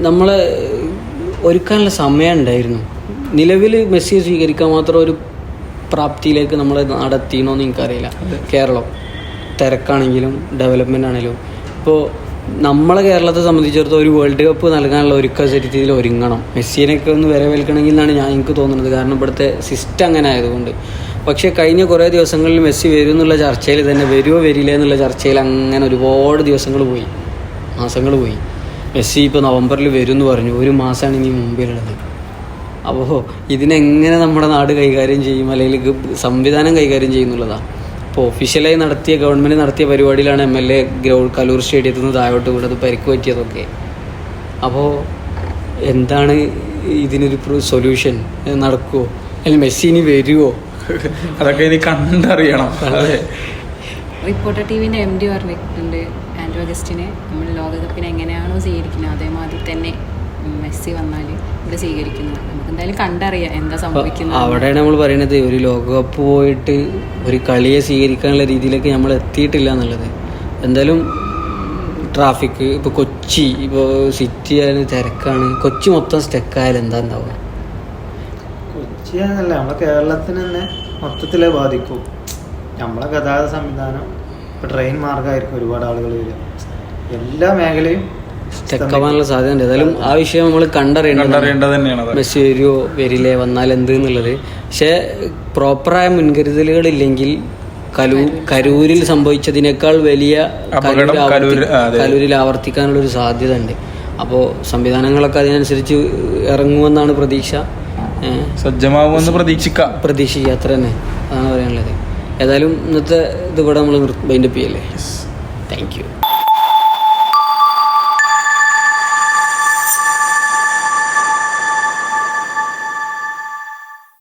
നമ്മളെ ഒരുക്കാനുള്ള സമയം ഉണ്ടായിരുന്നു. നിലവിൽ മെസ്സിയെ സ്വീകരിക്കാൻ മാത്രം ഒരു പ്രാപ്തിയിലേക്ക് നമ്മളെ നടത്തിയെന്നൊന്നും എനിക്കറിയില്ല. കേരളം തിരക്കാണെങ്കിലും ഡെവലപ്മെൻ്റ് ആണെങ്കിലും ഇപ്പോൾ നമ്മളെ കേരളത്തെ സംബന്ധിച്ചിടത്തോളം ഒരു വേൾഡ് കപ്പ് നൽകാനുള്ള രീതിയിൽ ഒരുങ്ങണം. മെസ്സിനൊക്കെ ഒന്ന് വരവേൽക്കണമെങ്കിൽ എന്നാണ് എനിക്ക് തോന്നുന്നത്. കാരണം ഇവിടുത്തെ സിസ്റ്റം അങ്ങനെ ആയതുകൊണ്ട്. പക്ഷേ കഴിഞ്ഞ കുറേ ദിവസങ്ങളിൽ മെസ്സി വരും എന്നുള്ള ചർച്ചയിൽ തന്നെ വരുമോ വരില്ല എന്നുള്ള ചർച്ചയിൽ അങ്ങനെ ഒരുപാട് മാസങ്ങൾ പോയി. മെസ്സി ഇപ്പോൾ നവംബറിൽ വരും എന്ന് പറഞ്ഞു. ഒരു മാസമാണ് ഇനി മുമ്പിലുള്ളത്. അപ്പോൾ ഇതിനെങ്ങനെ നമ്മുടെ നാട് കൈകാര്യം ചെയ്യും, അല്ലെങ്കിൽ സംവിധാനം കൈകാര്യം ചെയ്യുന്നുള്ളതാണ്. ഇപ്പോൾ ഒഫീഷ്യലായി ഗവൺമെൻറ് നടത്തിയ പരിപാടിയിലാണ് MLA കലൂർ സ്റ്റേഡിയത്തിൽ നിന്ന് താഴോട്ട് വീണത്, പരിക്ക് പറ്റിയതൊക്കെ. അപ്പോൾ എന്താണ് ഇതിനൊരു സൊല്യൂഷൻ? നടക്കുമോ? അല്ലെങ്കിൽ മെസ്സി ഇനി വരുമോ? അതൊക്കെ ഇനി കണ്ടറിയണം. അതെ, റിപ്പോർട്ടർ ടിവിൻ്റെ MD പറഞ്ഞിട്ടുണ്ട് ആൻഡ്രോ അഗസ്റ്റിനെ നമ്മൾ ലോകകപ്പിനെ എങ്ങനെയാണോ സ്വീകരിക്കുന്നത് അതേമാതിരി തന്നെ മെസ്സി വന്നാൽ ഇവിടെ സ്വീകരിക്കുന്നത്. നമുക്ക് എന്തായാലും കണ്ടറിയാം എന്താ സംഭവിക്കുന്നത്. അവിടെയാണ് നമ്മൾ പറയുന്നത് ഒരു ലോകകപ്പ് പോയിട്ട് ഒരു കളിയെ സ്വീകരിക്കാനുള്ള രീതിയിലേക്ക് നമ്മൾ എത്തിയിട്ടില്ല എന്നുള്ളത്. എന്തായാലും ട്രാഫിക് ഇപ്പോൾ കൊച്ചി, ഇപ്പോൾ സിറ്റി ആയാലും തിരക്കാണ്. കൊച്ചി മൊത്തം സ്റ്റക്കായാലും എന്താ ഉണ്ടാവുക? കൊച്ചി എന്നല്ല, നമ്മളെ കേരളത്തിന് തന്നെ മൊത്തത്തിലേ ബാധിക്കും. നമ്മളെ ഗതാഗത സംവിധാനം ഇപ്പോൾ ട്രെയിൻ മാർഗമായിരിക്കും ഒരുപാട് ആളുകൾ വരിക. എല്ലാ മേഖലയും സ്റ്റക്കാവാനുള്ള സാധ്യത ഉണ്ട്. ഏതായാലും ആ വിഷയം നമ്മൾ കണ്ടറിയേണ്ടത് തന്നെയാണ്. മെസ്സി വരുമോ വരില്ലേ, വന്നാൽ എന്ത് എന്നുള്ളത്. പക്ഷേ പ്രോപ്പറായ മുൻകരുതലുകളില്ലെങ്കിൽ കരൂരിൽ സംഭവിച്ചതിനേക്കാൾ വലിയ കലൂരിൽ ആവർത്തിക്കാനുള്ളൊരു സാധ്യത ഉണ്ട്. അപ്പോൾ സംവിധാനങ്ങളൊക്കെ അതിനനുസരിച്ച് ഇറങ്ങുമെന്നാണ് പ്രതീക്ഷ. സജ്ജമാവുമെന്ന് പ്രതീക്ഷിക്കുക, അത്ര തന്നെ അതാണ് പറയാനുള്ളത്. ഏതായാലും ഇന്നത്തെ ഇത് കൂടെ നമ്മൾ വൈൻഡപ്പ് ചെയ്യല്ലേ. Thank you.